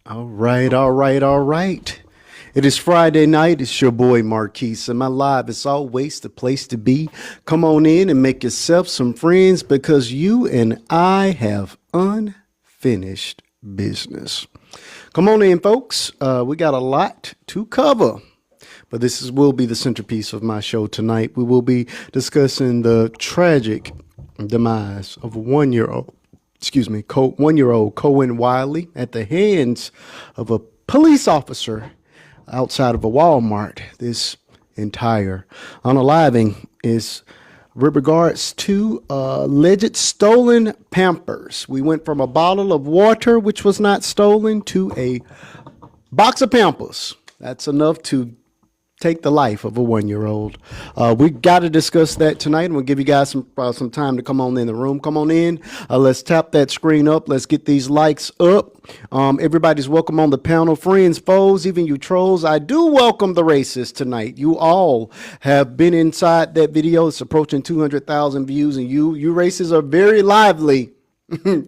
All right. It is Friday night. It's your boy Marquise, and my live is always the place to be. Come on in and make yourself some friends because you and I have unfinished business. Come on in, folks. We got a lot to cover. But will be the centerpiece of my show tonight. We will be discussing the tragic demise of 1 year old, 1 year old Cohen Wiley at the hands of a police officer outside of a Walmart. This entire unaliving is with regards to alleged stolen Pampers. We went from a bottle of water, which was not stolen, to a box of Pampers. That's enough to take the life of a 1 year old. We got to discuss that tonight, and we'll give you guys some time to come on in the room. Come on in. Let's tap that screen up. Let's get these likes up. Everybody's welcome on the panel. Friends, foes, even you trolls. I do welcome the racists tonight. You all have been inside that video. It's approaching 200,000 views, and you racists are very lively. You're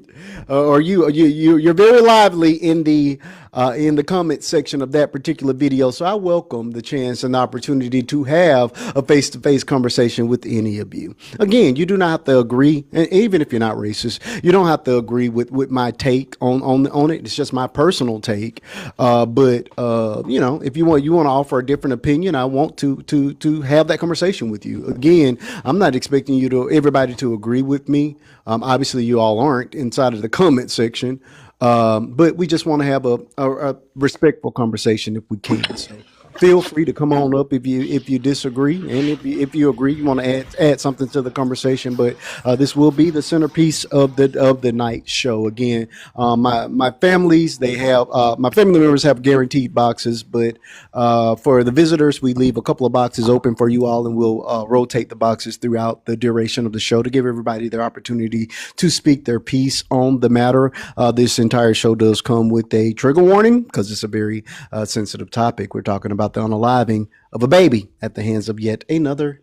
very lively in the comment section of that particular video. So I welcome the chance and the opportunity to have a face-to-face conversation with any of you. Again, you do not have to agree, and even if you're not racist, you don't have to agree with my take on it. It's just my personal take. But if you want to offer a different opinion, I want to have that conversation with you. Again, I'm not expecting everybody to agree with me. Obviously, you all aren't inside of the comment section, but we just want to have a respectful conversation if we can. So feel free to come on up if you disagree, and if you agree, you want to add something to the conversation. But this will be the centerpiece of the night show. Again, my family members have guaranteed boxes, but for the visitors, we leave a couple of boxes open for you all, and we'll rotate the boxes throughout the duration of the show to give everybody their opportunity to speak their piece on the matter. This entire show does come with a trigger warning because it's a very sensitive topic. We're talking about the unaliving of a baby at the hands of yet another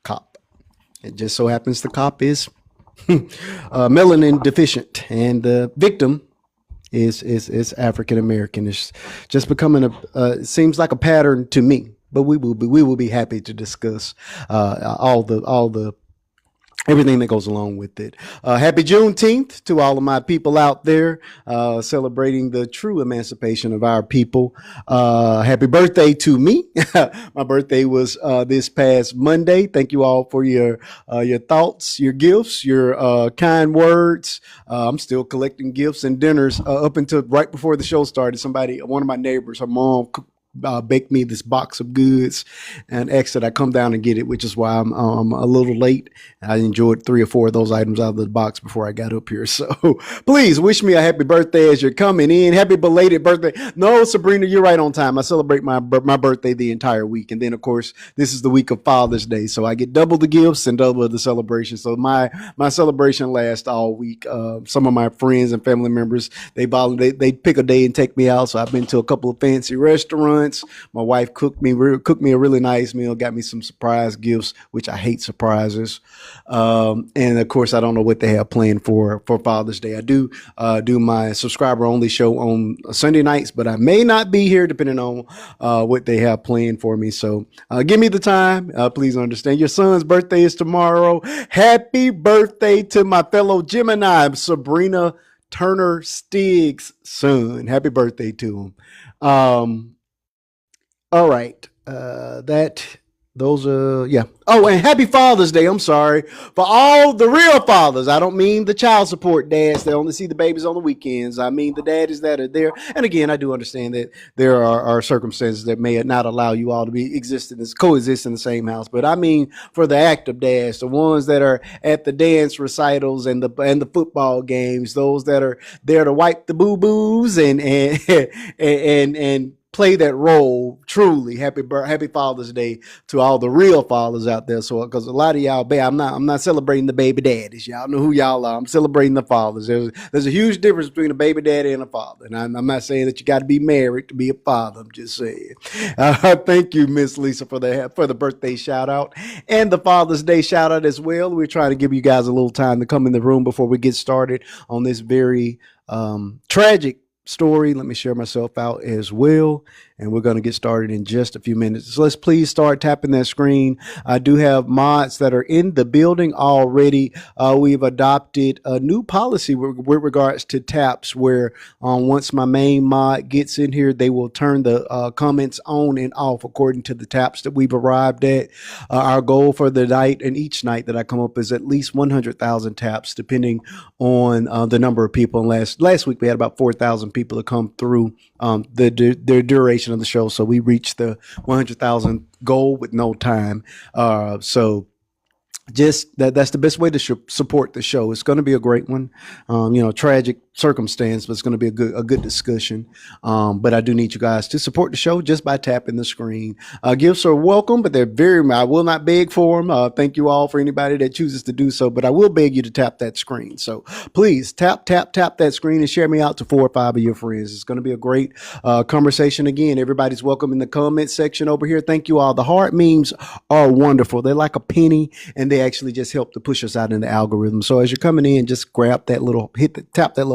cop. It just so happens the cop is melanin deficient, and the victim is African American. It's just becoming it seems like a pattern to me. But we will be happy to discuss all the everything that goes along with it. Happy Juneteenth to all of my people out there celebrating the true emancipation of our people. Happy birthday to me. My birthday was this past Monday. Thank you all for your thoughts, your gifts, your kind words. I'm still collecting gifts and dinners up until right before the show started. One of my neighbors, her mom, baked me this box of goods and asked that I come down and get it, which is why I'm a little late. I enjoyed 3 or 4 of those items out of the box before I got up here. So please wish me a happy birthday as you're coming in. Happy belated birthday. No, Sabrina, you're right on time. I celebrate my birthday the entire week. And then, of course, this is the week of Father's Day. So I get double the gifts and double the celebration. So my celebration lasts all week. Some of my friends and family members, they pick a day and take me out. So I've been to a couple of fancy restaurants. My wife cooked me a really nice meal, got me some surprise gifts, which I hate surprises. And of course, I don't know what they have planned for Father's Day. I do my subscriber only show on Sunday nights, but I may not be here depending on what they have planned for me. So give me the time. Please understand. Your son's birthday is tomorrow. Happy birthday to my fellow Gemini, Sabrina Turner Stig's son. Happy birthday to him. All right. Those are, yeah. Oh, and happy Father's Day. I'm sorry for all the real fathers. I don't mean the child support dads that only see the babies on the weekends. I mean the daddies that are there. And again, I do understand that there are circumstances that may not allow you all to coexist in the same house. But I mean for the active dads, the ones that are at the dance recitals and the football games, those that are there to wipe the boo-boos and play that role. Truly happy Father's Day to all the real fathers out there. So because a lot of y'all, I'm not celebrating the baby daddies. Y'all know who y'all are. I'm celebrating the fathers. There's a huge difference between a baby daddy and a father. And I'm not saying that you got to be married to be a father. I'm just saying. Thank you, Miss Lisa, for the birthday shout out and the Father's Day shout out as well. We're trying to give you guys a little time to come in the room before we get started on this very tragic story. Let me share myself out as well. And we're going to get started in just a few minutes. So let's please start tapping that screen. I do have mods that are in the building already. We've adopted a new policy with regards to taps where once my main mod gets in here, they will turn the comments on and off according to the taps that we've arrived at. Our goal for the night and each night that I come up is at least 100,000 taps, depending on the number of people. And last week we had about 4,000 people to come through the duration of the show, so we reached the 100,000 goal with no time. So just that's the best way to support the show. It's going to be a great one. Tragic circumstance, but it's going to be a good discussion. But I do need you guys to support the show just by tapping the screen. Gifts are welcome, but I will not beg for them. Thank you all for anybody that chooses to do so, but I will beg you to tap that screen. So please tap that screen and share me out to 4 or 5 of your friends. It's going to be a great conversation. Again, everybody's welcome in the comment section over here. Thank you all. The heart memes are wonderful. They're like a penny, and they actually just help to push us out in the algorithm. So as you're coming in, just tap that little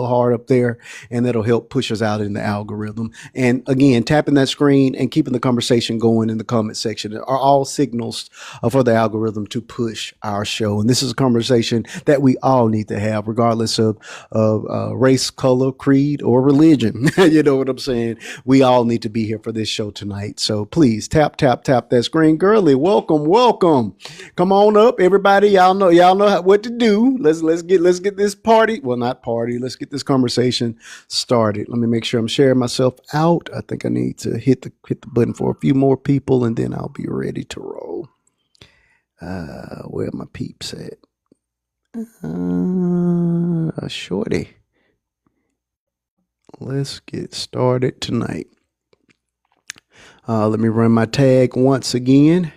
heart up there, and that'll help push us out in the algorithm. And again, tapping that screen and keeping the conversation going in the comment section are all signals for the algorithm to push our show. And this is a conversation that we all need to have, regardless of race, color, creed, or religion. You know what I'm saying? We all need to be here for this show tonight. So please tap that screen. Girly, welcome. Come on up, everybody. Y'all know what to do. Let's get this party. Well, not party. Let's get this conversation started. Let me make sure I'm sharing myself out. I think I need to hit the button for a few more people, and then I'll be ready to roll. Where my peeps at? Shorty. Let's get started tonight. Let me run my tag once again.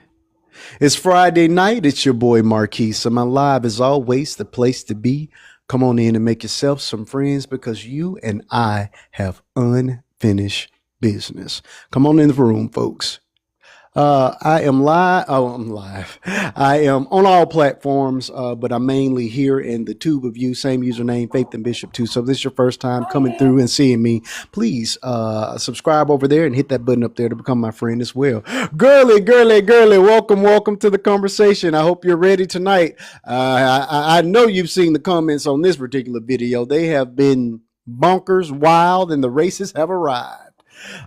It's Friday night. It's your boy Marquise. So my live is always the place to be. Come on in and make yourself some friends, because you and I have unfinished business. Come on in the room, folks. I am live. I'm live. I am on all platforms, but I'm mainly here in the tube of you. Same username, Faith and Bishop too. So if this is your first time coming through and seeing me, please subscribe over there and hit that button up there to become my friend as well. Girly, welcome to the conversation. I hope you're ready tonight. I know you've seen the comments on this particular video. They have been bonkers, wild, and the races have arrived.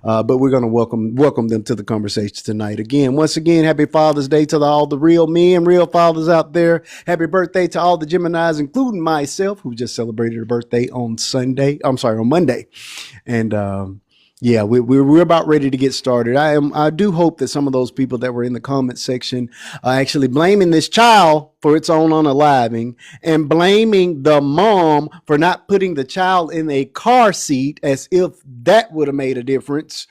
But we're going to welcome them to the conversation tonight. Once again, happy Father's Day to all the real men, real fathers out there. Happy birthday to all the Geminis, including myself, who just celebrated a birthday on Monday. And yeah, we're about ready to get started. I do hope that some of those people that were in the comment section are actually blaming this child for its own unaliving and blaming the mom for not putting the child in a car seat, as if that would have made a difference.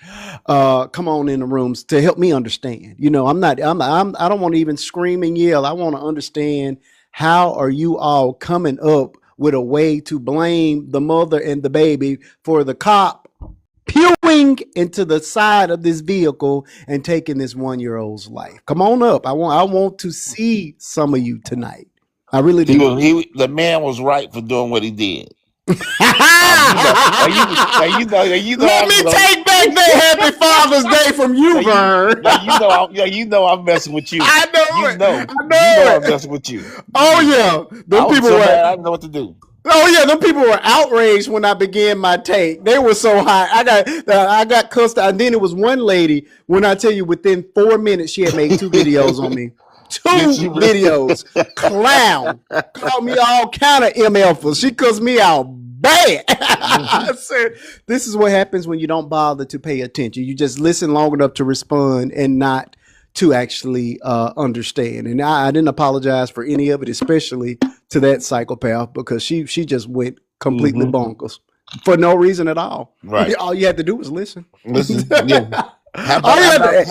Come on in the rooms to help me understand. I don't want to even scream and yell. I want to understand, how are you all coming up with a way to blame the mother and the baby for the cop pewing into the side of this vehicle and taking this 1-year-old's life? Come on up. I want to see some of you tonight. I really do. The man was right for doing what he did. Let me take back that Happy Father's Day from you, Vern. You know I'm messing with you. I know I'm messing with you. Oh yeah, I didn't know what to do. Oh yeah, them people were outraged when I began my take. They were so high. I got cussed out. And then it was one lady, when I tell you, within 4 minutes she had made 2 videos on me. 2 videos. Clown. Called me all kind of MFers. She cussed me out bad. I said, this is what happens when you don't bother to pay attention. You just listen long enough to respond and not to actually understand. And I didn't apologize for any of it, especially to that psychopath, because she just went completely bonkers for no reason at all. Right. All you had to do was listen. Yeah. How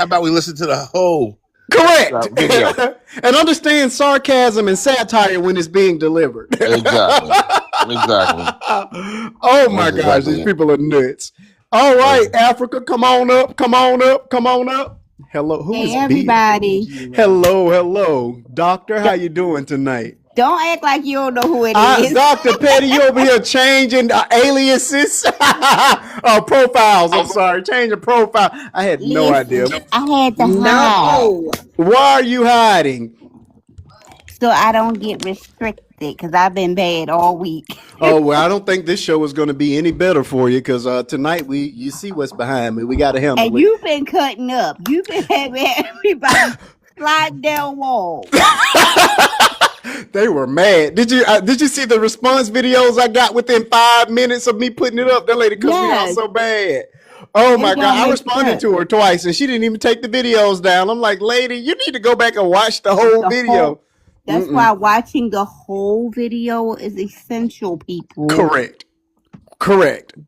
about we listen to the whole correct video and understand sarcasm and satire when it's being delivered. Exactly. Oh my gosh, these people are nuts. All right, Africa, come on up. Hello, who is everybody? Hello, Doctor. How you doing tonight? Don't act like you don't know who it is. Dr. Petty, you over here changing aliases, profiles. I'm sorry, changing profile. I had no idea. Listen, I had to hide No. Why are you hiding? so I don't get restricted because I've been bad all week. Oh well, I don't think this show is going to be any better for you because tonight you see what's behind me. We got to handle And it. you've been cutting up. You've been having everybody slide down walls. They were mad. Did you see the response videos I got within 5 minutes of me putting it up? That lady cussed me out so bad. Oh my God. I responded to her twice and she didn't even take the videos down. I'm like, lady, you need to go back and watch the whole video. That's why watching the whole video is essential, people. Correct.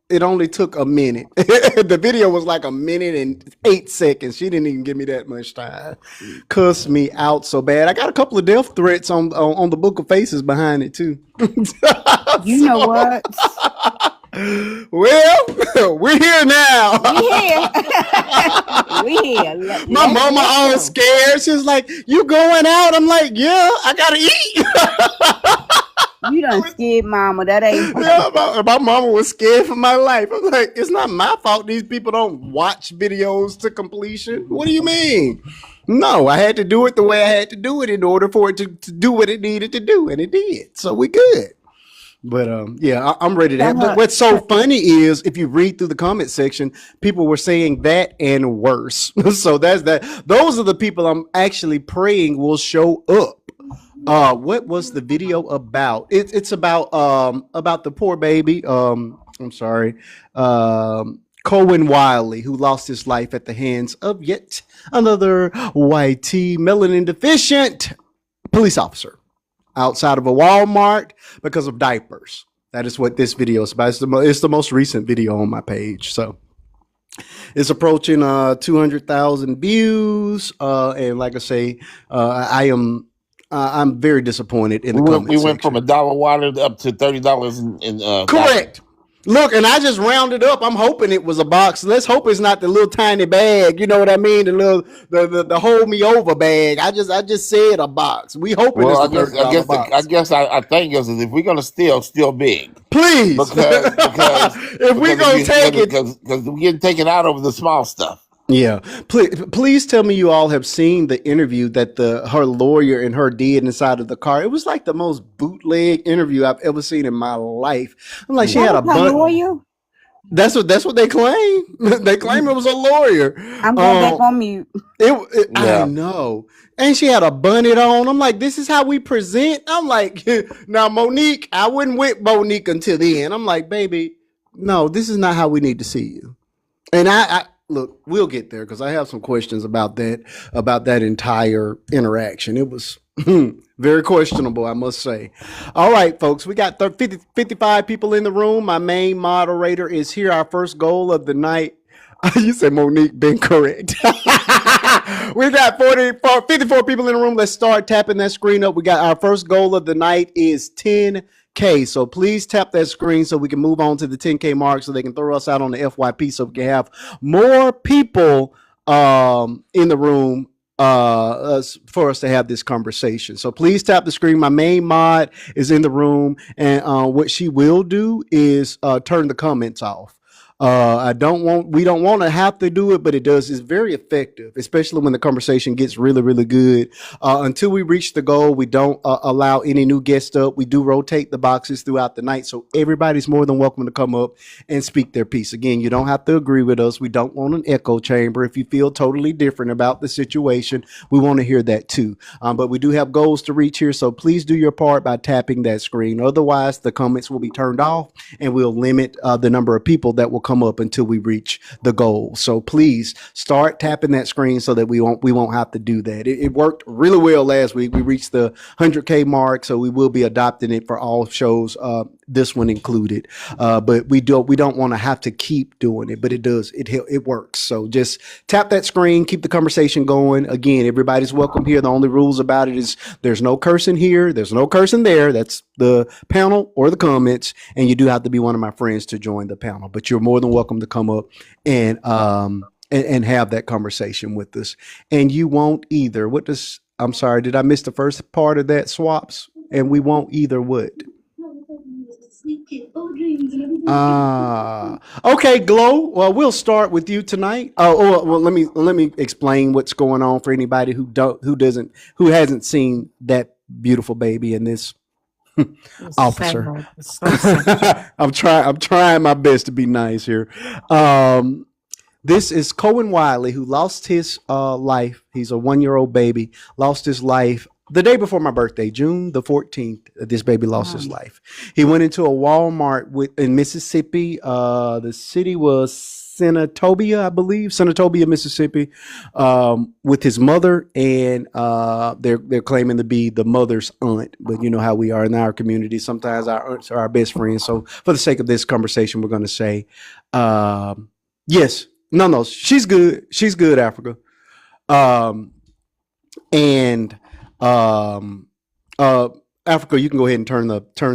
It only took a minute. The video was like a minute and 8 seconds. She didn't even give me that much time. Cussed me out so bad. I got a couple of death threats on the Book of Faces behind it too. You know what? Well, we're here now. We're here. My mama all scared. She was like, "You going out?" I'm like, "Yeah, I gotta eat." You done scared mama. That ain't my mama was scared for my life. I'm like, it's not my fault these people don't watch videos to completion. What do you mean? No, I had to do it the way I had to do it in order for it to do what it needed to do, and it did. So we good. But yeah, I'm ready to have. What's so funny is if you read through the comment section, people were saying that and worse. So that's that. Those are the people I'm actually praying will show up. What was the video about? It's about the poor baby. I'm sorry, Cohen Wiley, who lost his life at the hands of yet another white melanin deficient police officer outside of a Walmart because of diapers. That is what this video is about. It's the most recent video on my page. So it's approaching 200,000 views. And like I say, I'm very disappointed in the comments. We went from $1 water up to $30 in correct. Look, and I just rounded up. I'm hoping it was a box. Let's hope it's not the little tiny bag. You know what I mean? The little the hold me over bag. I just said a box. We hoping it's the $30 box. I think is if we're gonna steal big. Please, because if we're gonna take it, because we're getting taken out over the small stuff. Yeah, please tell me you all have seen the interview that her lawyer and her did inside of the car. It was like the most bootleg interview I've ever seen in my life. I'm like, she had a lawyer. That's what they claim. They claim it was a lawyer. I'm going back on mute. I know. And she had a bonnet on. I'm like, this is how we present. I'm like, now Monique, I wouldn't whip Monique until the end. I'm like, baby, no, this is not how we need to see you. And I look, we'll get there because I have some questions about that entire interaction. It was very questionable, I must say. All right, folks, we got 55 people in the room. My main moderator is here. Our first goal of the night. You said Monique been correct. We got 54 people in the room. Let's start tapping that screen up. We got our first goal of the night is 10K. So please tap that screen so we can move on to the 10K mark so they can throw us out on the FYP so we can have more people in the room for us to have this conversation. So please tap the screen. My main mod is in the room, and what she will do is turn the comments off. We don't want to have to do it, but it does. It's very effective, especially when the conversation gets really, really good. Until we reach the goal, we don't allow any new guests up. We do rotate the boxes throughout the night, so everybody's more than welcome to come up and speak their piece. Again, you don't have to agree with us. We don't want an echo chamber. If you feel totally different about the situation, we want to hear that too. But we do have goals to reach here, so please do your part by tapping that screen. Otherwise, the comments will be turned off, and we'll limit the number of people that will come up until we reach the goal. So please start tapping that screen so that we won't have to do that. It worked really well last week. We reached the 100K mark, so we will be adopting it for all shows, this one included. But we don't want to have to keep doing it, but it works. So just tap that screen, keep the conversation going. Again, everybody's welcome here. The only rules about it is there's no cursing here, there's no cursing there. That's the panel or the comments, and you do have to be one of my friends to join the panel. But you're more than welcome to come up and have that conversation with us. And you won't either. I'm sorry, did I miss the first part of that, Swaps? and we won't either what? Okay, Glow. Well, we'll start with you tonight. Well, let me explain what's going on for anybody who hasn't seen that beautiful baby and this It's officer. sad. It's so sad. I'm trying my best to be nice here. Um, this is Cohen Wiley, who lost his life. He's a 1-year-old baby, lost his life the day before my birthday, June the 14th. This baby lost his life. He went into a Walmart in Mississippi. The city was Senatobia, I believe, Senatobia, Mississippi, with his mother, and they're claiming to be the mother's aunt. But you know how we are in our community. Sometimes our aunts are our best friends. So for the sake of this conversation, we're going to say, yes. No, she's good. She's good, Africa. Um, and uh, Africa, you can go ahead and turn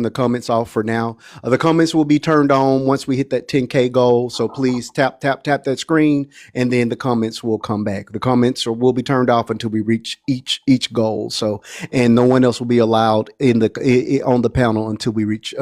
the comments off for now. The comments will be turned on once we hit that 10K goal. So please tap that screen, and then the comments will come back. The comments will be turned off until we reach each goal. So, and no one else will be allowed on the panel until we reach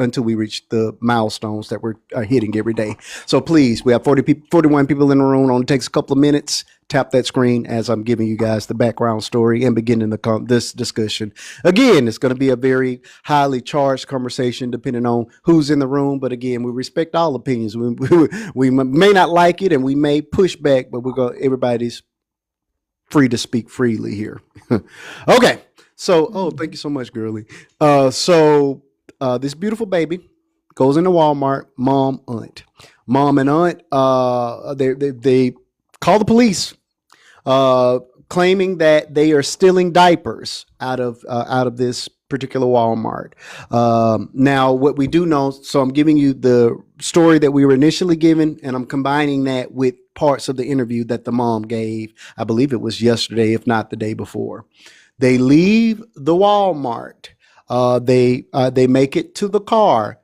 the milestones that we're hitting every day. So please, we have 41 people in the room. It only takes a couple of minutes. Tap that screen as I'm giving you guys the background story and beginning this discussion. Again, it's going to be a very highly charged conversation depending on who's in the room. But again, we respect all opinions. We may not like it and we may push back, but everybody's free to speak freely here. Okay. So, thank you so much, girly. This beautiful baby goes into Walmart, mom and aunt, they call the police, claiming that they are stealing diapers out of this particular Walmart. Now, what we do know, so I'm giving you the story that we were initially given, and I'm combining that with parts of the interview that the mom gave. I believe it was yesterday, if not the day before. They leave the Walmart. They make it to the car.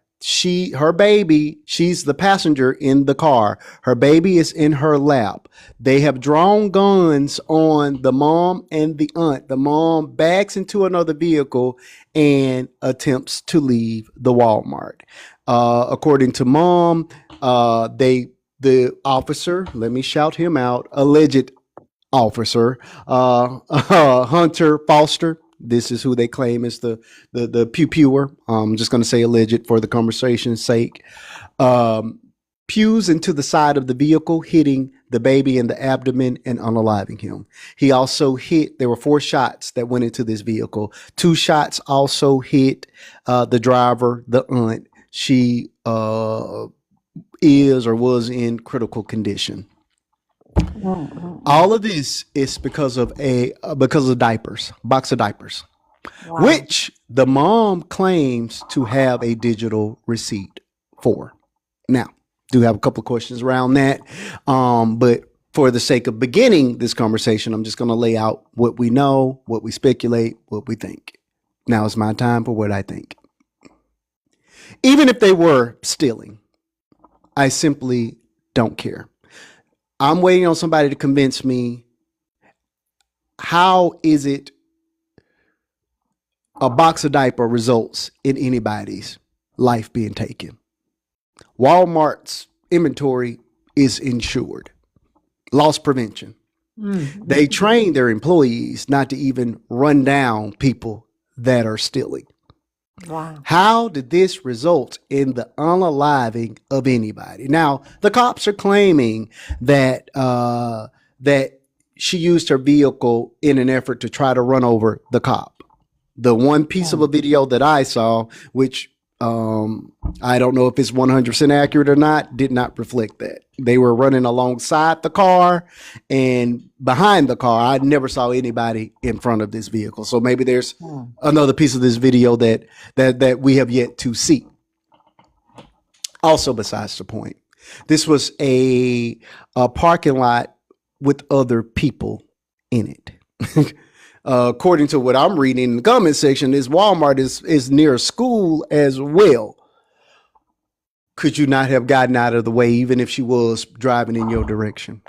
Her baby, she's the passenger in the car. Her baby is in her lap. They have drawn guns on the mom and the aunt. The mom backs into another vehicle and attempts to leave the Walmart. According to mom, the officer, let me shout him out, alleged officer, Hunter Foster. This is who they claim is the pew-pewer. I'm just going to say alleged for the conversation's sake. Pews into the side of the vehicle, hitting the baby in the abdomen and unaliving him. He also there were 4 shots that went into this vehicle. 2 shots also hit the driver, the aunt. She is or was in critical condition. All of this is because of diapers, box of diapers, wow, which the mom claims to have a digital receipt for. Now, do have a couple of questions around that, but for the sake of beginning this conversation, I'm just going to lay out what we know, what we speculate, what we think. Now is my time for what I think. Even if they were stealing, I simply don't care. I'm waiting on somebody to convince me, how is it a box of diaper results in anybody's life being taken? Walmart's inventory is insured. Loss prevention. Mm-hmm. They train their employees not to even run down people that are stealing. Wow. How did this result in the unaliving of anybody? Now, the cops are claiming that that she used her vehicle in an effort to try to run over the cop. The one piece of a video that I saw, which I don't know if it's 100% accurate or not, did not reflect that. They were running alongside the car and behind the car. I never saw anybody in front of this vehicle. So maybe there's another piece of this video that we have yet to see. Also, besides the point, this was a parking lot with other people in it. According to what I'm reading in the comment section, this Walmart is near a school as well. Could you not have gotten out of the way even if she was driving in your direction?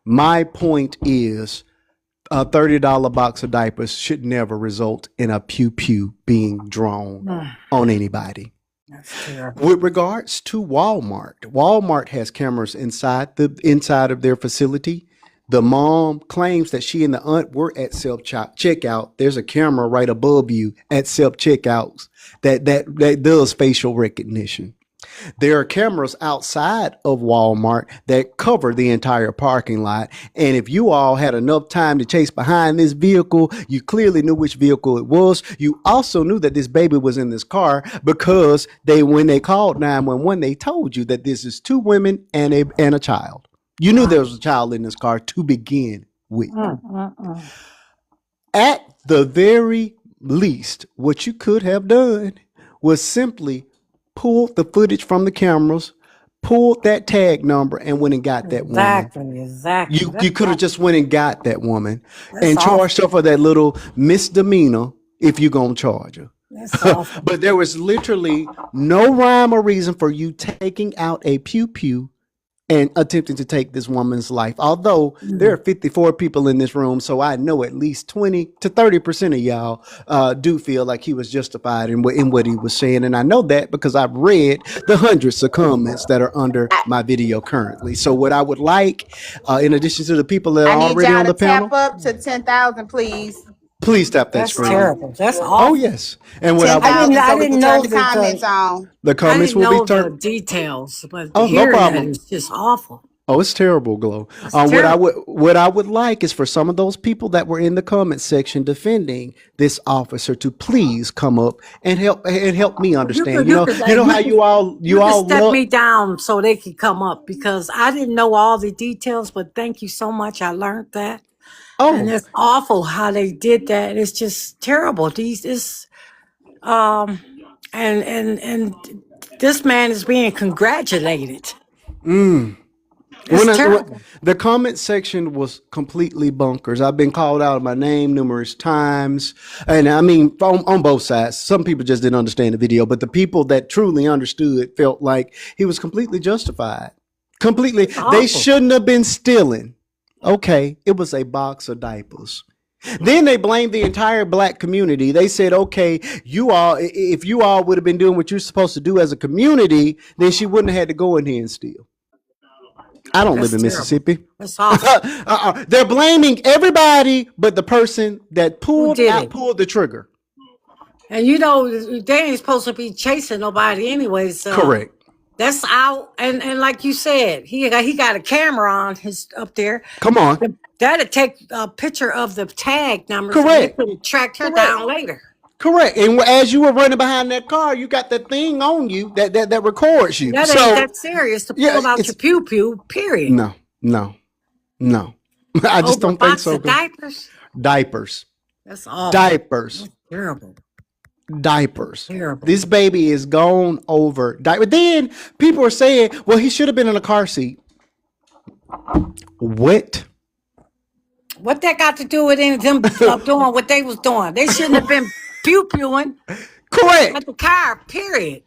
My point is, A $30 box of diapers should never result in a pew pew being drawn on anybody. That's terrible. With regards to Walmart, Walmart has cameras inside of their facility. The mom claims that she and the aunt were at self checkout. There's a camera right above you at self checkouts that does facial recognition. There are cameras outside of Walmart that cover the entire parking lot. And if you all had enough time to chase behind this vehicle, you clearly knew which vehicle it was. You also knew that this baby was in this car because when they called 911, they told you that this is two women and a child. You knew there was a child in this car to begin with. At the very least, what you could have done was simply pulled the footage from the cameras, pulled that tag number, and went and got that woman. Exactly. You could have just went and got that woman and awful. charged her for that little misdemeanor if you're going to charge her. That's awful. But there was literally no rhyme or reason for you taking out a pew-pew and attempting to take this woman's life. Although there are 54 people in this room, so I know at least 20 to 30% of y'all do feel like he was justified in what he was saying. And I know that because I've read the hundreds of comments that are under my video currently. So what I would like, in addition to the people that are I need already y'all on the to panel, tap up to 10,000, please. please tap that That's screen. terrible. That's awful. Oh, yes. And what I 10,000 would, I so we didn't can turn know the that comments on. the I comments didn't will know be the turned. details, but Oh, no hearing that problem. is just awful. Oh, it's terrible, Glow. terrible. What I would like is for some of those people that were in the comment section defending this officer to please come up and help me understand. You know how you all step love. me down so they can come up because I didn't know all the details, but thank you so much. I learned that. And Oh, it's awful how they did that. It's just terrible. And this man is being congratulated. It's terrible. The comment section was completely bonkers. I've been called out of my name numerous times, and I mean on both sides. Some people just didn't understand the video, but the people that truly understood felt like he was completely justified. Completely, they awful. shouldn't have been stealing. Okay, it was a box of diapers. Then they blamed the entire black community. They said, okay, if you all would have been doing what you're supposed to do as a community, then she wouldn't have had to go in here and steal. I don't That's live in terrible. Mississippi. That's awful. They're blaming everybody but the person that pulled did it? the trigger. And you know, they ain't supposed to be chasing nobody anyway. So Correct. that's out. And like you said, he got a camera on his up there. Come on. That'd take a picture of the tag number. Correct. So they could track her Correct. down later. Correct. And as you were running behind that car, you got that thing on you that records you. That So ain't that serious to pull yeah, out it's- your pew-pew, period. no. I just Over don't a think box so. of diapers? Diapers. That's awful. Diapers. Terrible. Diapers. Terrible. This baby is gone over diaper. Then people are saying, well, he should have been in a car seat. What? What that got to do with them doing what they was doing? They shouldn't have been pew-pewing Correct. at the car, period.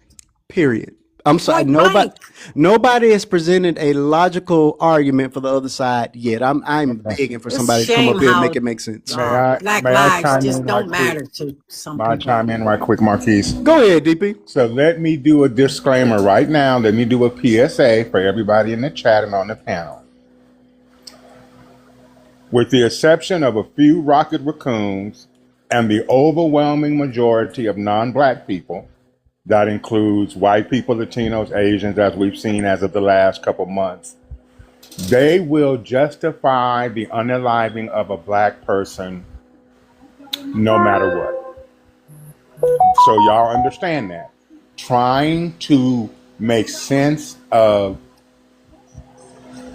I'm sorry. Point blank. Nobody has presented a logical argument for the other side yet. I'm begging for It's somebody a to come shame up here and how- make it make sense. I- Black may I lives chime just in don't right quick? matter to some May I people. chime in right quick, Marquise? Go ahead, DP. So let me do a disclaimer right now. Let me do a PSA for everybody in the chat and on the panel. With the exception of a few rocket raccoons and the overwhelming majority of non-black people, that includes white people, Latinos, Asians, as we've seen as of the last couple months, they will justify the unaliving of a black person no matter what. So y'all understand that. Trying to make sense of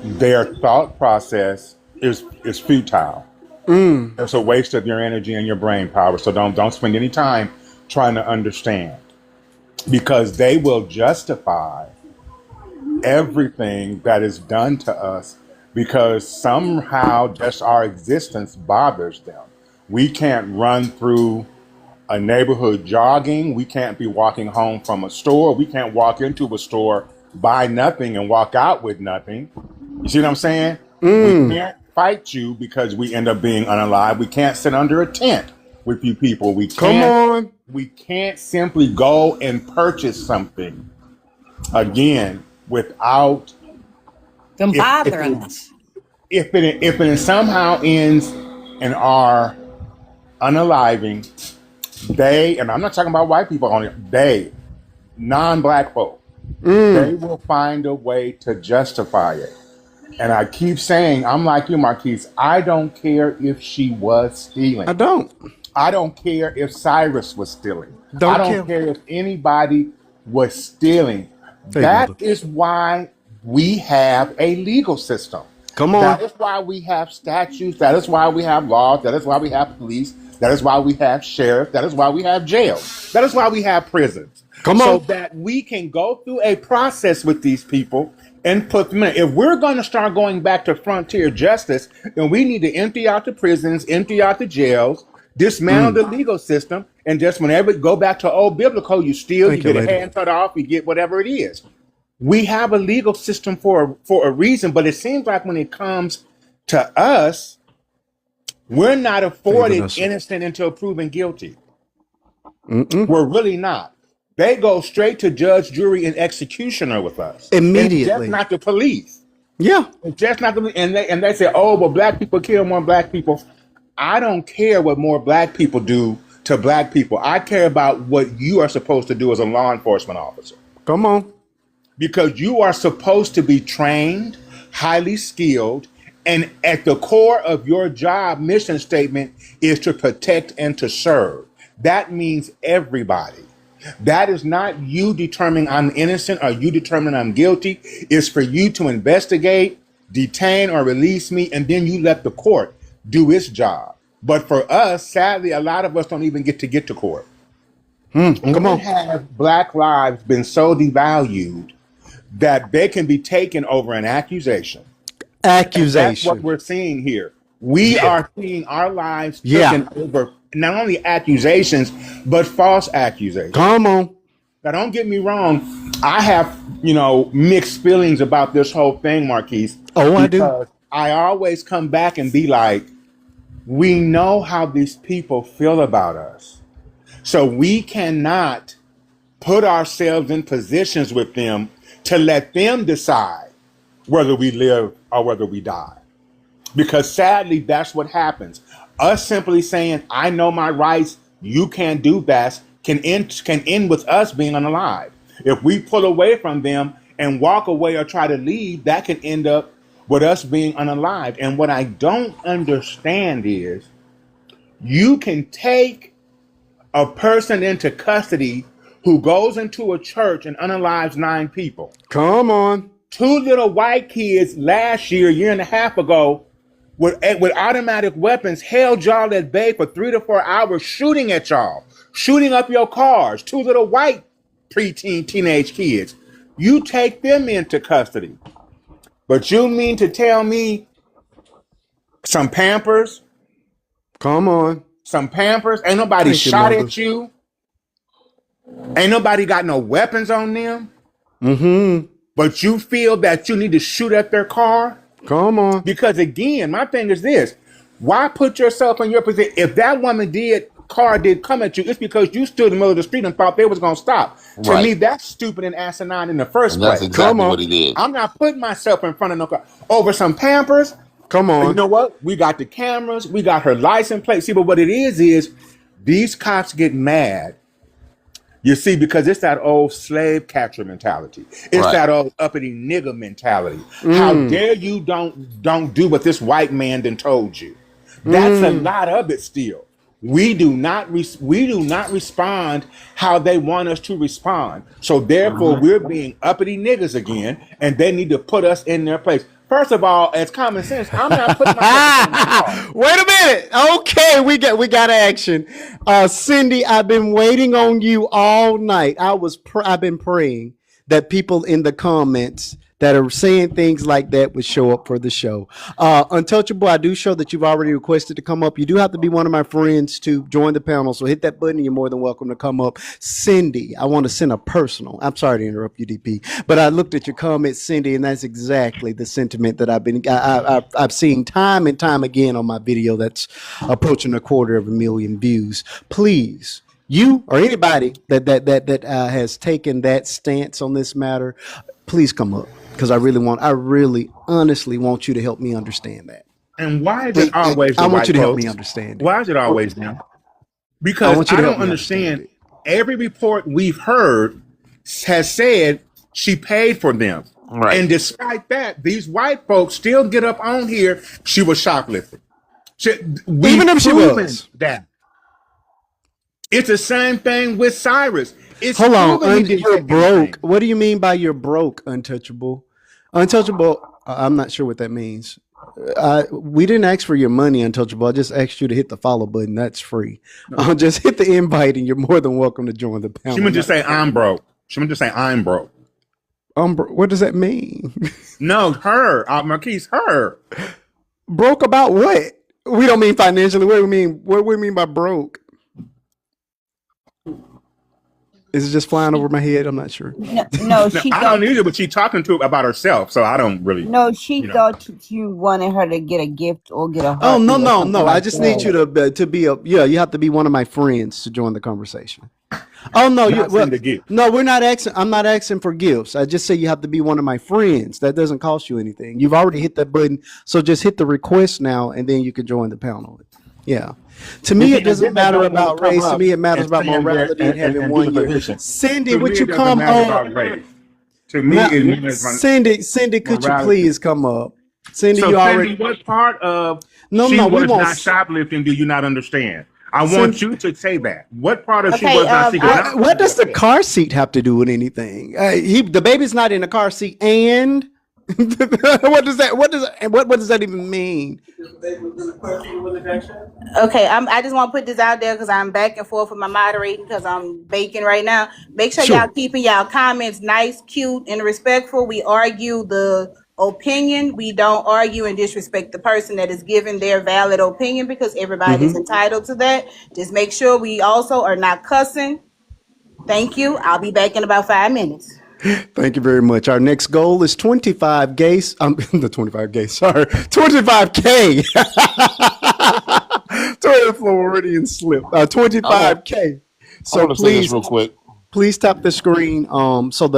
their thought process is futile. It's a waste of your energy and your brain power. So don't spend any time trying to understand, because they will justify everything that is done to us because somehow just our existence bothers them. We can't run through a neighborhood jogging. We can't be walking home from a store. We can't walk into a store, buy nothing, and walk out with nothing. You see what I'm saying? fight you because we end up being unalive. We can't sit under a tent with you people. Come on. We can't simply go and purchase something again without Them if bothering it, us. if it somehow ends in our unaliving. They, and I'm not talking about white people only, they, non-black folk, they will find a way to justify it. And I keep saying, I'm like you, Marquise, I don't care if she was stealing. I don't. I don't care if Cyrus was stealing. Don't I don't care if anybody was stealing. Hey, That mother. is why we have a legal system. Come on. That is why we have statutes. That is why we have laws. That is why we have police. That is why we have sheriff. That is why we have jails. That is why we have prisons. Come So on. that we can go through a process with these people and put them in. If we're going to start going back to frontier justice, then we need to empty out the prisons, empty out the jails, dismantle the legal system, and just whenever go back to old biblical, you steal, Thank you you, get a lady. hand cut off, you get whatever it is. We have a legal system for a reason, but it seems like when it comes to us, we're not afforded Vanessa. innocent until proven guilty. We're really not. They go straight to judge, jury, and executioner with us. And it's Immediately. just not the police. Yeah. It's just not the and they say, oh, well, black people kill more black people. I don't care what more black people do to black people. I care about what you are supposed to do as a law enforcement officer. Come on. Because you are supposed to be trained, highly skilled, and at the core of your job mission statement is to protect and to serve. That means everybody. That is not you determining I'm innocent or you determining I'm guilty. It's for you to investigate, detain, or release me, and then you let the court do its job. But for us, sadly, a lot of us don't even get to court. Come When on. have black lives been so devalued that they can be taken over an accusation? That's what Accusation. we're seeing here. We are seeing our lives Yeah. taken over, not only accusations, but false accusations. Come on. Now, don't get me wrong. I have, mixed feelings about this whole thing, Marquise. Oh, I do. Because I always come back and be like, we know how these people feel about us. So we cannot put ourselves in positions with them to let them decide whether we live or whether we die. Because sadly, that's what happens. Us simply saying, I know my rights, you can't do that, can end with us being unalive. If we pull away from them and walk away or try to leave, that can end up with us being unalive. And what I don't understand is you can take a person into custody who goes into a church and unalives 9 people. Come on. 2 little white kids last year and a half ago, with automatic weapons, held y'all at bay for 3 to 4 hours, shooting at y'all, shooting up your cars. 2 little white teenage kids. You take them into custody. But you mean to tell me some Pampers? Come on. Some Pampers? Ain't nobody Thank you, shot mother. at you? Ain't nobody got no weapons on them? But you feel that you need to shoot at their car? Come on. Because again, my thing is this. Why put yourself in your position? If that car did come at you, it's because you stood in the middle of the street and thought they was going to stop. To Right. me, that's stupid and asinine in the first And that's place. exactly Come on. what he did. I'm not putting myself in front of no car. Over some Pampers, Come you on. know what? We got the cameras. We got her license plate. See, but what it is these cops get mad. You see, because it's that old slave catcher mentality. It's Right. that old uppity nigger mentality. How dare you don't do what this white man done told you? That's a lot of it still. We do not respond how they want us to respond. So therefore, we're being uppity niggas again, and they need to put us in their place. First of all, as common sense, I'm not putting myself in my car. Wait a minute. Okay, we got action. Cindy, I've been waiting on you all night. I've been praying that people in the comments that are saying things like that would show up for the show. Untouchable, I do show that you've already requested to come up. You do have to be one of my friends to join the panel, so hit that button and you're more than welcome to come up. Cindy, I want to send a personal. I'm sorry to interrupt you, DP, but I looked at your comments, Cindy, and that's exactly the sentiment that I've seen time and time again on my video that's approaching 250,000 views. Please, you or anybody that has taken that stance on this matter, please come up because I really honestly want you to help me understand that. And why is it always the I want white you to help me folks? understand it. Why is it always them? I Because want you I to help don't me understand understand. Every report we've heard has said she paid for them. Right. And despite that, these white folks still get up on here. She was shoplifting. Even if she was. That. It's the same thing with Cyrus. It's Hold on, proven he didn't you're take broke. anything. What do you mean by you're broke, Untouchable? Untouchable, I'm not sure what that means. We didn't ask for your money, Untouchable. I just asked you to hit the follow button. That's free. Just hit the invite and you're more than welcome to join the panel. She meant to say I'm broke. She meant to say I'm broke. What does that mean? No, her. Marquise, her. Broke about what? We don't mean financially. What do we mean? What do we mean by broke? Is it just flying over my head? I'm not sure. No, she I thought don't either, but she's talking to about herself, so I don't really. no, she you know. thought you wanted her to get a gift or get a Oh heart no or no something no! I like just that. need you to be a You have to be one of my friends to join the conversation. Oh no, Not send a gift. no, we're not asking. I'm not asking for gifts. I just say you have to be one of my friends. That doesn't cost you anything. You've already hit that button, so just hit the request now, and then you can join the panel. Yeah. To me, it doesn't matter about race. To me, it matters about morality and having 1 year. Cindy, would you come up? To me, it matters. Cindy, could you morality. please come up? Cindy, So, you already. Cindy, what part of No, she no, we was won't not shoplifting do you not understand? I want you to say that. What part of she Okay, was not secret? What does the car seat have to do with anything? The baby's not in the car seat, and what does that even mean? Okay, I just want to put this out there because I'm back and forth with my moderating because I'm baking right now. Make sure Sure. y'all keeping y'all comments nice, cute, and respectful. We argue the opinion. We don't argue and disrespect the person that is giving their valid opinion because everybody's entitled to that. Just make sure we also are not cussing. Thank you. I'll be back in about 5 minutes. Thank you very much. Our next goal is 25 gays. The 25 gays. Sorry, 25K. Toilet Floridian slip. 25K. So I want to say this please, real quick. please tap the screen. So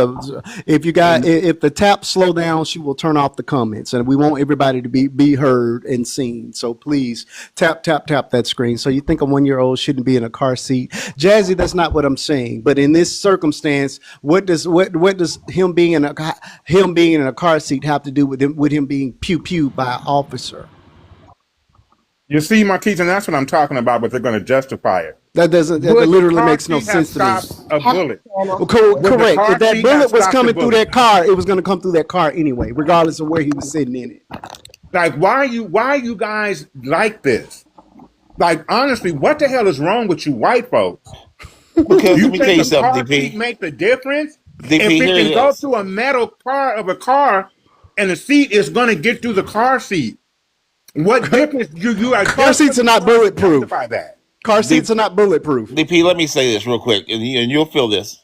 if the tap slow down, she will turn off the comments, and we want everybody to be heard and seen. So please tap that screen. So you think a 1-year-old shouldn't be in a car seat? Jazzy, that's not what I'm saying. But in this circumstance, what does him being in a car seat have to do with him being pew-pewed by an officer? You see, Marquise, and that's what I'm talking about, but they're going to justify it. That literally makes no sense to me. A bullet. Well, correct. If that bullet was coming through that car, it was going to come through that car anyway, regardless of where he was sitting in it. Like, why are you guys like this? Like, honestly, what the hell is wrong with you white folks? Because let me tell you the something, car seat DP. make the difference? DP, If here it it can go is. through a metal part of a car and the seat is going to get through the car seat, what difference you are? Car seats are not bulletproof. Justify that. Car seats are not bulletproof. DP, let me say this real quick, and you'll feel this.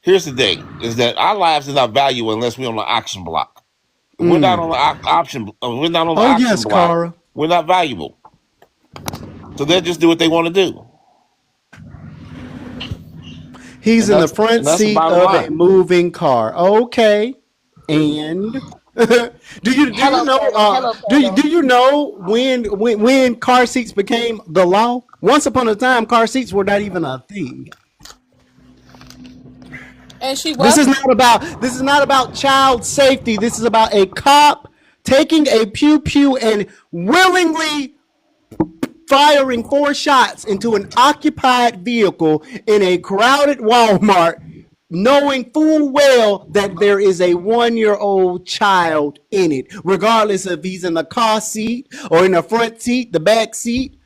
Here's the thing: is that our lives is not valuable unless we're on the auction block. If we're not on the option. We're not on the auction yes, block. Cara. We're not valuable. So they'll just do what they want to do. He's And in the that's- front and that's the seat bottom of line. a moving car. Okay, and do you know when car seats became the law? Once upon a time, car seats were not even a thing. And she This was is not about child safety. This is about a cop taking a pew pew and willingly firing 4 shots into an occupied vehicle in a crowded Walmart, knowing full well that there is a 1-year-old child in it, regardless if he's in the car seat or in the front seat, the back seat,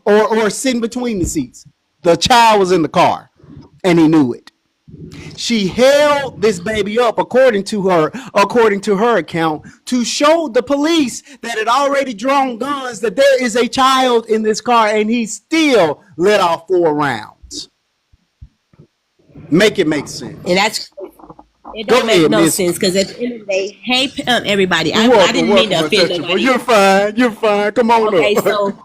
or sitting between the seats. The child was in the car, and he knew it. She held this baby up, according to her account, to show the police that had already drawn guns, that there is a child in this car, and he still let off 4 rounds. Make it make And that's sense. it Go don't make ahead, no Miss. sense because at the end of the day, hey everybody, I Welcome, didn't mean welcome, to offend untouchable. nobody. You're fine. You're fine. Come on Okay, up. so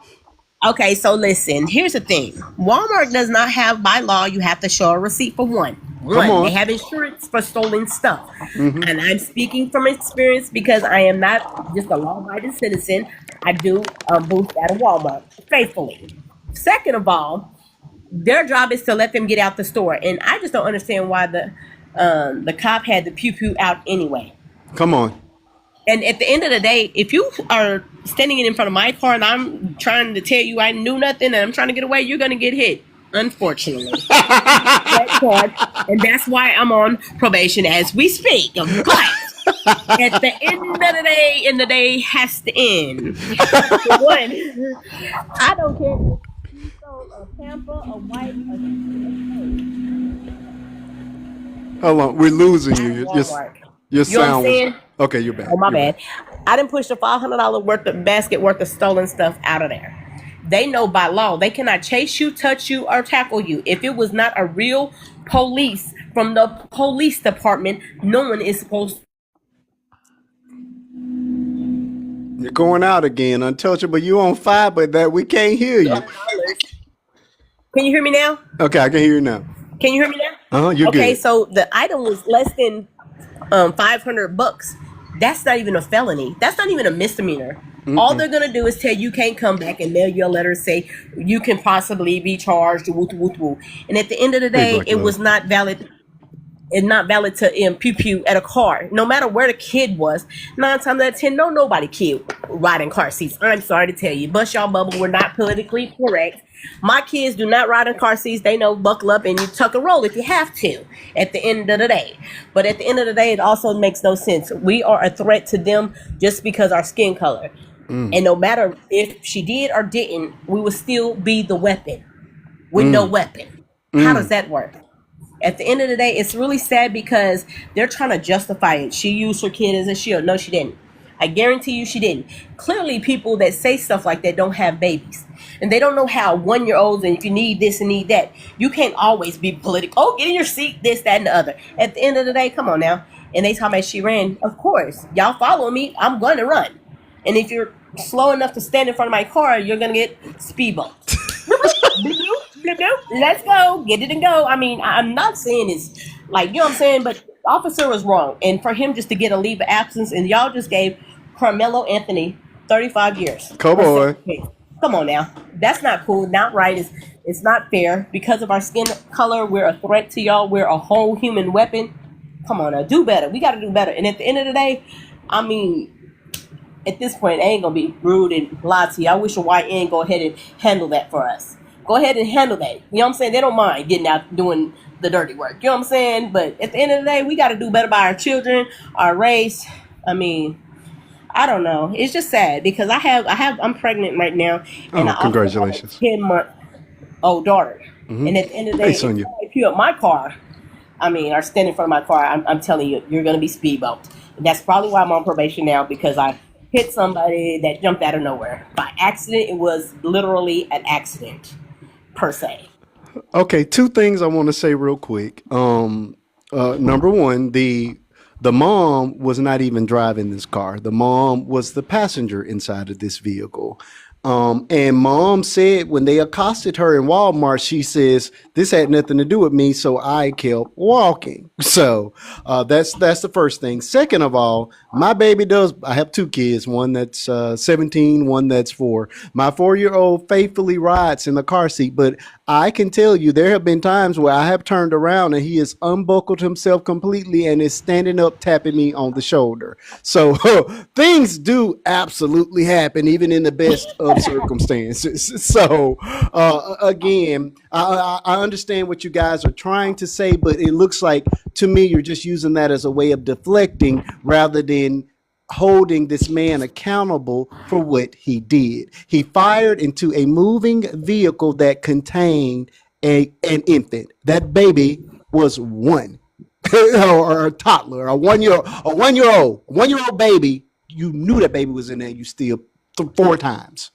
Okay, so listen, here's the thing. Walmart does not have by law you have to show a receipt for one. Come They on. have insurance for stolen stuff. And I'm speaking from experience because I am not just a law abiding citizen. I do booth at a Walmart faithfully. Second of all, their job is to let them get out the store. And I just don't understand why the cop had the pew pew out anyway. Come on. And at the end of the day, if you are standing in front of my car and I'm trying to tell you I knew nothing and I'm trying to get away, you're going to get hit, unfortunately. That part, and that's why I'm on probation as we speak. But at the end of the day, and the day has to end. For one, I don't care if you stole a pamper, a wipe, a Hold on. We're losing you. at Your, Walmart. your You know what I'm sound was. saying? Okay, you're Oh back. my You're bad. back. I didn't push the $500 worth of basket worth of stolen stuff out of there. They know by law they cannot chase you, touch you, or tackle you. If it was not a real police from the police department, no one is supposed You're going out again, untouchable. You on fire, but that we can't hear to you. $100. Can you hear me now? Okay, I can hear you now. Can you hear me now? You're Okay, good. so the item was less than $500. That's not even a felony. That's not even a misdemeanor. All they're gonna do is tell you can't come back and mail you a letter say you can possibly be charged. Woo, woo, woo. And at the end of the Hey, day, Black it was Love. not valid. It's not valid to pew pew at a car, no matter where the kid was. 9 times out of 10, no nobody kid riding car seats. I'm sorry to tell you, bust y'all bubble. We're not politically correct. My kids do not ride in car seats. They know buckle up and you tuck and roll if you have to. At the end of the day, but at the end of the day, it also makes no sense. We are a threat to them just because our skin color, and no matter if she did or didn't, we would still be the weapon with no weapon. How does that work? At the end of the day, it's really sad because they're trying to justify it. She used her kid as a shield. No, she didn't. I guarantee you she didn't. Clearly, people that say stuff like that don't have babies. And they don't know how 1 year olds, and if you need this and need that, you can't always be political. Oh, get in your seat, this, that, and the other. At the end of the day, come on now. And they talk about she ran. Of course. Y'all follow me. I'm going to run. And if you're slow enough to stand in front of my car, you're going to get speed bumps. Let's go, get it and go. I mean, I'm not saying it's like, you know what I'm saying, but the officer was wrong. And for him just to get a leave of absence, and y'all just gave Carmelo Anthony 35 years. Come on. Come on now. That's not cool, not right. It's not fair. Because of our skin color, we're a threat to y'all. We're a whole human weapon. Come on now, do better. We got to do better. And at the end of the day, I mean, at this point, I ain't gonna be rude and lie to you. I wish a YN go ahead and handle that for us. Go ahead and handle that. You know what I'm saying? They don't mind getting out doing the dirty work. You know what I'm saying? But at the end of the day, we got to do better by our children, our race. I mean, I don't know. It's just sad because I'm pregnant right now, and Oh, I also have a congratulations. 10-month-old daughter. And at the end of the Hey, day, if Sonia. somebody pew up my car, I mean, or stand in front of my car, I'm telling you, you're going to be speed bumped. And that's probably why I'm on probation now, because I hit somebody that jumped out of nowhere. By accident, it was literally an accident, per se. Okay, 2 things I want to say real quick. Number one, the mom was not even driving this car. The mom was the passenger inside of this vehicle. And mom said when they accosted her in Walmart, she says this had nothing to do with me, so I kept walking. So that's the first thing. Second of all, my baby does. I have 2 kids, one that's 17, one that's 4. My 4-year-old faithfully rides in the car seat, but I can tell you there have been times where I have turned around and he has unbuckled himself completely and is standing up tapping me on the shoulder. So things do absolutely happen even in the best of circumstances. So again, I understand what you guys are trying to say, but it looks like to me you're just using that as a way of deflecting rather than holding this man accountable for what he did. He fired into a moving vehicle that contained an infant. That baby was one, or a toddler, a 1 year old baby, you knew that baby was in there. You still 4 times.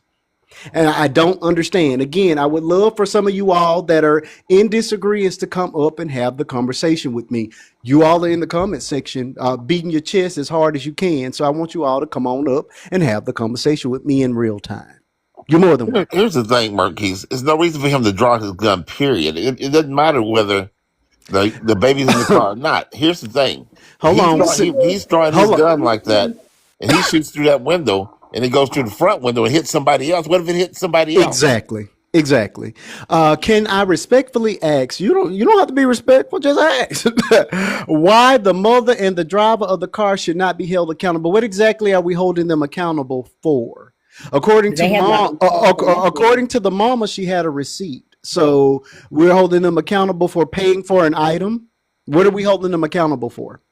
And I don't understand. Again, I would love for some of you all that are in disagreements to come up and have the conversation with me. You all are in the comment section, beating your chest as hard as you can. So I want you all to come on up and have the conversation with me in real time. You're more than welcome. Here's the thing, Marquise. There's no reason for him to draw his gun, period. It doesn't matter whether the baby's in the car or not. Here's the thing. Hold on. He's drawing his Hold on. gun like that, and he shoots through that window, and it goes through the front window and hits somebody else. What if it hits somebody else? Exactly. Can I respectfully ask, you don't have to be respectful, just ask why the mother and the driver of the car should not be held accountable. What exactly are we holding them accountable for? According to according to the mama, she had a receipt. So we're holding them accountable for paying for an item. What are we holding them accountable for?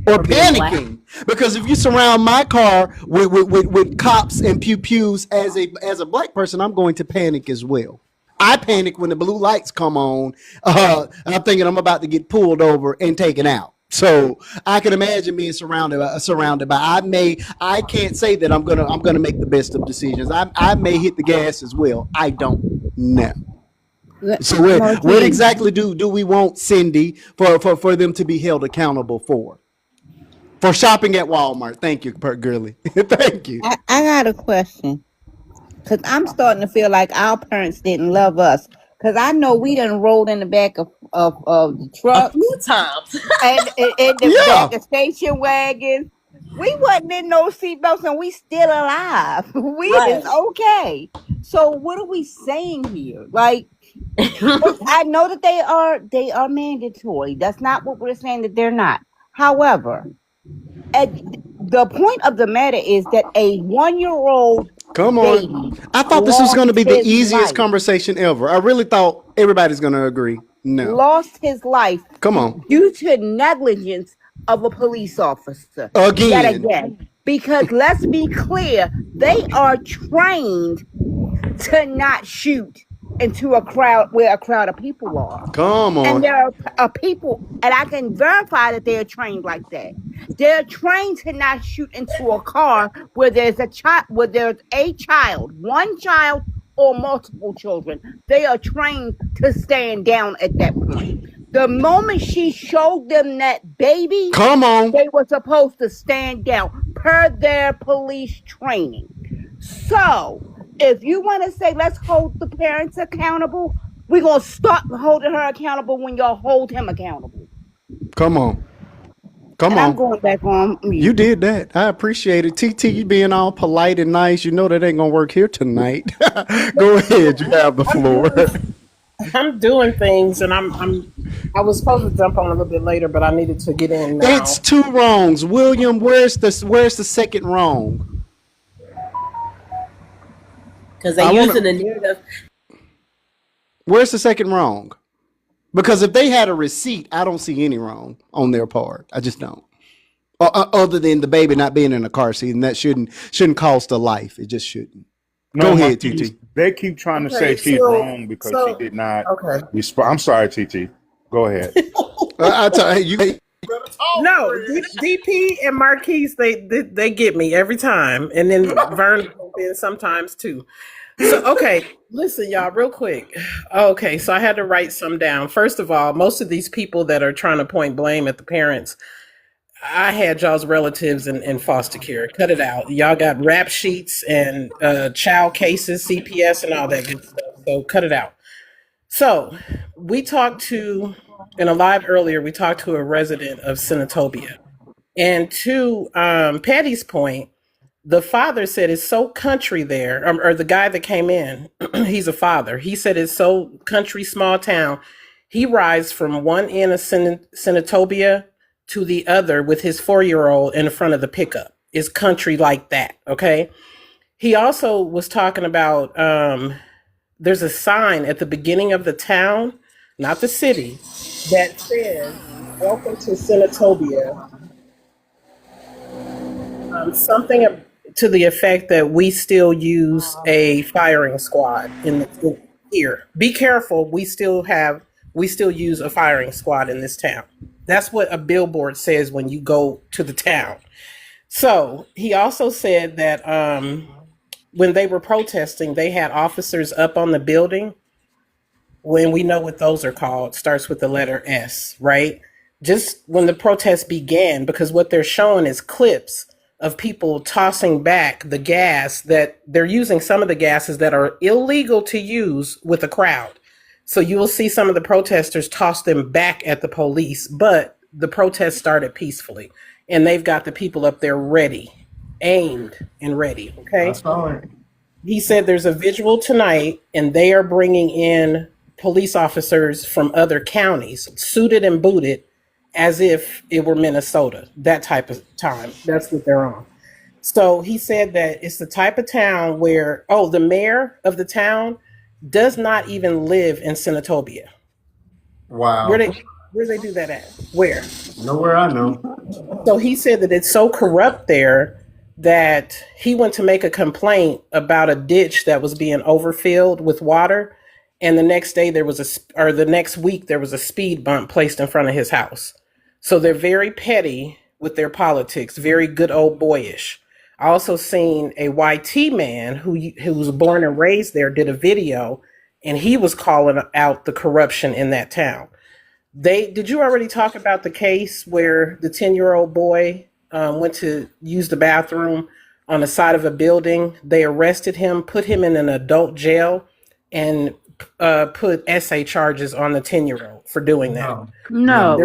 Or panicking? Because if you surround my car with cops and pew-pews as a black person, I'm going to panic as well. I panic when the blue lights come on, and I'm thinking I'm about to get pulled over and taken out. So I can imagine being surrounded by. I can't say that I'm gonna make the best of decisions. I may hit the gas as well. I don't know. So what exactly do we want, Cindy, for them to be held accountable for? For shopping at Walmart. Thank you, Girly. Thank you. I got a question. Because I'm starting to feel like our parents didn't love us. Because I know we done rolled in the back of the truck. A few times. and in the back of station wagons. We wasn't in no seatbelts and we still alive. We is okay. So what are we saying here? Like, I know that they are mandatory. That's not what we're saying that they're not. However, the point of the matter is that a 1-year-old Come on. I thought this was going to be the easiest conversation ever. I really thought everybody's going to agree. No. Lost his life. Come on. Due to negligence of a police officer. Again. Because let's be clear, they are trained to not shoot into a crowd where a crowd of people are. Come on. And there are people, and I can verify that they're trained like that. They're trained to not shoot into a car where there's a child, one child or multiple children. They are trained to stand down at that point. The moment she showed them that baby, come on, they were supposed to stand down per their police training. So if you want to say, let's hold the parents accountable, we're going to start holding her accountable when y'all hold him accountable. Come on. I'm going back on mute. You did that. I appreciate it. TT, you being all polite and nice. You know that ain't going to work here tonight. Go ahead. You have the floor. I'm doing things, and I was supposed to jump on a little bit later, but I needed to get in now. It's 2 wrongs. William, where's the second wrong? Because they're using the narrative. Where's the second wrong? Because if they had a receipt, I don't see any wrong on their part. I just don't. Other than the baby not being in a car seat, and that shouldn't cost a life. It just shouldn't. No, go ahead, TT. They keep trying to say she's wrong because she did not respond. I'm sorry, TT. Go ahead. I tell you. No, DP and Marquise, they get me every time, and then Vern sometimes too. So, okay, listen, y'all, real quick. Okay, so I had to write some down. First of all, most of these people that are trying to point blame at the parents, I had y'all's relatives in foster care. Cut it out. Y'all got rap sheets and child cases, CPS, and all that good stuff. So cut it out. So we talked to, in a live earlier, we talked to a resident of Senatobia. And to Patty's point, the father said it's so country there, or the guy that came in, he's a father. He said it's so country, small town. He rides from one end of Senatobia to the other with his 4-year-old in the front of the pickup. It's country like that, okay? He also was talking about, there's a sign at the beginning of the town, not the city, that says, "Welcome to Senatobia." Something to the effect that we still use a firing squad in here. Be careful. We we still use a firing squad in this town. That's what a billboard says when you go to the town. So he also said that when they were protesting, they had officers up on the building. When we know what those are called, starts with the letter S, right? Just when the protest began, because what they're showing is clips of people tossing back the gas that they're using, some of the gases that are illegal to use with a crowd. So you will see some of the protesters toss them back at the police, but the protest started peacefully, and they've got the people up there ready, aimed and ready. Okay. That's all right. He said there's a visual tonight, and they are bringing in police officers from other counties, suited and booted, as if it were Minnesota, that type of time. That's what they're on. So he said that it's the type of town where, the mayor of the town does not even live in Senatobia. Wow. Where they do that at? Where? Nowhere I know. So he said that it's so corrupt there that he went to make a complaint about a ditch that was being overfilled with water, and the next week there was a speed bump placed in front of his house. So they're very petty with their politics, very good old boyish. I also seen a YT man who was born and raised there did a video, and he was calling out the corruption in that town. Did you already talk about the case where the 10-year-old boy went to use the bathroom on the side of a building? They arrested him, put him in an adult jail, and put essay charges on the 10-year-old for doing that. No.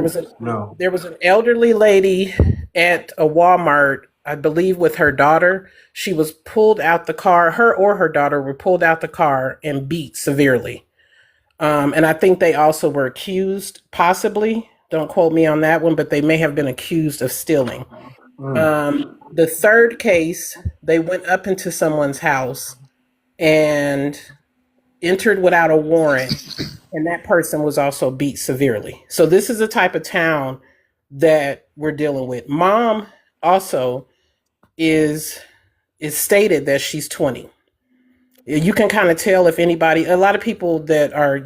There was an elderly lady at a Walmart, I believe, with her daughter. She was pulled out the car. Her daughter were pulled out the car and beat severely. And I think they also were accused, possibly, don't quote me on that one, but they may have been accused of stealing. The third case, they went up into someone's house and entered without a warrant, and that person was also beat severely. So this is the type of town that we're dealing with. Mom also is stated that she's 20. You can kind of tell if a lot of people that are,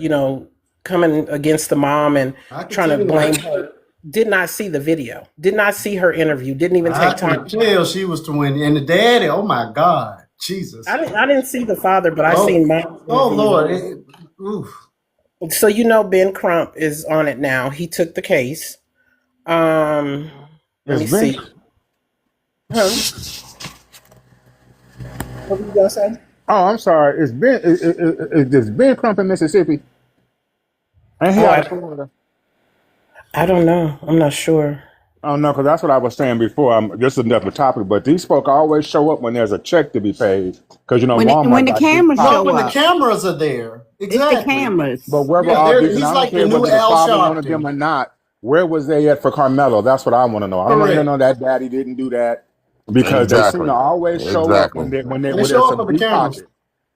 coming against the mom and trying to blame her, did not see the video, did not see her interview, didn't even take time. I could tell she was 20. And the daddy, oh my God, Jesus. I didn't see the father, but I seen mom. Oh, Lord. So, Ben Crump is on it now. He took the case. Let me see. What were you going to say? Oh, I'm sorry. It's Ben Crump in Mississippi. And he out of Florida. I don't know. I'm not sure. Oh no, because that's what I was saying before. This is another topic, but these folk always show up when there's a check to be paid. Because Walmart when the cameras show when up. the cameras are there, exactly. It's the cameras. But where were Yeah, all these? he's I don't like care the new whether the Al father wanted Sharpton. them or not. Where was they at for Carmelo? That's what I want to know. I don't want to know that daddy didn't do that because they seem to always show up when there's some deep pocket.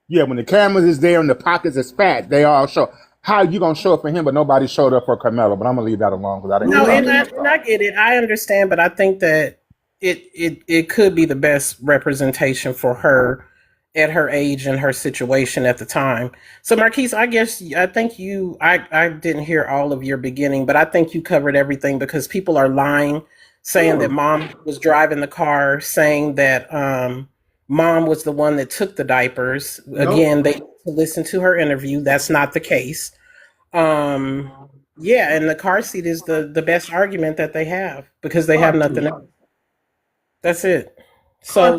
Yeah, when the cameras is there and the pockets is fat, they all show. How you gonna show up for him, but nobody showed up for Carmelo? But I'm gonna leave that alone because I didn't. No, and I get it. I understand, but I think that it could be the best representation for her at her age and her situation at the time. So, Marquise, I think I didn't hear all of your beginning, but I think you covered everything because people are lying, saying that mom was driving the car, saying that mom was the one that took the diapers. Again, they listen to her interview. That's not the case. And the car seat is the best argument that they have because they have nothing else. That's it. So,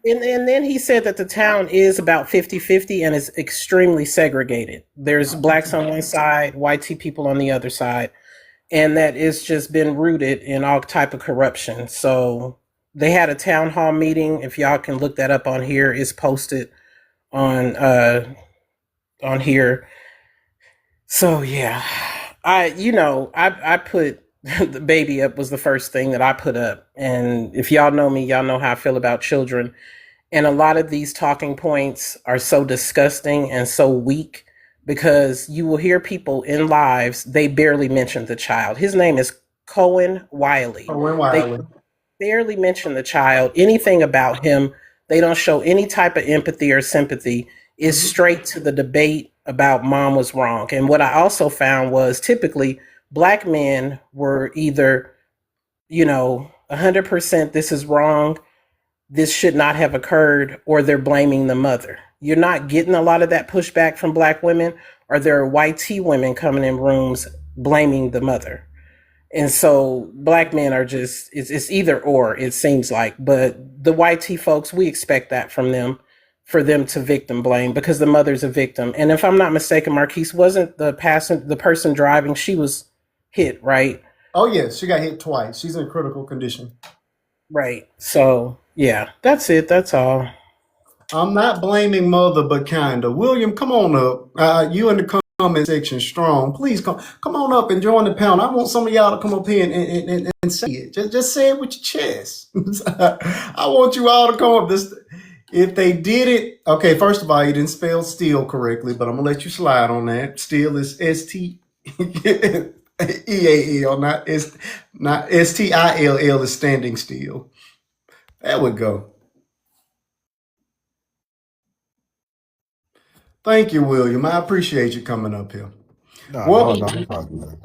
and then he said that the town is about 50-50 and is extremely segregated. There's blacks on one side, YT people on the other side, and that it's just been rooted in all type of corruption. So they had a town hall meeting. If y'all can look that up on here, it's posted on here. So yeah, I put the baby up was the first thing that I put up. And if y'all know me, y'all know how I feel about children. And a lot of these talking points are so disgusting and so weak because you will hear people in lives, they barely mention the child. His name is Cohen Wiley. They barely mention the child, anything about him. They don't show any type of empathy or sympathy. is straight to the debate about mom was wrong. And what I also found was typically black men were either, 100% this is wrong, this should not have occurred, or they're blaming the mother. You're not getting a lot of that pushback from black women, or there are white T women coming in rooms blaming the mother. And so black men are just, it's either or, it seems like. But the white T folks, we expect that from them, for them to victim blame because the mother's a victim. And if I'm not mistaken, Marquise wasn't the person driving, she was hit, right? Oh yes, she got hit twice. She's in critical condition. Right. So yeah, that's it. That's all. I'm not blaming mother, but kinda. William, come on up. You in the comment section strong. Please come on up and join the panel. I want some of y'all to come up here and say it. Just say it with your chest. I want you all to come up. This if they did it, okay, first of all, you didn't spell steel correctly, but I'm gonna let you slide on that. Steel is STEAL, not STILL is standing still. There we go. Thank you, William. I appreciate you coming up here. No, Welcome, no.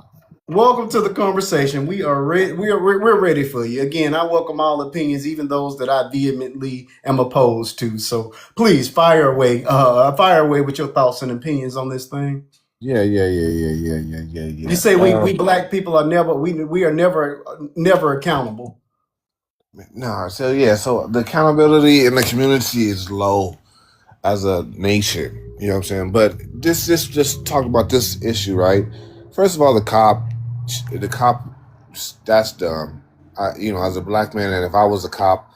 welcome to the conversation. We are ready. We're ready for you. Again, I welcome all opinions, even those that I vehemently am opposed to. So please fire away. Fire away with your thoughts and opinions on this thing. Yeah. You say we black people are never we are never accountable. No, so yeah, so the accountability in the community is low as a nation. You know what I'm saying? But just talk about this issue, right? First of all, the cop, that's dumb. As a black man, and if I was a cop,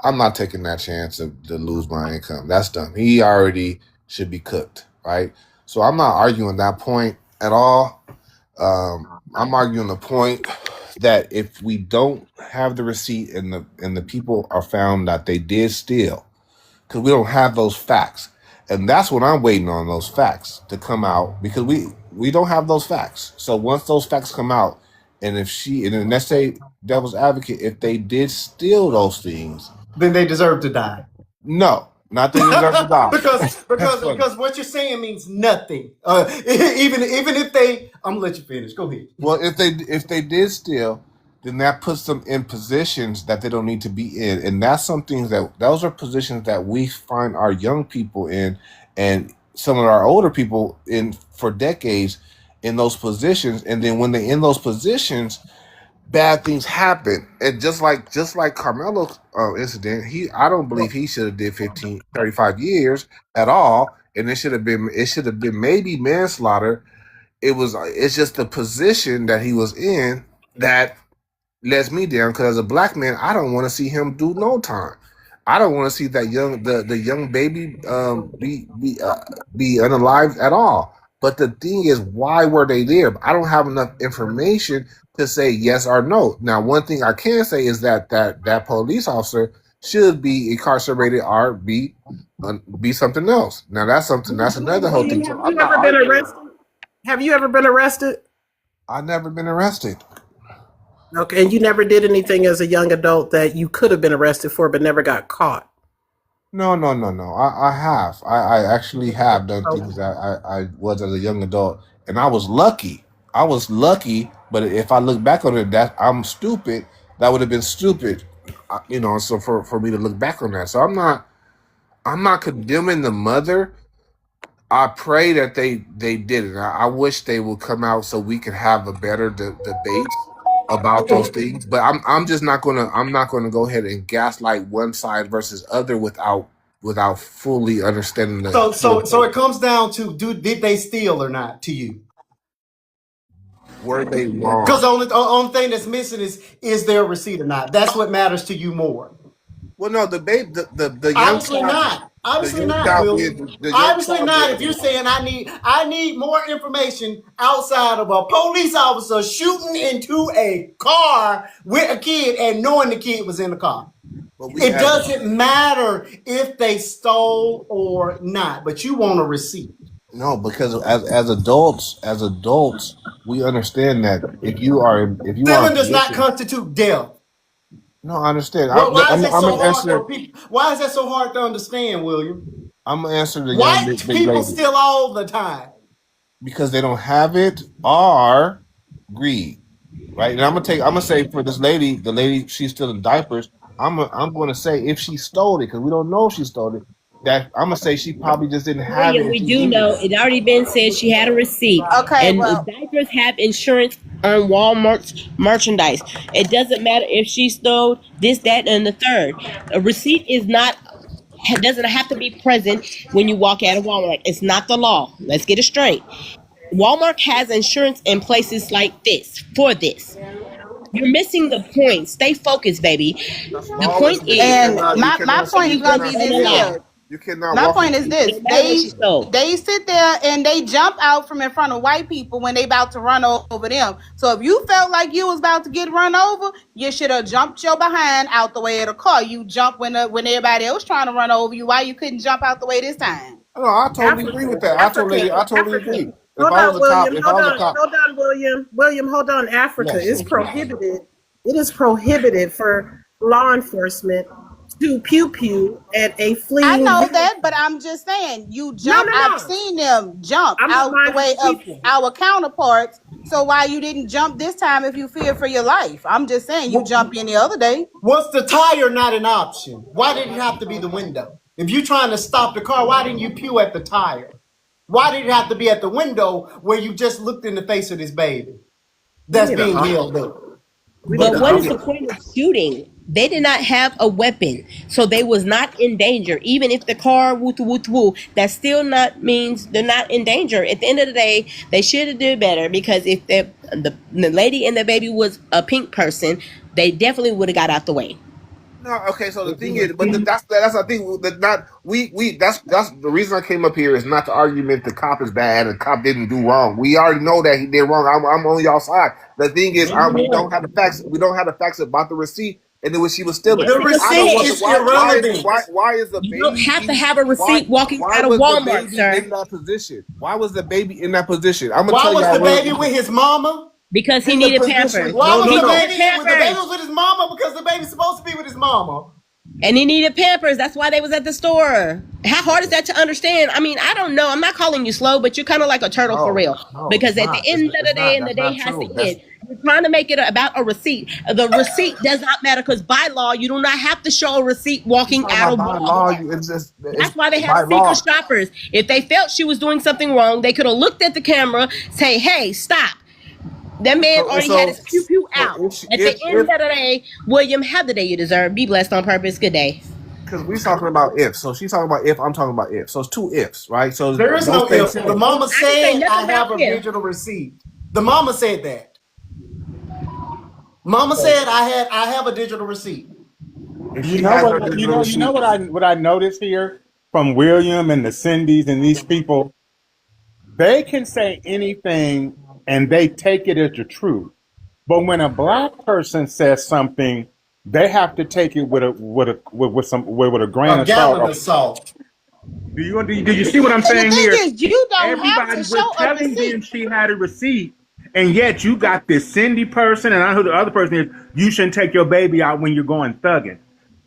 I'm not taking that chance to lose my income. That's dumb. He already should be cooked, right? So I'm not arguing that point at all. I'm arguing the point that if we don't have the receipt and the people are found that they did steal, because we don't have those facts, and that's what I'm waiting on, those facts to come out, because we don't have those facts. So once those facts come out, and then let's say devil's advocate, if they did steal those things, Then they deserve to die. no, not that they deserve to die. because what you're saying means nothing. Even if they, I'm gonna let you finish. Go ahead. Well, if they did steal, then that puts them in positions that they don't need to be in, and that's something those are positions that we find our young people in, and some of our older people in for decades in those positions, and then when they're in those positions, bad things happen. And just like Carmelo's incident, I don't believe he should have did 35 years at all, and it should have been maybe manslaughter. It's just the position that he was in that lets me down, because as a black man, I don't want to see him do no time. I don't want to see that the young baby be unalived at all. But the thing is, why were they there? I don't have enough information to say yes or no. Now, one thing I can say is that police officer should be incarcerated or be something else. Now, that's another whole thing. So I'm not arguing. Have you ever been arrested? I've never been arrested. Okay, and you never did anything as a young adult that you could have been arrested for but never got caught? No. I have. I actually have done Okay. things that I was as a young adult, and I was lucky. But if I look back on it, that I'm stupid. That would have been stupid, So for me to look back on that, so I'm not condemning the mother. I pray that they did it. I wish they would come out so we could have a better debate about those things. But I'm just not gonna go ahead and gaslight one side versus other without fully understanding the So it comes down to did they steal or not to you? were they Because wrong. the only thing that's missing is there a receipt or not? That's what matters to you more. Well, no, the young Obviously child, not. the Obviously young not, child William. being the young Obviously child not. If being you're saying I need more information outside of a police officer shooting into a car with a kid and knowing the kid was in the car. but we It have doesn't matter if they stole or not, but you want a receipt. no, because as adults, we understand that if you are in Stealing does not position. constitute death. No, I understand. Well, why is that I'm so gonna hard answer. for people? Why is that so hard to understand, William? I'm gonna answer the young White big people lady steal all the time. because they don't have it or greed, right? And I'm gonna say for this lady, the lady she's still in diapers. I'm gonna say if she stole it because we don't know if she stole it. That I'm gonna say she probably just didn't have it William, and we she do needed know it. it already been said she had a receipt, Okay, and well, diapers have insurance on Walmart's merchandise. It doesn't matter if she stole this, that, and the third. A receipt is not doesn't have to be present when you walk out of Walmart. It's not the law. Let's get it straight. Walmart has insurance in places like this for this. You're missing the point. Stay focused, baby. That's The point lawlessness. You is and cannot. You my cannot point is You she gonna was be cannot on this a steal. lie. here. You cannot My walk point into. is It this: don't matter what she stole. they sit there and they jump out from in front of white people when they about to run over them. So if you felt like you was about to get run over, you should have jumped your behind out the way of the car. You jump when everybody else trying to run over you. Why you couldn't jump out the way this time? No, I totally agree Africa, with that. Africa, I totally Africa. agree. If Hold I was on, a cop, William. if I was a cop, Hold on, William. William, hold on. Africa yes, is yes, yes. prohibited. It is prohibited for law enforcement to pew pew at a I fleeing know vehicle. that, but I'm just saying, you No, jump. no, I've no. seen them jump I'm not out the minding way the of people. our counterparts. So why you didn't jump this time if you fear for your life? I'm just saying, you jumped in the other day. Was the tire not an option? Why did it have to be the window? If you're trying to stop the car, why didn't you pew at the tire? Why did it have to be at the window where you just looked in the face of this baby We that's need a being held up? we need But an what is Okay. the officer. point of shooting? They did not have a weapon, so they was not in danger. Even if the car woo woo woo, that still not means they're not in danger. At the end of the day, they should have did better because if the lady and the baby was a pink person, they definitely would have got out the way. No, okay. So the thing is, but that's the thing that not we that's the reason I came up here is not the argument the cop is bad and the cop didn't do wrong. We already know that he did wrong. I'm on y'all side. The thing is, we don't have the facts. We don't have the facts about the receipt and then when she was stealing. Yes, The it I does. don't receipt want the is irrelevant. why is the You don't baby have to have a why receipt walking why out of was the Walmart, baby sir, in that position? Why was the baby in that position? I'm gonna Why tell was y'all the real. baby with his mama? because he In the needed position. Pampers. Why No, was no, He the no. needed baby with the baby Pampers. was with his mama? Because the baby's supposed to be with his mama. And he needed Pampers. That's why they was at the store. How hard is that to understand? I mean, I don't know. I'm not calling you slow, but you're kind of like a turtle for No, real. no, Because it's at the not. end of the It's day, not. and the That's day not has to true. That's end, you're trying to make it about a receipt. The receipt does not matter because by law, you do not have to show a receipt you walking talking out about of by law. Walmart. It's just it's That's why they have by secret law. shoppers. If they felt she was doing something wrong, they could have looked at the camera, say, "Hey, stop." That man So already had his pew pew so out. At the end of if the day, William, have the day you deserve. Be blessed on purpose. Good day. because we're talking about if, so she's talking about if, I'm talking about if. So it's two ifs, right? So There is don't no stay if. The saying. mama I didn't say said, nothing I about have a if. digital receipt. The mama said that. Mama said, I have a digital receipt. If You she know has her what? digital You know receipt, what I noticed here from William and the Cindy's and these people. They can say anything and they take it as the truth. But when a black person says something, they have to take it with a grain A of salt. gallon of salt. Do you see what I'm And the saying thing here? is, you don't have Everybody, to we're show a telling them receipt. she had a receipt, and yet you got this Cindy person, and I know who the other person is. You shouldn't take your baby out when you're going thugging.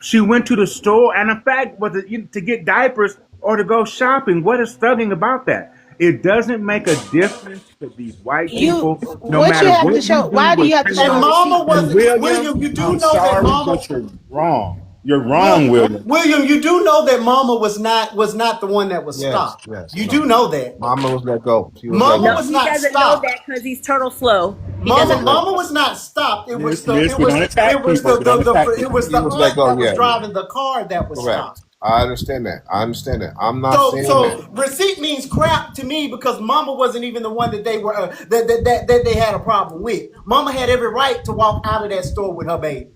She went to the store, and the fact was to get diapers or to go shopping. What is thugging about that? It doesn't make a difference to these white You, people, no what you matter have to what you show? do Why do with you have to show And a criminals. mama receipt? And wasn't, William, William, you do I'm know that sorry, mama, but you're wrong. You're wrong, William. William, you do know that mama was not the one that was yes, stopped. yes, You do no. know that. Mama was let go. She was let Mama No, go. was he not doesn't know stopped. that because he's turtle slow. He She was doesn't Mama, know. let mama was not stopped. It was Miss, the miss, we don't attack it was people. We don't attack it people. was she the was let aunt go. that was Yeah, driving the car that was correct. stopped. I understand that. I understand that. I'm not So saying that. so receipt means crap to me because mama wasn't even the one that they were that they had a problem with. Mama had every right to walk out of that store with her baby.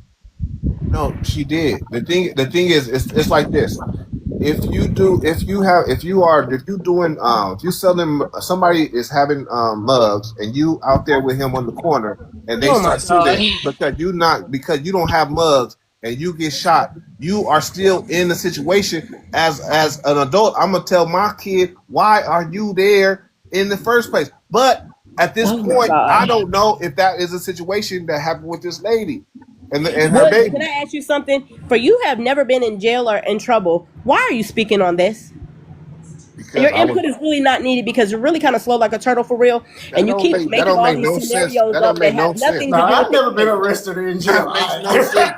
No, she did. The thing is, it's like this. If you do, if you doing, if you selling, somebody is having mugs, and you out there with him on the corner, and they Oh my start shooting god. because you don't have mugs, and you get shot, you are still in the situation as an adult. I'm gonna tell my kid, why are you there in the first place? But at this Oh my point, I god. don't know if that is a situation that happened with this lady and her William, can baby. I ask you something? For you have never been in jail or in trouble. Why are you speaking on this? because Your I was input is really not needed because you're really kind of slow like a turtle for real, and you keep that making don't all make these no sense. scenarios That up don't that make no have sense. nothing No, to do with I've the never been issue. arrested or in That jail. makes no sense.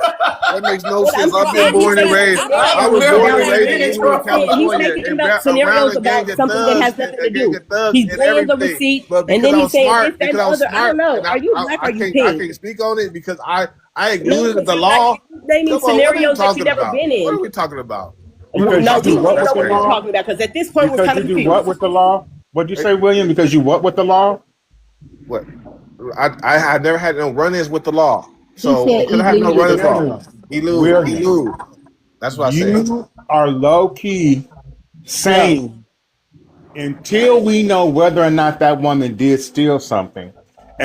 That makes no Well, sense. I've well, been he's born and making raised. scenarios I I've was never born and about been raised in in any Inglewood, trouble. he's California, making and about around scenarios a gang about of something that thugs has nothing to and gang do. of thugs He's and weighing the everything. receipt, But and because then I he's was saying this, smart, that, because and I the was other. I don't smart, know. and Are you black or are you I pink? can't speak on it because I No, ignored because the you're like law. you're naming Come on, what are you scenarios that you've talking never about? been What are in. we talking about? What are we Because No, you we do talking need what about? to with That's know the what you're crazy. law? talking about because at this point we're Because kind you of do what confused. with the law? What'd you Hey, say, William? Because you what with the law? what? I had never had no run-ins with the law. He So said because I had no run-ins with the law, William, he William, lose. That's what I said. you are low key Yeah, saying until we know whether or not that woman did steal something.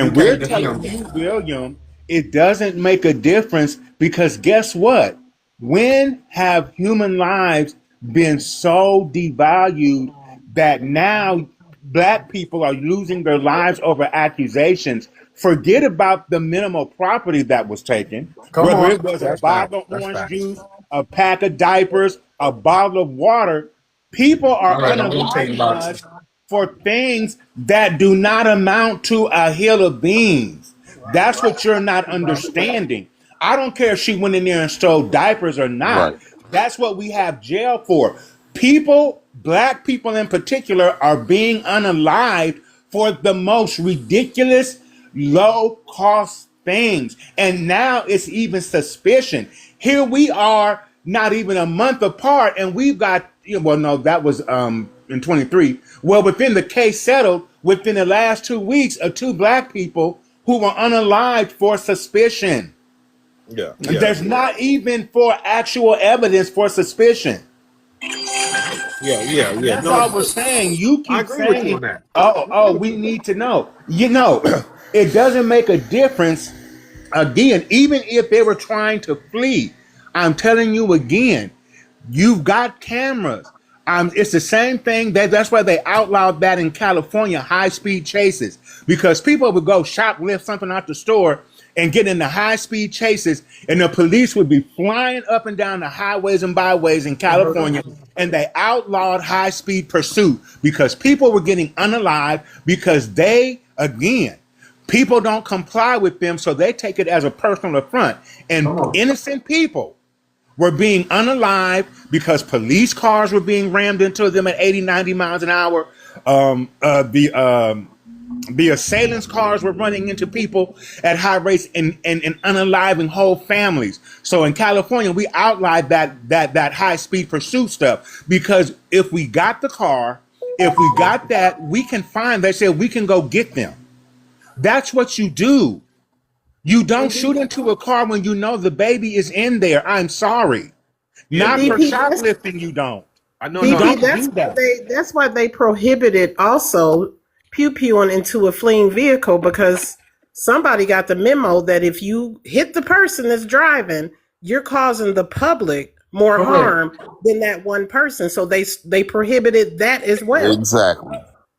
you And we're can't telling defend you, it. William, it doesn't make a difference because guess what? When have human lives been so devalued that now black people are losing their lives over accusations? Forget about the minimal property that was taken, Come whether on. it was a That's facts. bottle of That's orange facts. juice, a pack of diapers, a bottle of water. People are All right, I'm unaliving 18 us boxes. for things that do not amount to a hill of beans. That's what you're not understanding. I don't care if she went in there and stole diapers or not. Right. That's what we have jail for. People, black people in particular, are being unalived for the most ridiculous, low cost things. And now it's even suspicion. Here we are, not even a month apart, and we've got, well, no, that was in 23. Well, within the case settled, within the last 2 weeks of two black people who were unalived for suspicion. Yeah. Yeah. There's not even for actual evidence for suspicion. Yeah. That's No, all we're saying. You I keep agree with you on saying, that. we need to know. It doesn't make a difference. Again, even if they were trying to flee, I'm telling you again, you've got cameras. It's the same thing. That's why they outlawed that in California, high-speed chases, because people would go shoplift something out the store and get into high-speed chases, and the police would be flying up and down the highways and byways in California, and they outlawed high-speed pursuit because people were getting unalived because again, people don't comply with them, so they take it as a personal affront. And Come on. innocent people were being unalived because police cars were being rammed into them at 80, 90 miles an hour. The assailants' cars were running into people at high rates and unaliving whole families. So in California, we outlawed that high speed pursuit stuff because if we got the car, if we got that, we can find. They said we can go get them. That's what you do. You don't shoot into a car when you know the baby is in there. I'm sorry. Yeah, Not for DP, shoplifting, you don't. I know. You No, DP, don't that's do why that. they prohibited also pew pewing into a fleeing vehicle because somebody got the memo that if you hit the person that's driving, you're causing the public more Correct. harm than that one person. So they prohibited that as well. exactly.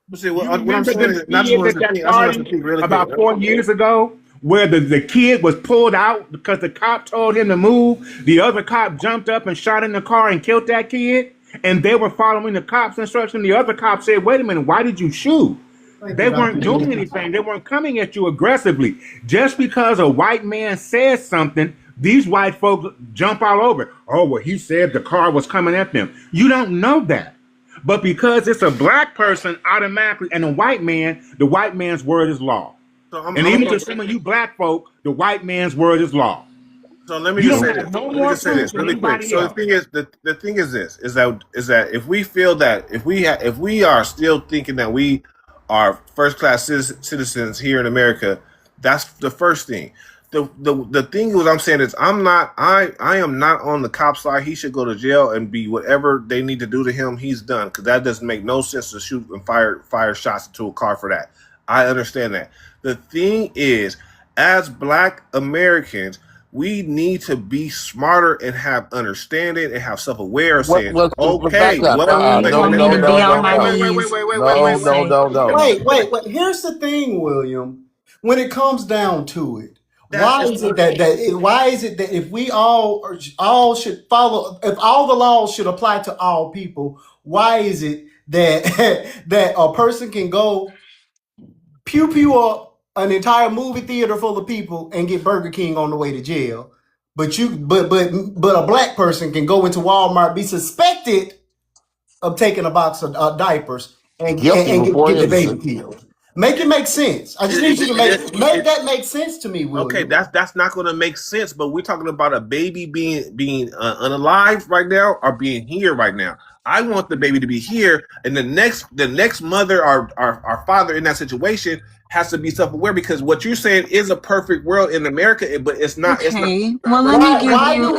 But see, You what I'm remember saying the is, and I just kid want at to that repeat, I just want to party repeat really quick. about 4 years ago where the kid was pulled out because the cop told him to move. The other cop jumped up and shot in the car and killed that kid. And they were following the cop's instruction. The other cop said, wait a minute, why did you shoot? Thank They you, weren't Dr. doing Lee. anything. They weren't coming at you aggressively. Just because a white man says something, these white folks jump all over. Oh, well, he said the car was coming at them. You don't know that. But because it's a black person, automatically, and the white man's word is law. So And even to some of you black folk, the white man's word is law. So let me You just don't say have this. no Let me more just say proof this than really quick. anybody So else. the thing is this is that if we feel that if we are still thinking that we are first class citizens here in America, that's the first thing. The thing is, what I'm saying is I am not on the cop side. He should go to jail and be whatever they need to do to him. He's done, because that doesn't make no sense to shoot and fire shots into a car for that. I understand that. The thing is, as Black Americans, we need to be smarter and have understanding and have self-aware of saying, okay, back up. what No, You want me no, to no, be on no, my no. knees? No, Please no, say. no, no. Wait. Here's the thing, William. When it comes down to it, That's why just is it that if we all should follow, if all the laws should apply to all people, why is it that that a person can go pew pew up an entire movie theater full of people and get Burger King on the way to jail. But a black person can go into Walmart, be suspected of taking a box of diapers Guilty and before get the baby innocent. killed. Make it make sense. I just need you to make that make sense to me, Okay, William. that's not going to make sense. But we're talking about a baby being unalive right now or being here right now. I want the baby to be here, and the next mother or father in that situation has to be self aware because what you're saying is a perfect world in America, but it's not. It's not. Okay. Well, Why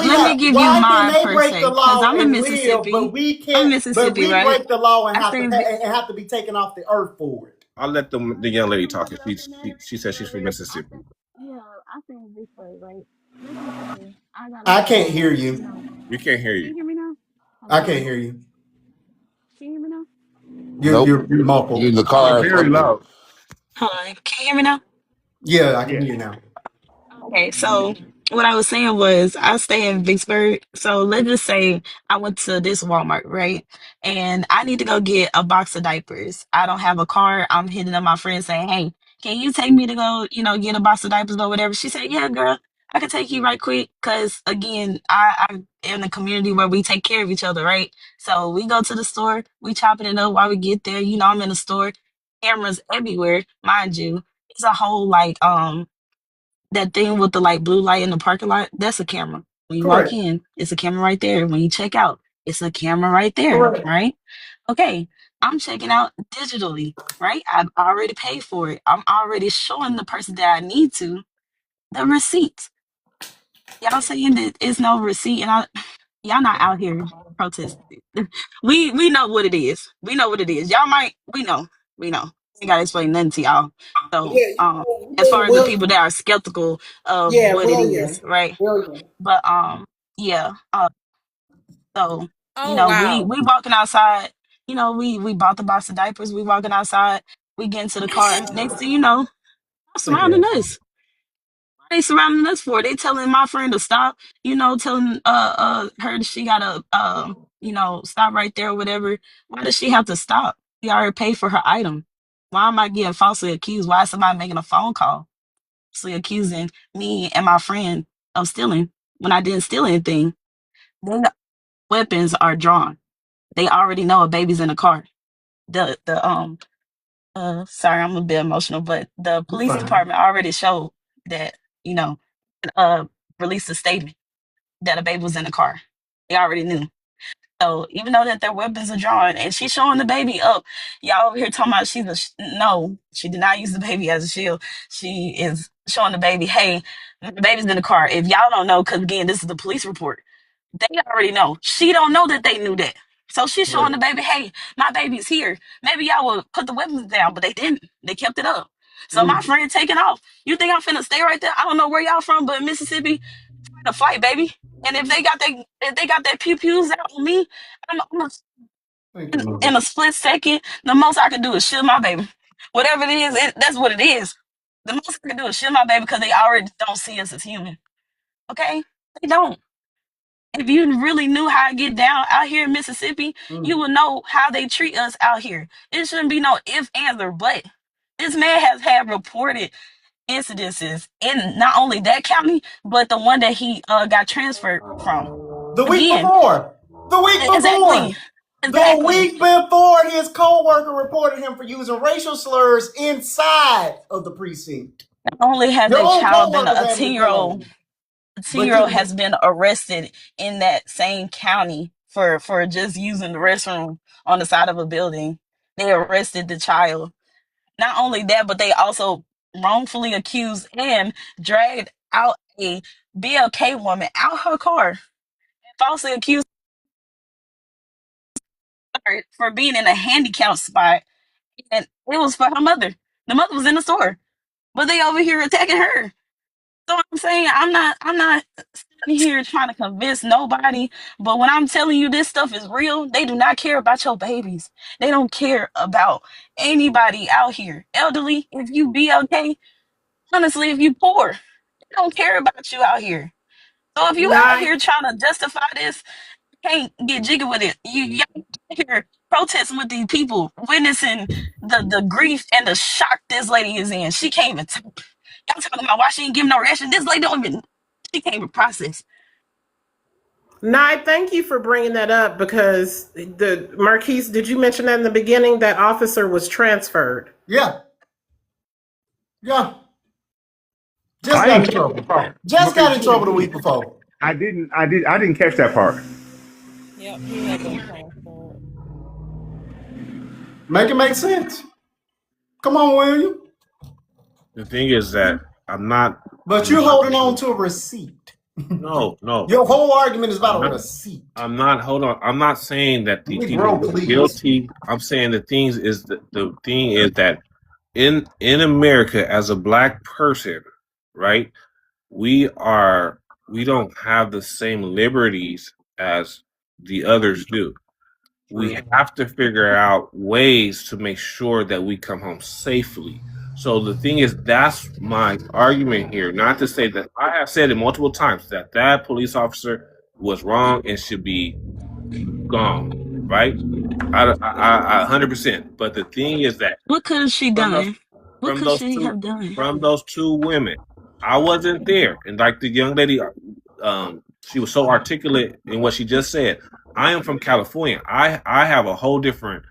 let me give you why can my they per break the se, because law I'm in and live, but Mississippi. we I'm in can't? But Mississippi, we right? break the law and I have to think pay, and have to be taken off the earth for it. I'll let the young lady talk. She says she's from Mississippi. yeah, I think this way, right? Let's just say I got a I can't car, hear you you. know. We can't hear Can you. you hear me now? I Hello? can't hear you. Can you hear me now? Nope. You're You in muffled. the You're car or very something. loud. Hi. Can you hear me now? Yeah, I can Yeah. hear you now. Okay, so what I was saying was I stay in Vicksburg. So let's just say I went to this Walmart, right? And I need to go get a box of diapers. I don't have a car. I'm hitting up my friend saying, hey, can you take me to go, get a box of diapers or whatever? She said, yeah, girl, I can take you right quick. Cause again, I'm in a community where we take care of each other, right? So we go to the store, we chopping it up while we get there. I'm in the store, cameras everywhere, mind you. It's a whole that thing with the like blue light in the parking lot, that's a camera. When you walk Correct. in, it's a camera right there. When you check out, it's a camera right there, Correct. right? Okay, I'm checking out digitally, right? I've already paid for it. I'm already showing the person that I need to the receipt. Y'all saying that it's no receipt, and y'all not out here protesting. We know what it is. We know what it is. Y'all might we know. Ain't gotta explain nothing to y'all. So Yeah, as far as the Will, people that are skeptical of yeah, what it is, William, right? William. But yeah. So Oh wow. we walking outside, we bought the box of diapers, we walking outside, we get into the car. Next thing you know, Thank you, surrounding Ashley. us. They surrounding us for? They telling my friend to stop, telling her that she gotta stop right there or whatever. Why does she have to stop? She already paid for her item. Why am I getting falsely accused? Why is somebody making a phone call? Falsely accusing me and my friend of stealing when I didn't steal anything. Their weapons are drawn. They already know a baby's in the car. Sorry, I'm a bit emotional, but the You're police fine. department already showed that, you know, uh released a statement that a baby was in the car. They already knew. So even though that their weapons are drawn and she's showing the baby up, y'all over here talking about no, she did not use the baby as a shield. She is showing the baby, hey, the baby's in the car. If y'all don't know, because again, this is the police report. They already know. She don't know that they knew that. So she's showing Correct. the baby, hey, my baby's here. Maybe y'all will put the weapons down, but they didn't. They kept it up. So my Mm. friend taking off. You think I'm finna stay right there? I don't know where y'all from, but Mississippi, fight a fight, baby. And if they got that pew pews out on me, I'm Thank you, mother. in a split second. The most I can do is shield my baby. Whatever it is, that's what it is. The most I can do is shield my baby because they already don't see us as human. Okay, they don't. If you really knew how to get down out here in Mississippi, you Mm. would know how they treat us out here. It shouldn't be no if, ands, or but. This man has had reported incidences in not only that county, but the one that he got transferred from. The week Again, before. The week exactly, before. The exactly. week before, his co-worker reported him for using racial slurs inside of the precinct. Not only has Your a own child been co-workers a having 10 to year tell old, on you. a 10 But year old you, has been arrested in that same county for just using the restroom on the side of a building. They arrested the child. Not only that, but they also wrongfully accused and dragged out a BLK woman out her car, falsely accused her for being in a handicapped spot, and it was for her mother. The mother was in the store, but they over here attacking her. So I'm saying I'm not sitting here trying to convince nobody, but when I'm telling you this stuff is real, they do not care about your babies. They don't care about anybody out here. Elderly, if you be okay, honestly, if you poor, they don't care about you out here. So if you out Nine. here trying to justify this, can't get jiggy with it. Y'all here protesting with these people, witnessing the grief and the shock this lady is in. She can't even talk. Y'all talking about why she ain't giving no ration. This lady don't even, she can't even process. Nye, thank you for bringing that up because the Marquise, did you mention that in the beginning? That officer was transferred. Yeah. Yeah. I Just got didn't in catch trouble. that part. Just got in trouble the week before. I didn't catch that part. Yep, he had been transferred. Make it make sense. Come on, William. The thing is that I'm not. But you're holding on to a receipt. No. Your whole argument is about a receipt. I'm not. Hold on. I'm not saying that these people Bro, are please. guilty. I'm saying the thing is that in America, as a black person, right, we don't have the same liberties as the others do. We have to figure out ways to make sure that we come home safely. So the thing is, that's my argument here. Not to say that I have said it multiple times that police officer was wrong and should be gone, right? I 100%. But the thing is that What could she done? What from could those she two have done? from those two women, I wasn't there, and like the young lady, she was so articulate in what she just said. I am from California. I have a whole different.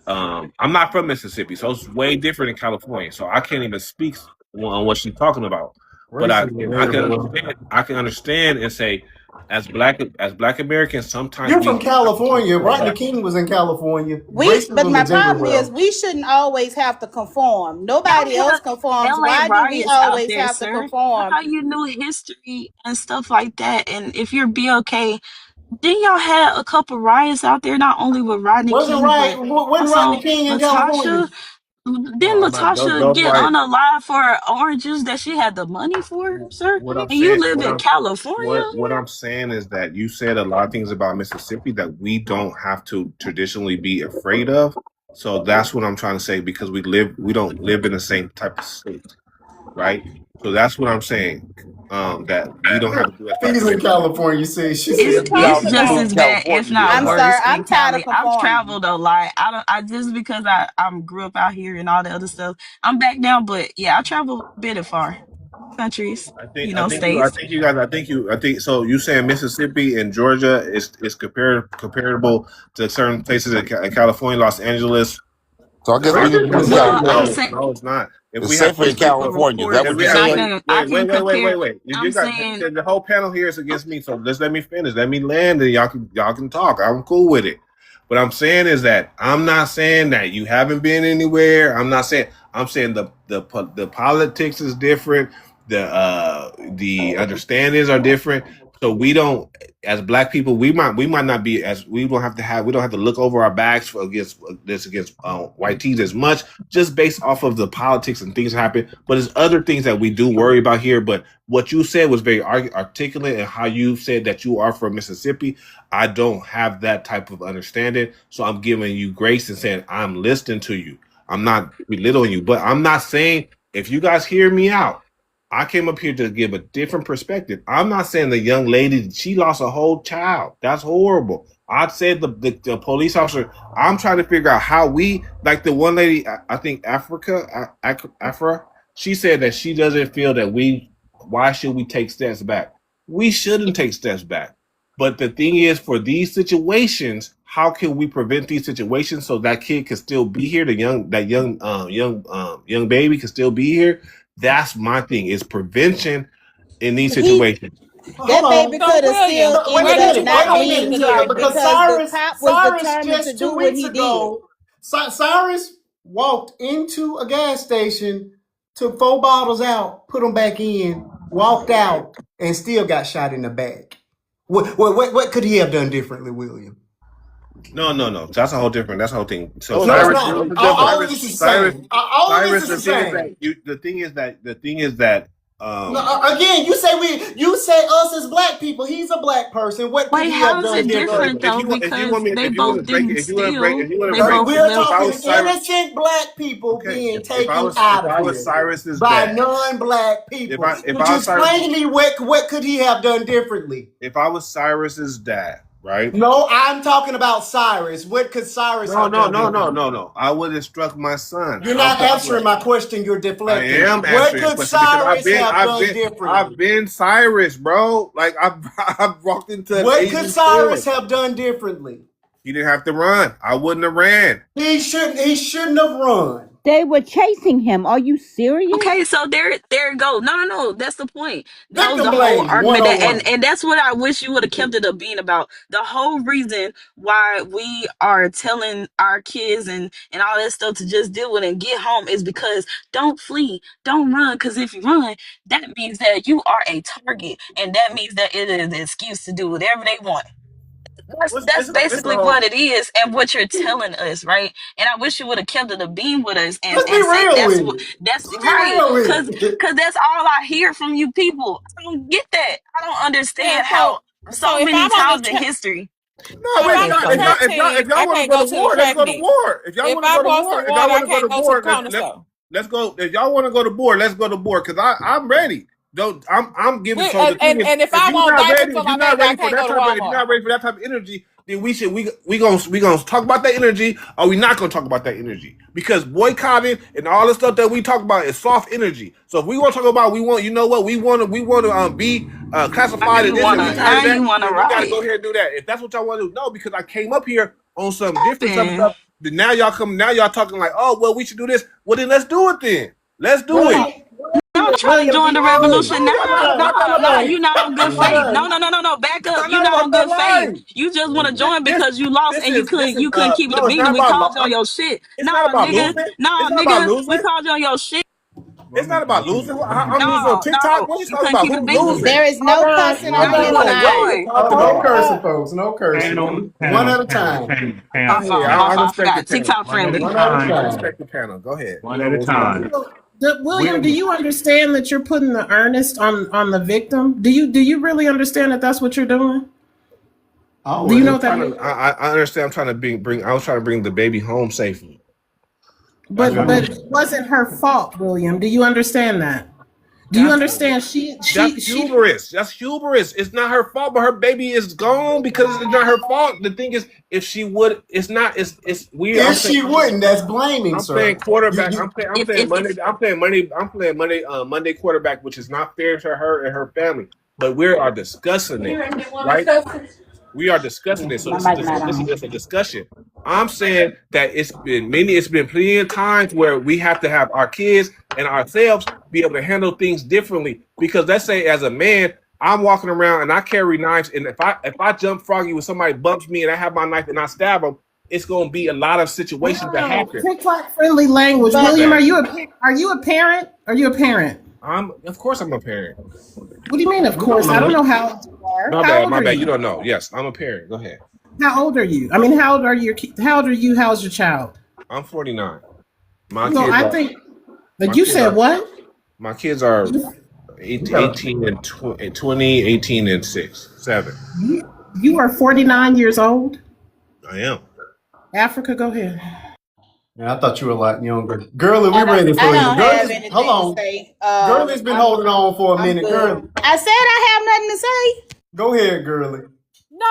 I'm not from Mississippi, so it's way different in California. So I can't even speak on what she's talking about. But I can understand. I can understand and say, as black Americans, sometimes You're from California. Rodney King was in California. But my was problem everywhere. is we shouldn't always have to conform. Nobody Y'all else had conforms. LA Why do we riots out always there, have to sir. I conform? thought you knew history and stuff like that. And if you're BLK, then y'all had a couple riots out there, not only with Rodney Wasn't King, but Rodney also King in California? Latasha. Didn't Latasha get unalive for orange juice that she had the money for, sir? What I'm And you saying, live in California? what I'm saying is that you said a lot of things about Mississippi that we don't have to traditionally be afraid of. So that's what I'm trying to say because we don't live in the same type of state, right? So that's what I'm saying. That we don't have to do that. He's in California. It's just as bad, if not I'm worse, sorry. in I'm tired of Cali. I've conforming. traveled a lot. I just because I grew up out here and all the other stuff. I'm back now, but yeah, I travel a bit far countries, states. I think so. You saying Mississippi and Georgia is comparable to certain places in California, Los Angeles. So I guess we need to use California. No, it's not. If It's we have safer in California. Is that what you're saying? wait. The whole panel here is against me. So just let me finish. Let me land, and y'all can talk. I'm cool with it. What I'm saying is that I'm not saying that you haven't been anywhere. I'm saying the politics is different. The understandings are different. So we don't, as black people, we might not be as we don't have to look over our backs against white tees as much, just based off of the politics and things that happen. But there's other things that we do worry about here. But what you said was very articulate, and how you said that you are from Mississippi. I don't have that type of understanding, so I'm giving you grace and saying I'm listening to you. I'm not belittling you, but I'm not saying if you guys hear me out. I came up here to give a different perspective. I'm not saying the young lady, she lost a whole child. That's horrible. I said the police officer, I'm trying to figure out how we, like the one lady, I think Afra, she said that she doesn't feel that why should we take steps back? We shouldn't take steps back. But the thing is, for these situations, how can we prevent these situations so that kid can still be here? Young baby can still be here. That's my thing. Is prevention in these situations. That baby could have still ended up not being here because the cop was determined to do what he did. Cyrus walked into a gas station, took 4 bottles out, put them back in, walked out, and still got shot in the back. What could he have done differently, William? No. That's a whole different. That's the whole thing. So all of this is the same. All of this is the same. The thing is that. Again, you say us as black people. He's a black person. What could he have done different though? Because they both didn't steal. We're talking innocent black people being taken out of here by non-black people. Would you explain to me what could he have done differently? If I was Cyrus's dad, right? No, I'm talking about Cyrus. What could Cyrus No, have no, done no, no, differently? no, no. I would instruct my son. You're I'm not talking answering about. my question. You're I deflecting. am What answering your could question because Cyrus have done I've differently? been Cyrus, bro. Like I've walked into an What could Asian store. Cyrus have done differently? He didn't have to run. I wouldn't have ran. He shouldn't have run. They were chasing him. Are you serious? Okay, so there it go. No. That's the point. That was Victim the whole blaming argument. That, 101. and that's what I wish you would have kept it a being about. The whole reason why we are telling our kids and all that stuff to just deal with and get home is because don't flee, don't run. Because if you run, that means that you are a target, and that means that it is an excuse to do whatever they want. That's It's the basically whole. what it is and what you're telling us, right? And I wish you would have kept it a beam with us Let's be and said real that's with what it. that's Let's be right. real Cause with it. cause that's all I hear from you people. I don't get that. I don't Yeah, understand so how so so if many I'm on the times in track, history. No, so if it's I'm Okay, on not. the go It's ahead. not. track If y'all, team, if y'all I want to can't go go to to the war, let's track go to meet. war. If y'all If want to I go to want war, some if y'all water, want I to go can't to go to the war, corner store. let's go. If y'all want to go to board, let's go to board. Cause I'm ready. Don't I'm giving. So the thing is, And if if I you're want not diapers ready, for my baby, I can't go to if you're Walmart. not ready for that type of energy, then we gonna talk about that energy, or we not gonna talk about that energy because boycotting and all the stuff that we talk about is soft energy. So if we want to talk about, we want, you know what, we want to be classified as this and we tired of Now that, you wanna then we got to go riot. ahead and do that. If that's what y'all want to do, no, because I came up here on some different Happened. stuff. Then now y'all talking like, oh well, we should do this. Well then let's do it then. Let's do it. William, Not trying to William, join be the honest. revolution now. No, y'all not. Not that Nah, line. you not on good Not that faith. line. No. Back It's up. not, You not not about on that good faith. line. You just want to join This because you lost this and is this is you couldn't keep it a no. It's bean not and we about. called you on your shit. It's not about losing. It's Nah, not about nigga, we losing. called you on your shit. It's not about losing. I'm losing on TikTok. No. What are you You talking couldn't about? keep it a Who's bean. losing? There is Hold no on, cussing hold on Now you this want on. to line. What join. are you talking No about? cursing, folks. No cursing. One at a time. My fault. I I respect the forgot. panel. TikTok friendly. One at a I time. respect the panel. Go ahead. One at a time. William, do you understand that you're putting the earnest on the victim? Do you really understand that that's what you're doing? Do you know Always. what that means? I understand. I'm trying to bring. I was trying to bring the baby home safely. That's what But it wasn't her fault, William. Do you understand that? Do you that's understand that's she hubris. That's hubris. It's not her fault, but her baby is gone because it's not her fault. The thing is, if she would, it's not. It's weird. If she wouldn't, that's blaming, I'm playing sir. quarterback. I'm If playing Monday. Monday quarterback, which is not fair to her and her family. But we are discussing it, right? We are discussing it. So My mic not this is on. just a discussion. I'm saying that it's been plenty of times where we have to have our kids and ourselves be able to handle things differently. Because let's say as a man, I'm walking around and I carry knives, and if I jump froggy when somebody bumps me and I have my knife and I stab them, it's gonna be a lot of situations that happen. TikTok friendly language. My William, bad. are you a parent? Are you a parent? Of course I'm a parent. What do you mean, of course? I don't know how old you are. How old My are bad. You you? don't know. Yes, I'm a parent. Go ahead. How old are you? I mean, how old are how old are you? How's your child? I'm 49. My No, kids I are think my like you kids said are what? my kids are 18 and 20, 18 and 6, 7. You are 49 years old? I am. Africa, go ahead. Yeah, I thought you were a lot younger. Girlie, we I don't ready I for you. don't have Girlie, hold anything to on. say. Girlie's been holding on for a I'm minute. good. Girlie, I said I have nothing to say. go ahead, Girlie. No,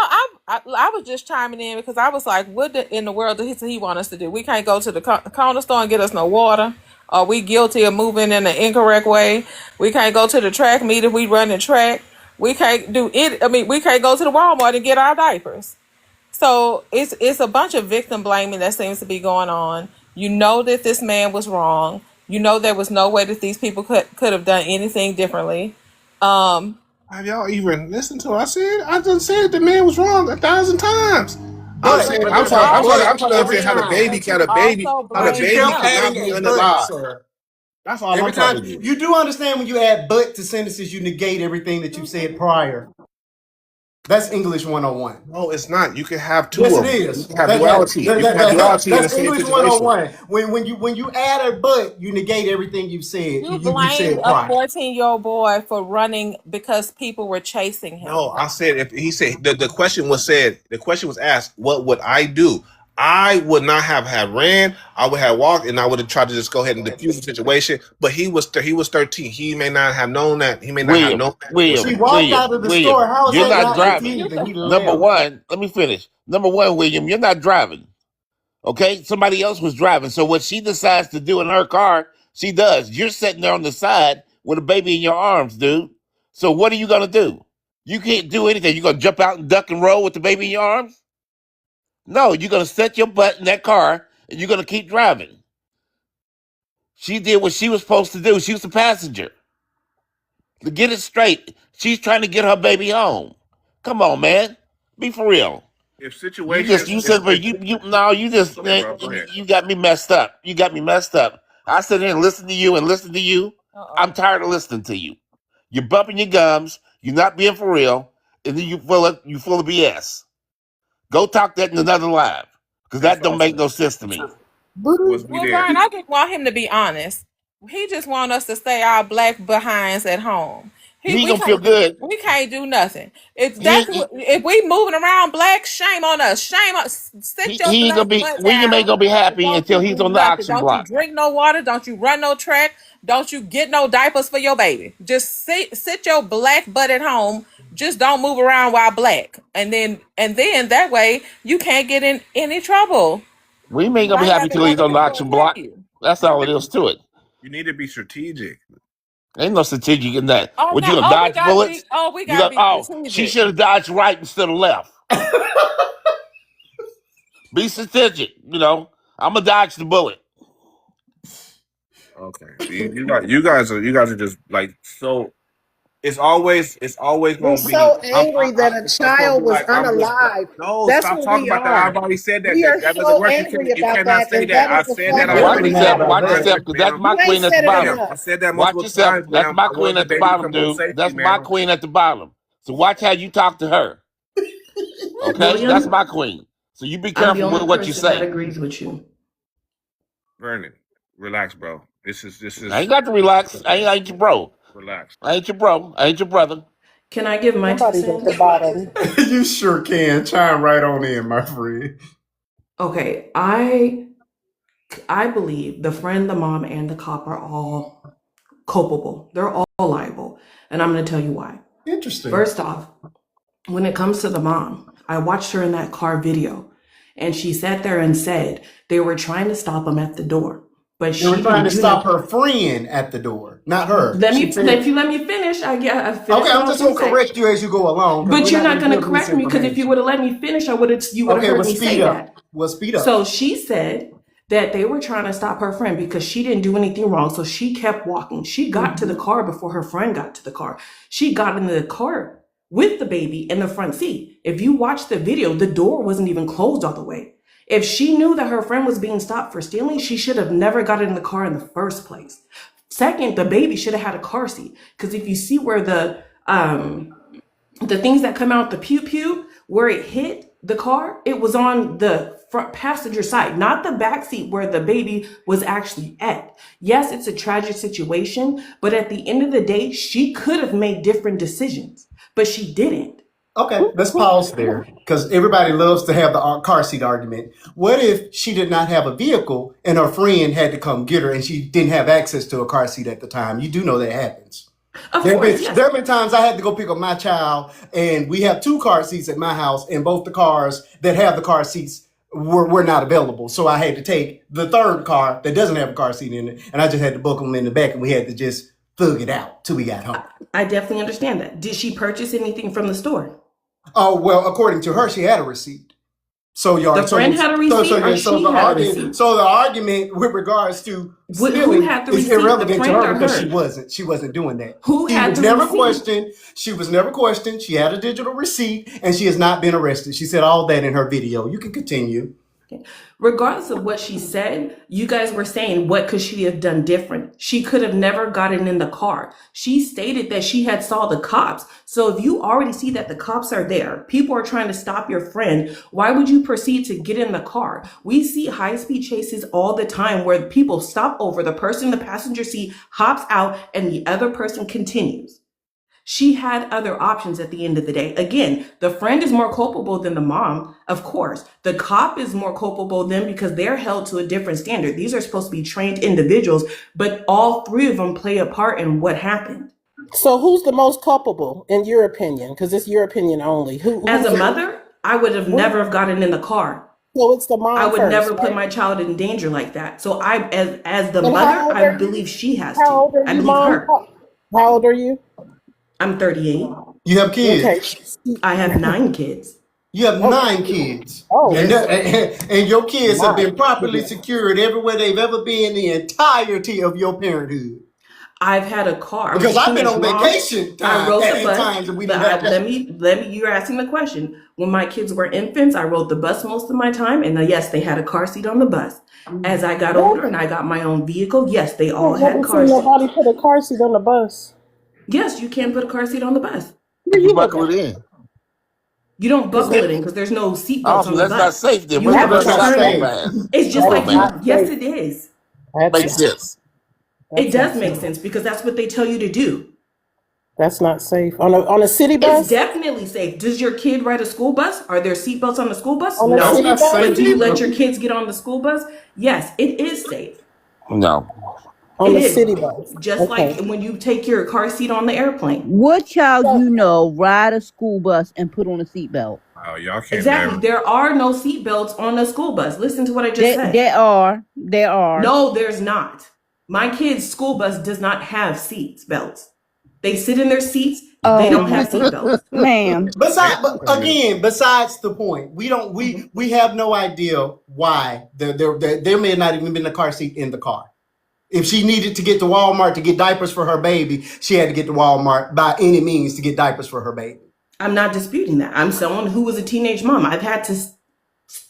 I was just chiming in because I was like, what in the world does he want us to do? We can't go to the corner store and get us no water. Are we guilty of moving in the incorrect way? We can't go to the track meet if we run the track. We can't do it. I mean, we can't go to the Walmart and get our diapers. So it's a bunch of victim blaming that seems to be going on. You know that this man was wrong. You know there was no way that these people could have done anything differently. Have y'all even listened to what I said? I just said the man was wrong 1,000 times. I'm But saying but there's a I'm but trying to every understand how the time. baby But you also how the But you blame baby kept him. cannot adding be a but, unalive. sir. That's all Every I'm trying time to do. you do understand when you add but to sentences, you negate everything that you said prior. That's English 101. No, it's not. You can have two Yes, it of them. You is. can have duality. You can have duality in the That's same English situation. 101. When you add a but, you negate everything You you blamed said a prior. 14-year-old boy for running because people were chasing him. No, I said if he said the question was asked, what would I do? I would not have had ran. I would have walked, and I would have tried to just go ahead and defuse the situation. But he was 13. He may not have known that. He may not have known that. She walked out of the store. How is You're that not not driving. strategic? And he Number left. one, let me finish. Number one, William, you're not driving. Okay, somebody else was driving. So what she decides to do in her car, she does. You're sitting there on the side with a baby in your arms, dude. So what are you gonna do? You can't do anything. You gonna jump out and duck and roll with the baby in your arms? No, you're gonna set your butt in that car and you're gonna keep driving. She did what she was supposed to do. She was the passenger. To get it straight, she's trying to get her baby home. Come on, man. Be for real. If You said, but you just, man, you got me messed up. You got me messed up. I sit here and listen to you and listen to you. I'm tired of listening to you. You're bumping your gums. You're not being for real, and then you full of BS. Go talk that in another live, because that don't make no sense to me. Well, Brian, I just want him to be honest. He just want us to stay our black behinds at home. He gonna feel good. We can't do nothing. If we moving around black, shame on us. Shame on. Sit your He ain't black gonna be. butt William down. ain't gonna be happy Don't until you he's do on the nothing. auction Don't you block. drink no water. Don't you run no track. Don't you get no diapers for your baby. Just sit your black butt at home. Just don't move around while black, and then that way you can't get in any trouble. William ain't gonna be happy until he's on the auction block. That's all it is to it. You need to be strategic. Ain't no strategic in that. Oh, Would no. you gonna dodge bullets? We gotta be strategic. She should have dodged right instead of left. Be strategic, I'm gonna dodge the bullet. Okay, you guys are just like so. It's always We're gonna be. so angry that a child was unalive. No, That's stop what talking we about that. are. I've already said that. We are That doesn't so work. angry You about cannot that, say and that. that I've is the said fact that that Watch we're already. mad yourself. about Watch that. yourself, because that's my You ain't queen at the said it bottom. enough. I said that Watch multiple yourself. times, That's ma'am. my I want queen the at the baby to bottom, come home dude. safely, That's my ma'am. queen at the bottom. So watch how you talk to her. Okay, that's William, my queen. So you be I'm the careful with only what you person that say. agrees with you. Vernon, relax, bro. This is. I ain't got to relax. I ain't your bro. Relax. I ain't your bro. I ain't your brother. Can I give my 2 Somebody's at the cents? bottom. You sure can. Chime right on in, my friend. Okay, I believe the friend, the mom, and the cop are all culpable. They're all liable, and I'm going to tell you why. Interesting. First off, when it comes to the mom, I watched her in that car video, and she sat there and said they were trying to stop him at the door, but They were trying to stop her friend at the door, not her. If you let me finish, I finish. Okay, I'm just gonna correct you as you go along. But you're not going to correct me, because if you would have let me finish, you would have heard me say that. Well, speed up. So she said that they were trying to stop her friend because she didn't do anything wrong. So she kept walking. She got to the car before her friend got to the car. She got in the car with the baby in the front seat. If you watch the video, the door wasn't even closed all the way. If she knew that her friend was being stopped for stealing, she should have never got in the car in the first place. Second, the baby should have had a car seat, because if you see where the things that come out the pew pew, where it hit the car, it was on the front passenger side, not the back seat where the baby was actually at. Yes, it's a tragic situation, but at the end of the day, she could have made different decisions, but she didn't. Okay, let's pause there, because everybody loves to have the car seat argument. What if she did not have a vehicle and her friend had to come get her and she didn't have access to a car seat at the time? You do know that happens. There have been times I had to go pick up my child, and we have 2 car seats at my house, and both the cars that have the car seats were not available. So I had to take the third car that doesn't have a car seat in it, and I just had to buckle them in the back, and we had to just thug it out till we got home. I definitely understand that. Did she purchase anything from the store? Oh, well, according to her, she had a receipt. So the friend had a receipt, or she had a receipt? So the argument with regards to stealing is irrelevant to her, because she wasn't doing that. Who had the receipt? She was never questioned. She had a digital receipt, and she has not been arrested. She said all that in her video. You can continue. Okay. Regardless of what she said, you guys were saying, what could she have done different? She could have never gotten in the car. She stated that she had saw the cops. So if you already see that the cops are there, people are trying to stop your friend, why would you proceed to get in the car? We see high-speed chases all the time where people stop over, the person in the passenger seat hops out, and the other person continues. She had other options at the end of the day. Again, the friend is more culpable than the mom, of course. The cop is more culpable than because they're held to a different standard. These are supposed to be trained individuals, but all three of them play a part in what happened. So who's the most culpable in your opinion? Because it's your opinion only. As a mother, I would have never have gotten in the car. So it's the mom. I would first, never right? put my child in danger like that. So I, as the And mother, how old I are you? believe she has How to. old are I you, believe Mom? her. How old are you? I'm 38. You have kids. Okay. I have 9 kids. You have 9 kids. Oh, And, and your kids have been 9. properly secured everywhere they've ever been the entirety of your parenthood. I've had a car. I'm Because a I've been teenage on mom. vacation I rode the at bus. times and we But didn't have let me. You're asking the question. When my kids were infants, I rode the bus most of my time, and yes, they had a car seat on the bus. As I got older and I got my own vehicle, yes, they all had car seats. Nobody put a car seat on the bus. Yes, you can put a car seat on the bus. You buckle it in. You don't buckle it in because there's no seat Oh, belts so on the that's not bus. safe then. You What's have the to bus turn stop it. behind? It's just Come like on, man. yes, it is. Makes sense. It does make sense because that's what they tell you to do. That's not safe. On a city bus? It's definitely safe. Does your kid ride a school bus? Are there seatbelts on the school bus? On a No. city bus? But do you let your kids get on the school bus? Yes, it is safe. No. On It the is. city bus. Just like when you take your car seat on the airplane. What child you know ride a school bus and put on a seatbelt? Oh, y'all can't. Exactly. There are no seatbelts on a school bus. Listen to what I just said. There are. No, there's not. My kid's school bus does not have seats belts. They sit in their seats. They don't have seat belts. Ma'am. Besides the point, we have no idea why there may not even been a car seat in the car. If she needed to get to Walmart to get diapers for her baby, she had to get to Walmart by any means to get diapers for her baby. I'm not disputing that. I'm someone who was a teenage mom. I've had to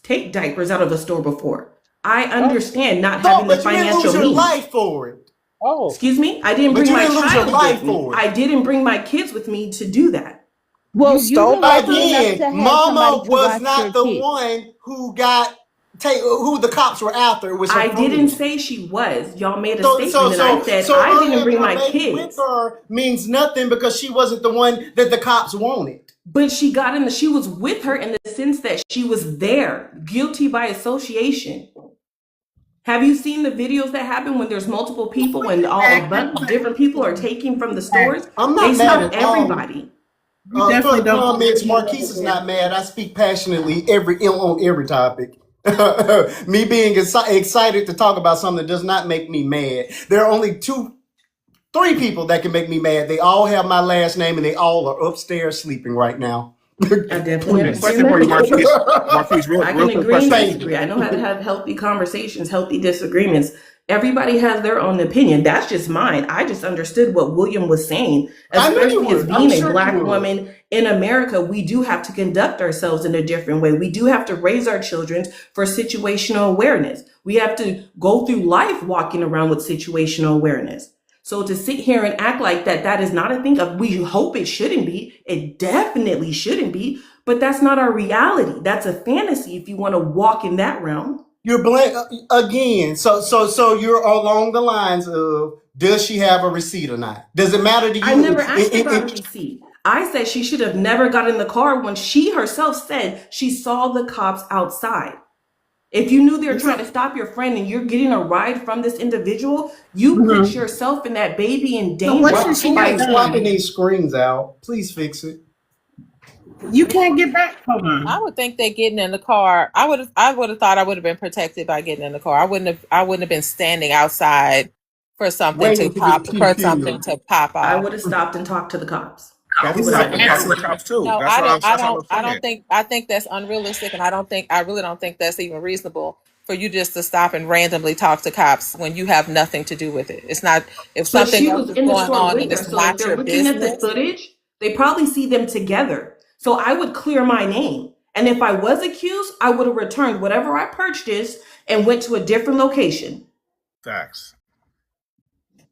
take diapers out of a store before. I understand not having the financial means. You didn't lose your means. life for it. Oh, excuse me. I didn't bring my child with me. I didn't bring my kids with me to do that. Well, you again. Mama was not the one who who the cops were after. It was her I friend. didn't say she was. Y'all made a statement, and I said I didn't bring my kids. With her means nothing because she wasn't the one that the cops wanted. But she got in. She was with her in the sense that she was there, guilty by association. Have you seen the videos that happen when there's multiple people and all different people are taking from the stores? I'm not they mad at everybody. For comments, Marquise is not mad. I speak passionately on every topic. Me being excited to talk about something does not make me mad. There are only 3 people that can make me mad. They all have my last name and they all are upstairs sleeping right now. I definitely understand. Marquise, I can agree and disagree. I know how to have healthy conversations, healthy disagreements. Everybody has their own opinion. That's just mine. I just understood what William was saying, especially as being a Black woman in America. We do have to conduct ourselves in a different way. We do have to raise our children for situational awareness. We have to go through life walking around with situational awareness. So to sit here and act like that is not a thing of, we hope it shouldn't be. It definitely shouldn't be, but that's not our reality. That's a fantasy if you want to walk in that realm. You're again. So you're along the lines of, does she have a receipt or not? Does it matter to you? I never asked about a receipt. I said she should have never got in the car when she herself said she saw the cops outside. If you knew they were trying to stop your friend and you're getting a ride from this individual, you put yourself and that baby in danger. Why swapping these screens out? Please fix it. You can't get back. Hold on. I would think that getting in the car, I would have thought I would have been protected by getting in the car. I wouldn't have been standing outside for something to pop off. I would have stopped and talked to the cops. I think that's unrealistic, and I really don't think that's even reasonable for you just to stop and randomly talk to cops when you have nothing to do with it. It's not, if something else is going on and it's not your business. Looking at the footage, they probably see them together. So I would clear my name. And if I was accused, I would have returned whatever I purchased and went to a different location. Facts.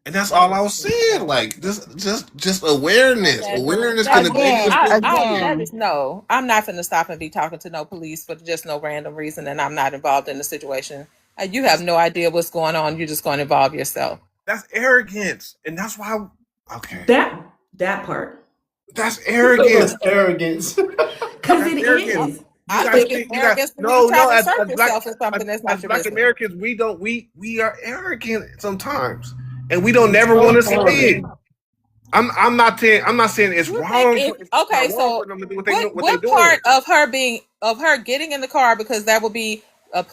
And that's all I was saying. Like, just awareness. Awareness can No, I'm not going to stop and be talking to no police for just no random reason, and I'm not involved in the situation. You have no idea what's going on. You're just going to involve yourself. That's arrogance, and that's why. Okay. That part. That's Look at arrogance. this arrogance. Because That's it arrogance. is. You I guys think it's think you got arrogance for you to no, try no. to As insert black yourself in something that's not as your black business. Americans, we are arrogant sometimes, and we don't never So want to say it. arrogant. I'm not saying it's You think wrong. if It's not okay, wrong for so them to do what they what part doing. of her getting in the car, because that would be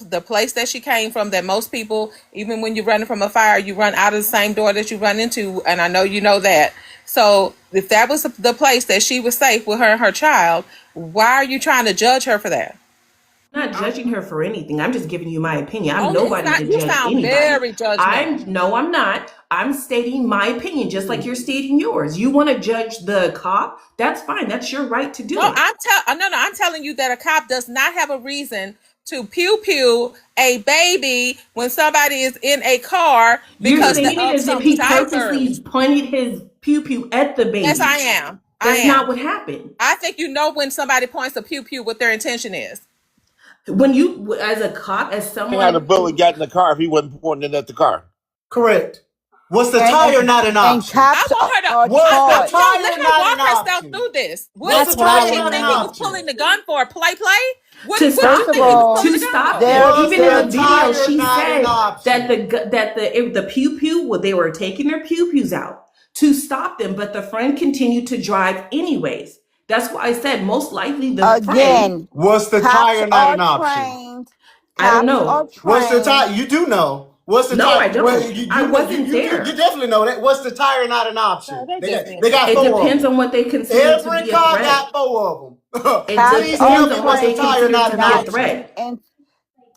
the place that she came from, that most people, even when you're running from a fire, you run out of the same door that you run into, and I know you know that. So if that was the place that she was safe with her and her child, why are you trying to judge her for that? I'm not judging her for anything. I'm just giving you my opinion. I'm Oh, it's nobody not. to You judge sound anybody. very judgmental. I'm not. I'm stating my opinion, just like you're stating yours. You want to judge the cop? That's fine. That's your right to do No, it. I'm telling you that a cop does not have a reason to pew pew a baby when somebody is in a car You're because saying it of as if some he purposely diapers. pointed his pew pew at the Yes, I baby. am. I That's not am. what happened. I think you know when somebody points a pew pew what their intention is. When you, as a cop, as How the someone bullet who, got in the car if he wasn't pointing it at the car? Correct. Was the And tire not an and option? I cops want her to. are Was the taught. No, let tire her not an walk herself option? through this. Was That's the What did tire she not an think he why. was option? pulling the gun for? Play. What did to you First of think he was all, pulling to the gun stop them. for? there Was Even in the the video, tire she not an said that option? the pew pew, well, they were taking their pew pews out to stop them, but the friend continued to drive anyways. That's why I said most likely the friend. again, Was the cops tire not are an option? trained. I don't Cops are know. What's the trained. tire? You do know. What's the No, tire? I Well, don't. I wasn't you there. definitely know that. What's the tire not an No, option? they just being They got It stupid. four of depends them. on what they consider to Every be a car threat. got four of them. It Cops Please are tell depends me on what what's the they trained tire consider not to an be a not option? to, threat. and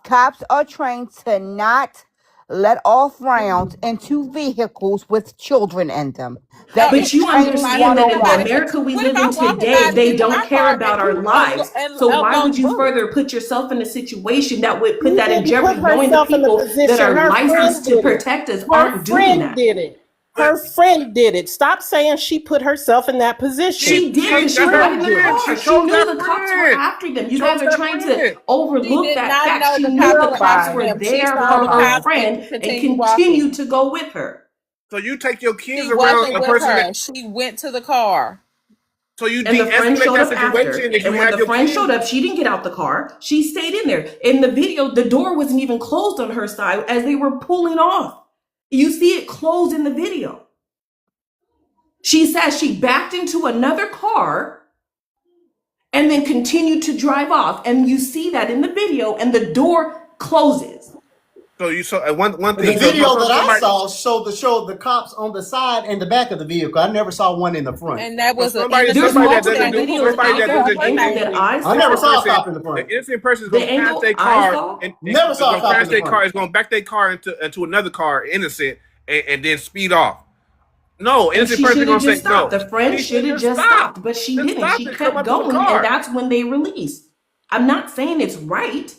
cops are trained to not let off rounds into vehicles with children in them. No, That is But you training understand that in the 101. America we What if live in I'm walking today, by to they get in don't my care car about our and lives. So why would unload the you boot? further put yourself in a situation that would put She that in didn't put jeopardy, knowing the herself in the people that position. are Her friend licensed to did it. protect us Her aren't doing friend that? did it. But Her friend did it. Stop saying she put herself in that position. She did Her because she that's her got in friend the did it. friend. She car. She chose knew that the cops were friend. after them. She You guys chose are that trying to friend. She overlook did that not fact. know She the knew cops the were cops after were them. She there saw for the her cops friend and and continued continued walking. to go with her. So you take your She kids around wasn't a with person that her. She went to the car. so you And the friend de-escalate showed that up situation after. if you And when have the your friend kids. showed up, she didn't get out the car. She stayed in there. In the video, the door wasn't even closed on her side as they were pulling off. You see it close in the video. She says she backed into another car and then continued to drive off. And you see that in the video, and the door closes. So you saw one The thing. So video that I somebody saw showed the cops on the side and the back of the vehicle. I never saw one in the front. And that so was an somebody There's innocent somebody that multiple doesn't bystander do who was videos somebody out that there. eager doesn't The her angle do that baby. I I the never innocent saw, saw a person. cop in the The front. innocent person is the going to pass angle their I car saw, and Never saw a cop in pass the their front. car. It's going to back their car into another car, innocent, and then speed off. No, and innocent she person should have going to just say stopped. no. The friend She should should have just just stop. stopped, but she Just didn't. stop She and come kept up to the going, and car. that's when they released. I'm not saying it's right.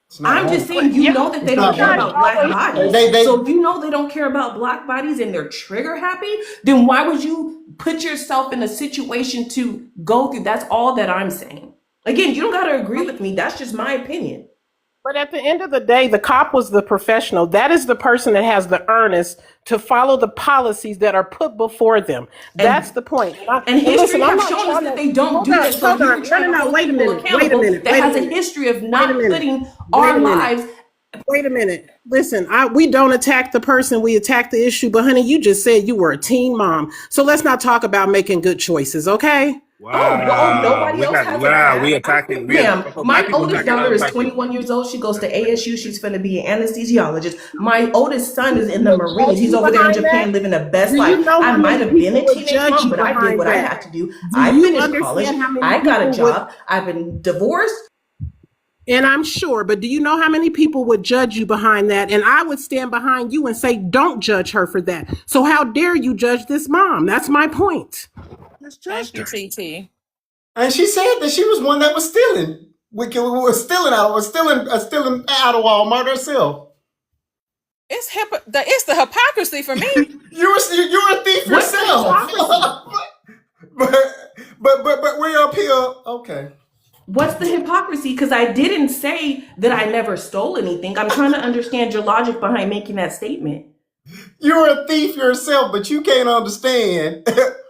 It's not I'm just right. saying you Yeah, know that It's they don't not care right. about black bodies. They So if you know they don't care about black bodies and they're trigger happy, then why would you put yourself in a situation to go through? That's all that I'm saying. Again, you don't got to agree with me. That's just my opinion. but at the end of the day, the cop was the professional. That is the person that has the earnest to follow the policies that are put before them. That's And the point. and And history listen, I'm have not shown us trying that to they don't hold do on, that. So if hold you were on. No, trying no, to no. hold Wait a people minute. Wait a accountable, minute. that Wait a has a minute. history of Wait a not minute. putting Wait our a minute. lives. Wait a minute. Listen, we don't attack the person, we attack the issue. But honey, you just said you were a teen mom. So let's not talk about making good choices, okay? Oh, well, oh, Wow, nobody else has a we path. attacking Ma'am, so black my people oldest attacking daughter other is black people. 21 years old. She goes to ASU. She's going to be an anesthesiologist. My oldest son is in the Would Marines. judge He's you over there in behind that? Japan living the best Do you life. know I how might many have been people a would teenage judge mom, you but I did behind what I that? had to do. Do I you finished college. understand how many I got a people would? job. I've been divorced. And I'm sure, but do you know how many people would judge you behind that? And I would stand behind you and say, don't judge her for that. So how dare you judge this mom? That's my point. Just Thank judged you, her. TT. And she said that she was one that was stealing. Was stealing out of Walmart herself. It's the hypocrisy for me. You're a thief What's the yourself. hypocrisy? but but we're up here. Okay. What's the hypocrisy? Because I didn't say that I never stole anything. I'm trying to understand your logic behind making that statement. You're a thief yourself, but you can't understand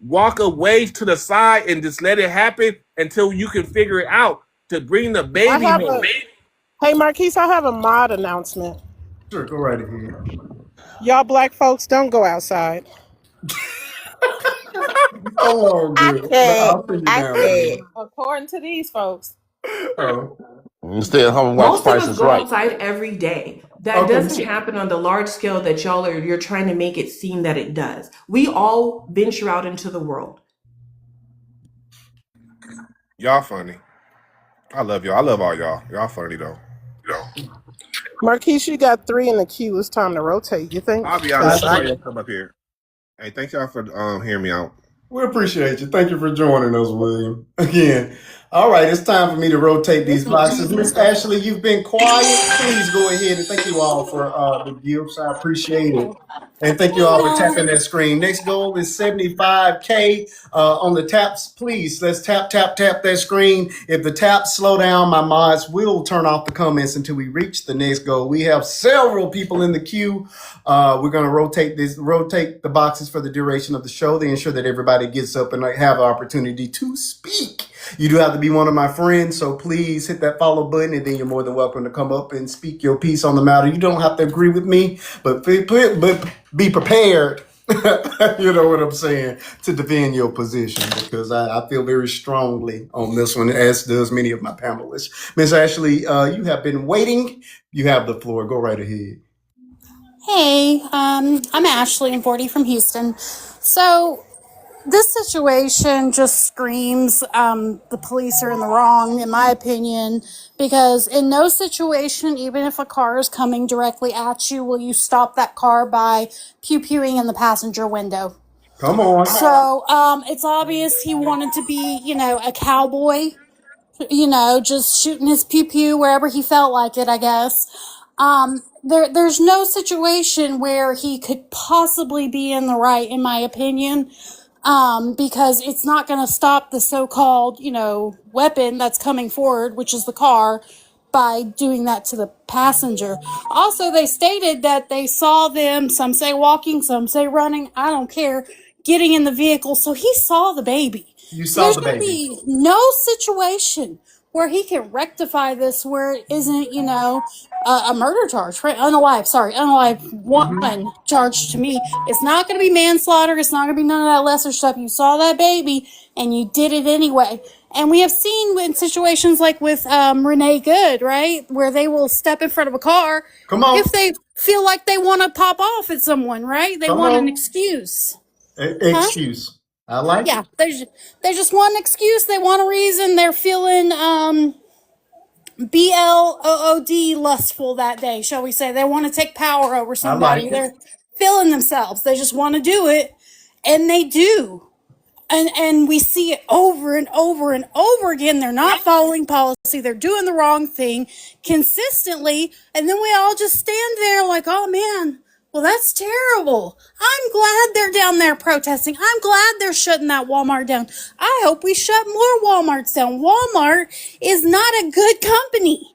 walk away to the side and just let it happen until you can figure it out to bring the baby home. Hey, Marquise, I have a mod announcement. Sure, go right ahead. Y'all black folks, don't go outside. Oh, I good. can't. I'll put you I down, can't. man. According to these folks. Oh. You stay at home and watch Most of Price us is go Right. outside every day. That Okay. doesn't happen on the large scale that you're trying to make it seem that it does. We all venture out into the world. Y'all funny. I love y'all. I love all y'all. Y'all funny though. Marquise, you got 3 in the queue. It's time to rotate, you think? I'll be out. Let 'Cause somebody else come up here. Hey, thanks y'all for hearing me out. We appreciate you. Thank you for joining us, William. Again. All right, it's time for me to rotate these boxes. Miss Ashley, you've been quiet. Please go ahead and thank you all for the gifts. I appreciate it. And thank you all for tapping that screen. Next goal is 75K on the taps. Please, let's tap that screen. If the taps slow down, my mods will turn off the comments until we reach the next goal. We have several people in the queue. We're going to rotate the boxes for the duration of the show to ensure that everybody gets up and have the opportunity to speak. You do have to be one of my friends, so please hit that follow button, and then you're more than welcome to come up and speak your piece on the matter. You don't have to agree with me, but be prepared. You know what I'm saying, to defend your position, because I feel very strongly on this one, as does many of my panelists. Miss Ashley, you have been waiting. You have the floor. Go right ahead. Hey, I'm Ashley. I'm 40 from Houston. So this situation just screams the police are in the wrong, in my opinion, because in no situation, even if a car is coming directly at you, will you stop that car by pew-pewing in the passenger window. Come on. So it's obvious he wanted to be, a cowboy, just shooting his pew-pew wherever he felt like it, I guess. There's no situation where he could possibly be in the right, in my opinion, because it's not going to stop the so-called, weapon that's coming forward, which is the car, by doing that to the passenger. Also, they stated that they saw them, some say walking, some say running, I don't care, getting in the vehicle, so he saw the baby. You So saw there's the going to baby. be no situation where he can rectify this where it isn't, a murder charge, right? Unalive one charge to me. It's not going to be manslaughter. It's not going to be none of that lesser stuff. You saw that baby and you did it anyway. And we have seen in situations like with Renee Good, right, where they will step in front of a car Come on. if they feel like they want to pop off at someone, right? They Come want an on. excuse. Huh? Excuse. I like Yeah, it. they just want an excuse. They want a reason. They're feeling BLOOD lustful that day, shall we say. They want to take power over I like somebody. it. They're feeling themselves. They just want to do it, and they do. And we see it over and over and over again. They're not following policy. They're doing the wrong thing consistently. And then we all just stand there like, oh man, well, that's terrible. I'm glad they're down there protesting. I'm glad they're shutting that Walmart down. I hope we shut more Walmarts down. Walmart is not a good company.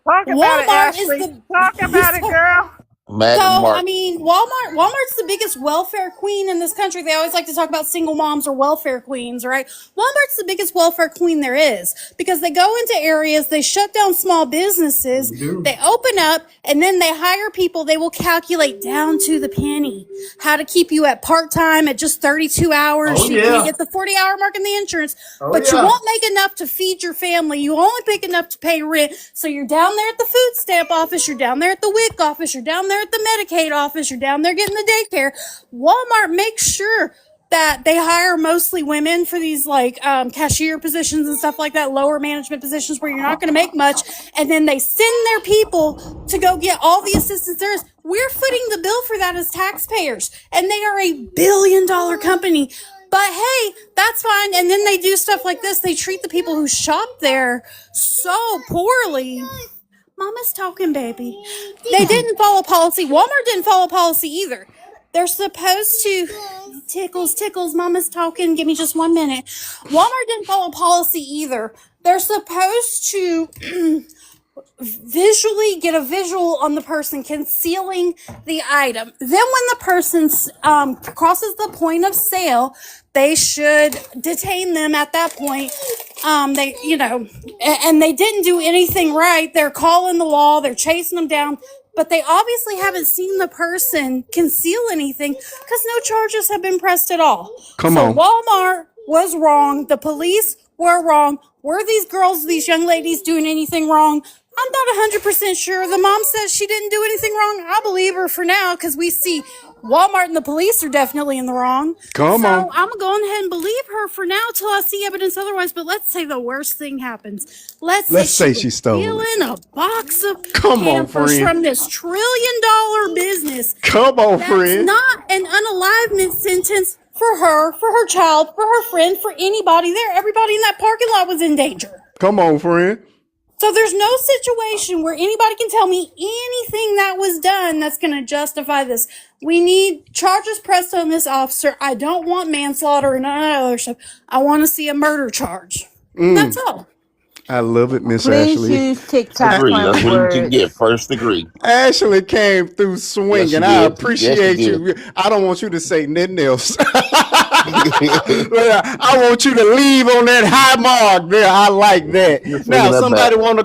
talk about it, Walmart is Ashley. Talk about it, girl. Magna so, I Mark. mean, Walmart's the biggest welfare queen in this country. They always like to talk about single moms or welfare queens, right? Walmart's the biggest welfare queen there is because they go into areas, they shut down small businesses, they open up, and then they hire people. They will calculate down to the penny how to keep you at part-time at just 32 hours. Oh, So you can't yeah. get the 40-hour mark in the insurance, Oh, but you yeah. won't make enough to feed your family. You only make enough to pay rent. So you're down there at the food stamp office, you're down there at the WIC office, you're down there at the Medicaid office, you're down there getting the daycare. Walmart makes sure that they hire mostly women for these cashier positions and stuff like that, lower management positions where you're not going to make much, and then they send their people to go get all the assistance there is. We're footing the bill for that as taxpayers, and they are $1 billion company. But hey, that's fine. And then they do stuff like this. They treat the people who shop there so poorly. Mama's talking, baby. They didn't follow policy. Walmart didn't follow policy either. They're supposed to tickles. Mama's talking. Give me just 1 minute. Walmart didn't follow policy either. They're supposed to visually get a visual on the person concealing the item. Then when the person crosses the point of sale, they should detain them at that point. They, and they didn't do anything right. They're calling the law. They're chasing them down. But they obviously haven't seen the person conceal anything because no charges have been pressed at all. Come So on. Walmart was wrong. The police were wrong. Were these girls, these young ladies doing anything wrong? I'm not 100% sure. The mom says she didn't do anything wrong. I believe her for now because we see Walmart and the police are definitely in the wrong. Come on. So I'm going ahead and believe her for now till I see evidence otherwise. But let's say the worst thing happens. Let's say She stole it. stealing a box of Come on, Pampers friend. from this $1 trillion business. Come on, That's friend. not an unalivement sentence for her child, for her friend, for anybody there. Everybody in that parking lot was in danger. Come on, friend. So there's no situation where anybody can tell me anything that was done that's going to justify this. We need charges pressed on this officer. I don't want manslaughter and none of that other stuff. I want to see a murder charge. That's all. I love it, Miss Please Ashley. use TikTok Degree. That's funny what you can get. words. First degree. Ashley came through Yes, swinging. she I did. Yes, she appreciate did. you. I don't want you to say nothing else. I want you to leave on that high mark there. I like that. You're Now, swinging that bat. somebody want to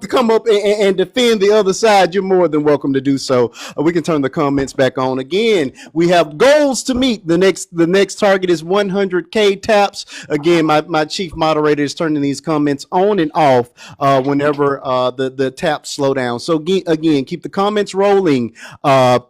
come up and defend the other side. You're more than welcome to do so. We can turn the comments back on. Again, we have goals to meet. The next target is 100K taps. Again, my chief moderator is turning these comments on and off whenever the taps slow down. So again, keep the comments rolling.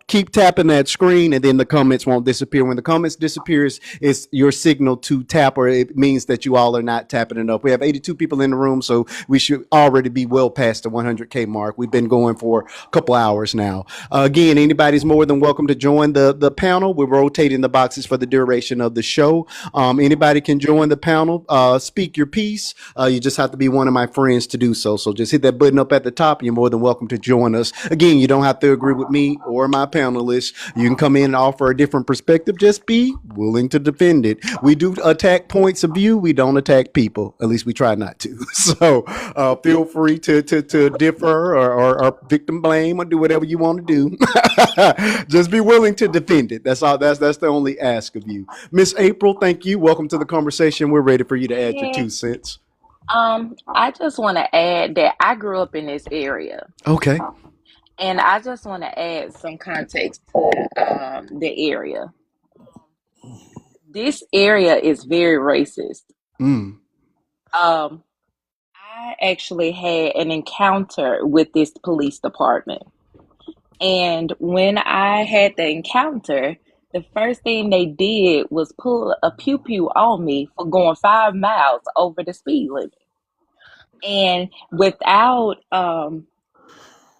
Keep tapping that screen, and then the comments won't disappear. When the comments disappears, it's your signal to tap, or it means that you all are not tapping it up. We have 82 people in the room, so we should already be well past the 100K mark. We've been going for a couple hours now. Again, anybody's more than welcome to join the panel. We're rotating the boxes for the duration of the show. Anybody can join the panel. Speak your piece. You just have to be one of my friends to do so. So just hit that button up at the top. You're more than welcome to join us. Again, you don't have to agree with me or my panelists. You can come in and offer a different perspective. Just be willing to defend it. We do attack points of view. We don't attack people. At least we try not to. So feel free to differ or victim blame or do whatever you want to do. Just be willing to defend it. That's all. That's the only ask of you. Miss April, thank you. Welcome to the conversation. We're ready for you to add your 2 cents. I just want to add that I grew up in this area, Okay. and I just want to add some context to the area. This area is very racist. Mm. I actually had an encounter with this police department, and when I had the encounter, the first thing they did was pull a pew pew on me for going 5 miles over the speed limit. And without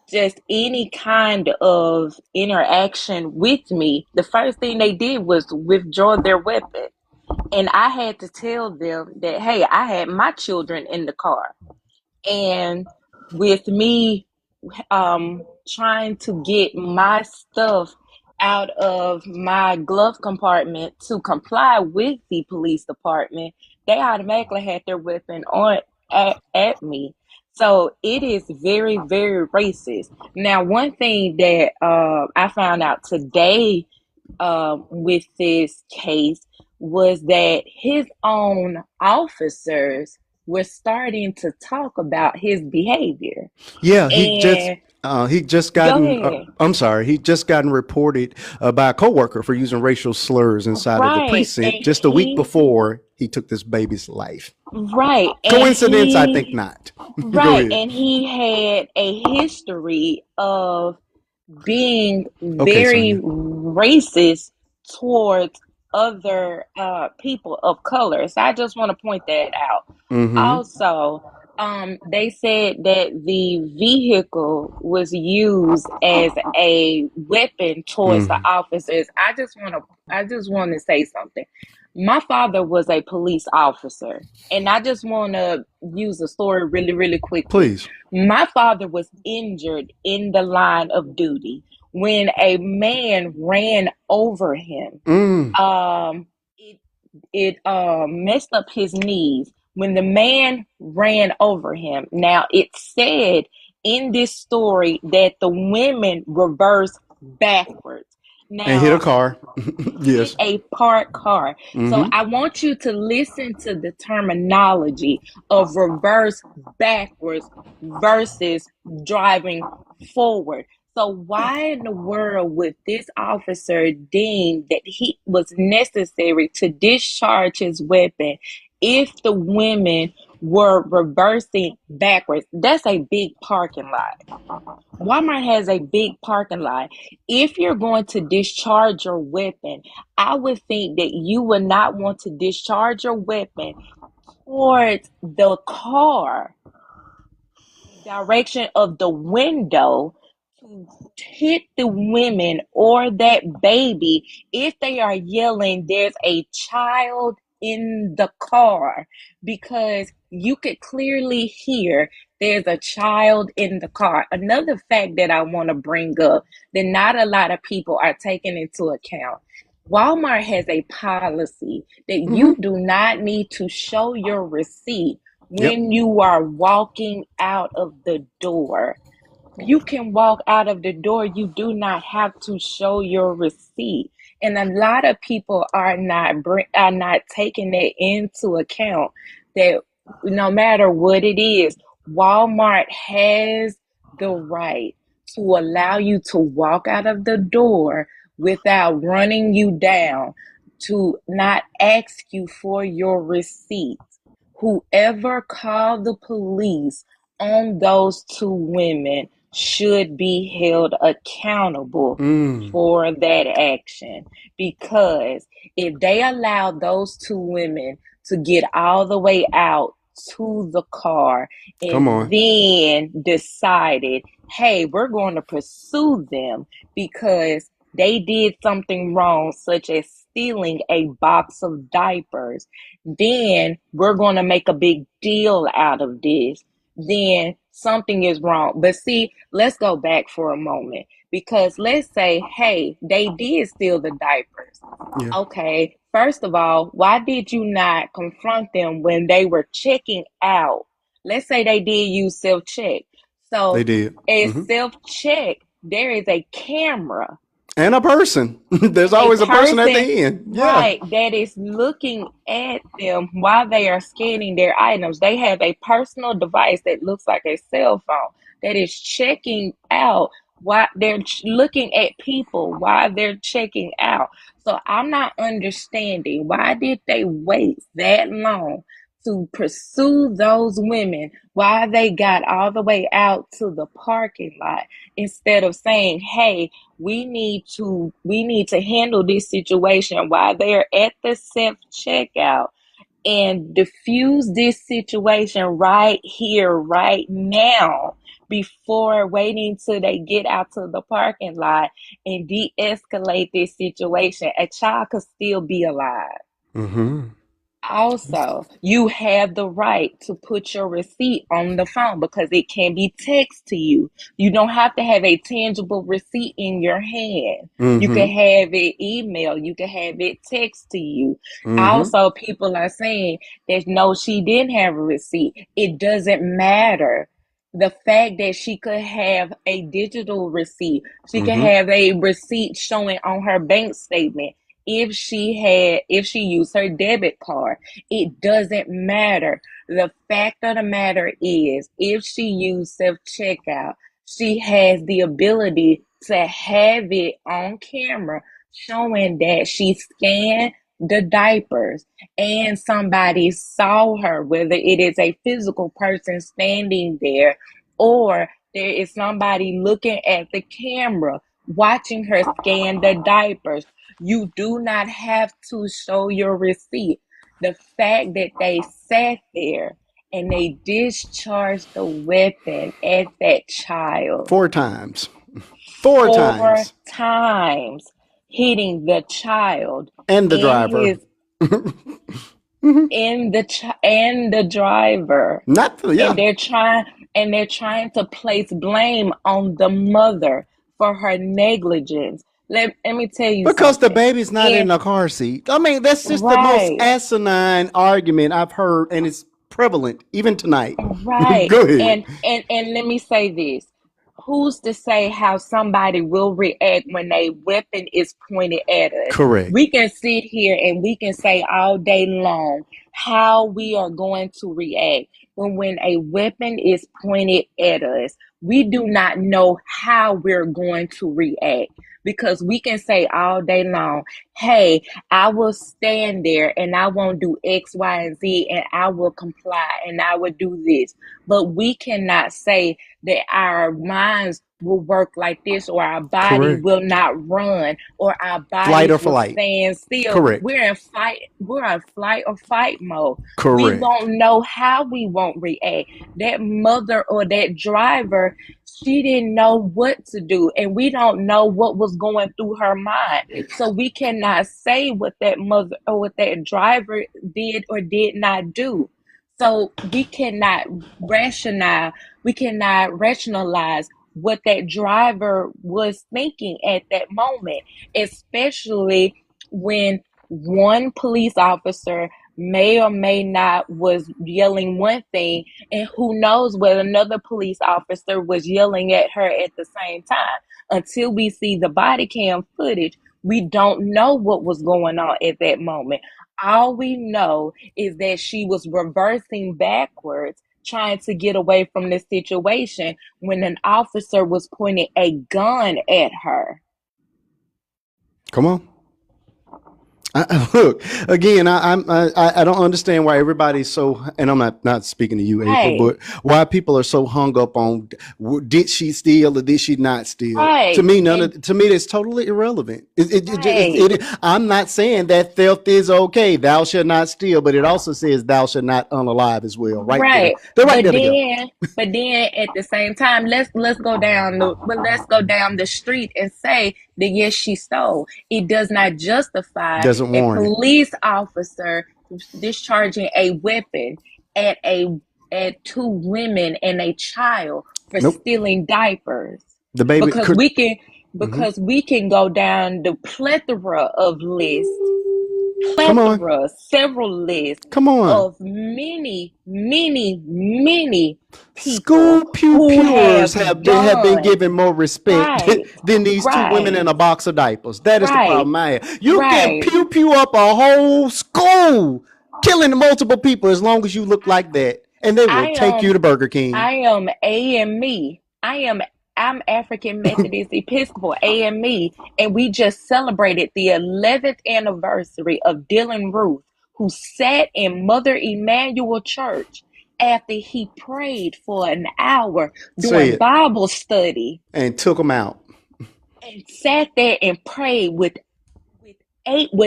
just any kind of interaction with me, the first thing they did was withdraw their weapon. And I had to tell them that, hey, I had my children in the car. And with me trying to get my stuff out of my glove compartment to comply with the police department, they automatically had their weapon on at me. So it is very, very racist. Now, one thing that I found out today with this case was that his own officers were starting to talk about his behavior. Yeah, And he just go gotten. ahead. I'm sorry, he just gotten reported by a coworker for using racial slurs inside of the Right. precinct just a week before he took this baby's life. Right. Coincidence? I think not. Go Right. ahead. And he had a history of being Okay, very Sonia. racist towards other people of color. So I just want to point that out. Mm-hmm. Also, they said that the vehicle was used as a weapon towards the Mm. officers. I just want to say something. My father was a police officer, and I just want to use a story really, really quickly. Please. My father was injured in the line of duty when a man ran over him. Mm. It messed up his knees when the man ran over him. Now, it said in this story that the women reverse backwards. And hit a Now, car. hit Yes. a parked car. So Mm-hmm. I want you to listen to the terminology of reverse backwards versus driving forward. So why in the world would this officer deem that he was necessary to discharge his weapon if the women were reversing backwards? That's a big parking lot. Walmart has a big parking lot. If you're going to discharge your weapon, I would think that you would not want to discharge your weapon towards the car, the direction of the window, to hit the women or that baby if they are yelling, there's a child in the car, because you could clearly hear there's a child in the car. Another fact that I want to bring up that not a lot of people are taking into account. Walmart has a policy that you Mm-hmm. do not need to show your receipt Yep. when you are walking out of the door. You can walk out of the door. You do not have to show your receipt. And a lot of people are not taking that into account, that no matter what it is, Walmart has the right to allow you to walk out of the door without running you down, to not ask you for your receipt. Whoever called the police on those two women should be held accountable Mm. for that action, because if they allowed those two women to get all the way out to the car Come and on. then decided, hey, we're going to pursue them because they did something wrong, such as stealing a box of diapers, then we're going to make a big deal out of this, then something is wrong. But see, let's go back for a moment, because let's say, hey, they did steal the diapers. Yeah. Okay, first of all, why did you not confront them when they were checking out? Let's say they did use self check. They So, did. as Mm-hmm. self check, there is a camera, And a person. There's and a always a person at person, the end. Yeah. right, that is looking at them while they are scanning their items. They have a personal device that looks like a cell phone that is checking out while they're looking at people while they're checking out. So I'm not understanding, why did they wait that long to pursue those women while they got all the way out to the parking lot, instead of saying, hey, we need to handle this situation while they're at the self checkout, and diffuse this situation right here, right now, before waiting till they get out to the parking lot and de-escalate this situation. A child could still be alive. Mm-hmm. Also, you have the right to put your receipt on the phone because it can be text to you. You don't have to have a tangible receipt in your hand. You can Mm-hmm. have it email, you can have it text to you. Mm-hmm. Also, people are saying that no, she didn't have a receipt. It doesn't matter. The fact that she could have a digital receipt, she could Mm-hmm. have a receipt showing on her bank statement, if she used her debit card, it doesn't matter. The fact of the matter is, if she used self checkout, she has the ability to have it on camera showing that she scanned the diapers and somebody saw her, whether it is a physical person standing there or there is somebody looking at the camera watching her scan the diapers. You do not have to show your receipt. The fact that they sat there and they discharged the weapon at that child 4 times. 4 times. 4 times, hitting the child And the in driver. his and the driver, Not the, and yeah. they're trying to place blame on the mother for her negligence. Let me tell you Because the something. baby's not in And the car seat. I mean, that's just the most right, asinine argument I've heard, and it's prevalent even tonight. Right. Go ahead. And let me say this. Who's to say how somebody will react when a weapon is pointed at us? Correct. We can sit here and we can say all day long how we are going to react. But when a weapon is pointed at us, we do not know how we're going to react. Because we can say all day long, hey, I will stand there and I won't do X, Y, and Z, and I will comply and I will do this. But we cannot say that our minds will work like this, or our body Correct. will not run, or our Flight or bodies will flight. stand still. Correct. We're in flight or fight mode. We Correct. won't know how we won't react. That mother or that driver, she didn't know what to do, and we don't know what was going through her mind. So we cannot say what that mother or what that driver did or did not do. So we cannot rationalize what that driver was thinking at that moment, especially when one police officer may or may not was yelling one thing, and who knows what another police officer was yelling at her at the same time. Until we see the body cam footage, we don't know what was going on at that moment. All we know is that she was reversing backwards, trying to get away from the situation when an officer was pointing a gun at her. Come on. Look again. I don't understand why everybody's so, and I'm not speaking to you, April, Right, but why people are so hung up on did she steal or did she not steal? To right, me, and to me, that's totally irrelevant. right, I'm not saying that theft is okay. Thou shalt not steal, but it also says thou shalt not unalive as well. Right there, right. they're right But there together. then, but then at the same time, let's go down the street and say that yes, she stole. It does not justify Doesn't a warrant it. police officer discharging a weapon at a at two women and a child for Nope. stealing diapers. The baby Because could. we can Mhm. because we can go down the Come on. several lists Come on. of many, many, many people School pew who pewers have have been done given more respect right, than these two women right, in a box of diapers. That is the right, problem I have. You can right. pew pew up a whole school, killing multiple people as long as you look like that, and they will I take you am to Burger King. I am AME. I'm African Methodist Episcopal AME, and we just celebrated the 11th anniversary of Dylan Ruth, who sat in Mother Emanuel Church after he prayed for an hour Say during it, Bible study, and took them out. and sat there and prayed with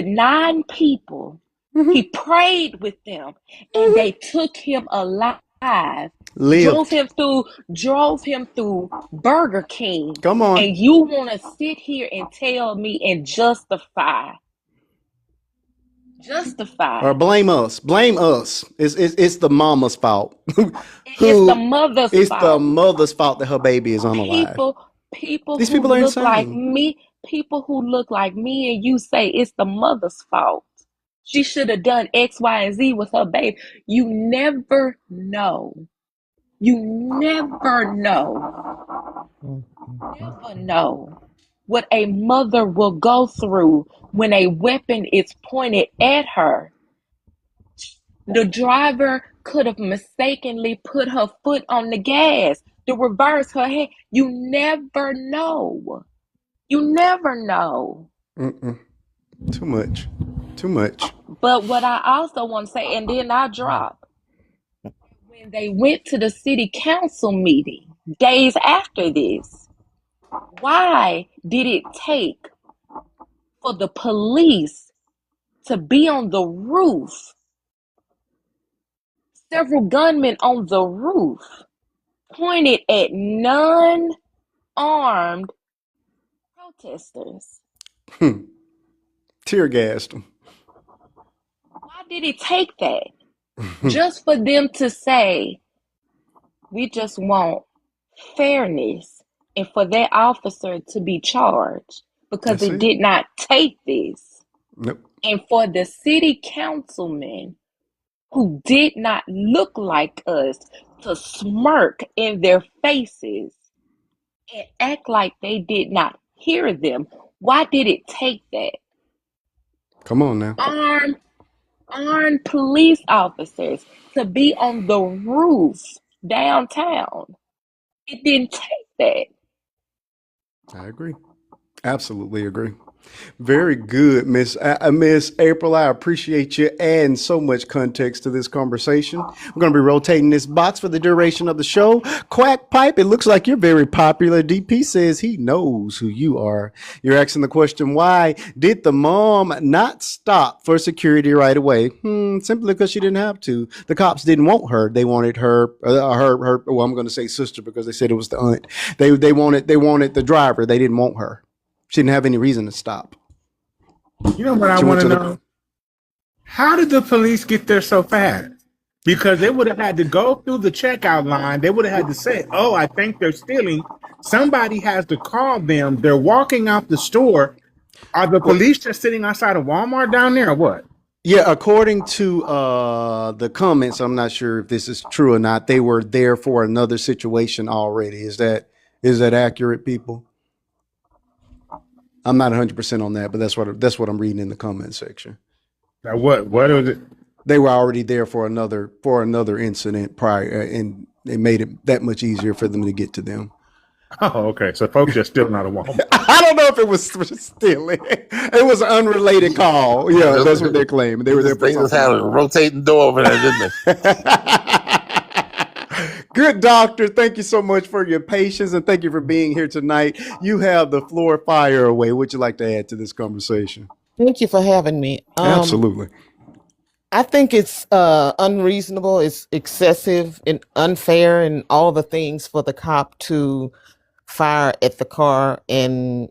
nine people. He Mhm. prayed with them, and Mhm. they took him alive. Drove Lived. him through drove him through Burger King. Come on. And you want to sit here and tell me and Or justify. blame us. Blame us. It's the mama's fault. It's the Who? mother's It's the fault. mother's fault that her baby is unalive. People people These who people are look like insane. me, people who look like me and you say it's the mother's fault. She should have done X, Y, and Z with her baby. You never know. You never know what a mother will go through when a weapon is pointed at her. The driver could have mistakenly put her foot on the gas to reverse her head. You never know. You never know. Mm-mm. Too much. Too much. But what I also want to say, and then I drop, when they went to the city council meeting days after this, why did it take for the police to be on the roof, several gunmen on the roof, pointed at non-armed protesters? Hmm. Tear gassed them. Why did it take that? Just for them to say, we just want fairness, and for that officer to be charged because That's it it. did not take this. Nope. And for the city councilman who did not look like us to smirk in their faces and act like they did not hear them. Why did it take that? Come on now. Armed police officers to be on the roof downtown. It didn't take that. I agree. Absolutely agree. Very good, Miss April. I appreciate you adding so much context to this conversation. We're going to be rotating this box for the duration of the show. Quack Pipe, it looks like you're very popular. DP says he knows who you are. You're asking the question, why did the mom not stop for security right away? Simply because she didn't have to. The cops didn't want her. They wanted her. Well, I'm going to say sister because they said it was the aunt. They wanted the driver. They didn't want her. She didn't have any reason to stop. You know what I want to know? How did the police get there so fast? Because they would have had to go through the checkout line. They would have had to say, oh, I think they're stealing. Somebody has to call them. They're walking out the store. Are the police just sitting outside of Walmart down there or what? Yeah, according to the comments, I'm not sure if this is true or not. They were there for another situation already. Is that accurate, people? I'm not 100% on that, but that's what I'm reading in the comment section. Now what was it? They were already there for another incident prior, and it made it that much easier for them to get to them. Oh, okay. So folks are still not a Walmart. I don't know if it was stealing. It was an unrelated call. Yeah, that's what they're claiming. They were there for They just had a rotating door over there, didn't they? Good doctor. Thank you so much for your patience and thank you for being here tonight. You have the floor. Fire away. What would you like to add to this conversation? Thank you for having me. Absolutely. I think it's unreasonable, it's excessive and unfair and all the things for the cop to fire at the car and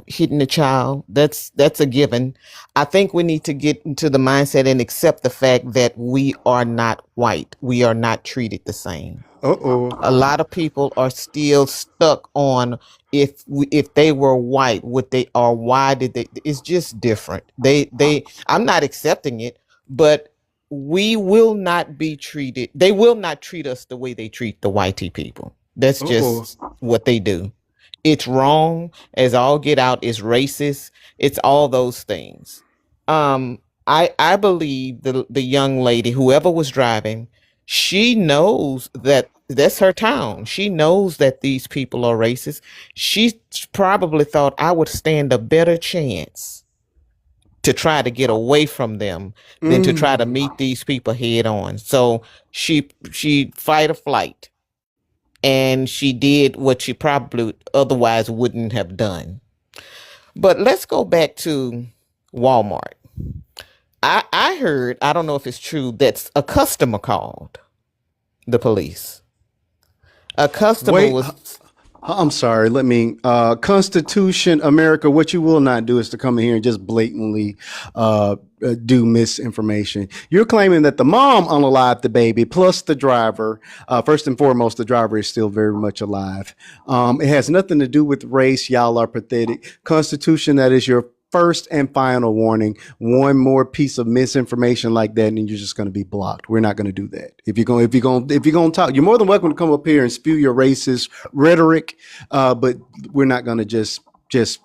hitting the child. That's a given. I think we need to get into the mindset and accept the fact that we are not white. We are not treated the same. A lot of people are still stuck on if they were white, would they, or why did they? It's just different. I'm not accepting it, but we will not be treated. They will not treat us the way they treat the whitey people. That's just what they do. It's wrong as all get out. It's racist. It's all those things. I believe the young lady, whoever was driving, she knows that that's her town. She knows that these people are racist. She probably thought I would stand a better chance to try to get away from them than to try to meet these people head on. So she fight or flight. And she did what she probably otherwise wouldn't have done. But let's go back to Walmart. I heard, I don't know if it's true, that a customer called the police. A customer was... I'm sorry. Let me, Constitution, America, what you will not do is to come in here and just blatantly do misinformation. You're claiming that the mom unalived the baby plus the driver. First and foremost, the driver is still very much alive. It has nothing to do with race. Y'all are pathetic. Constitution, that is your first and final warning. One more piece of misinformation like that, and you're just going to be blocked. We're not going to do that. If you're going to talk, you're more than welcome to come up here and spew your racist rhetoric. But we're not going to just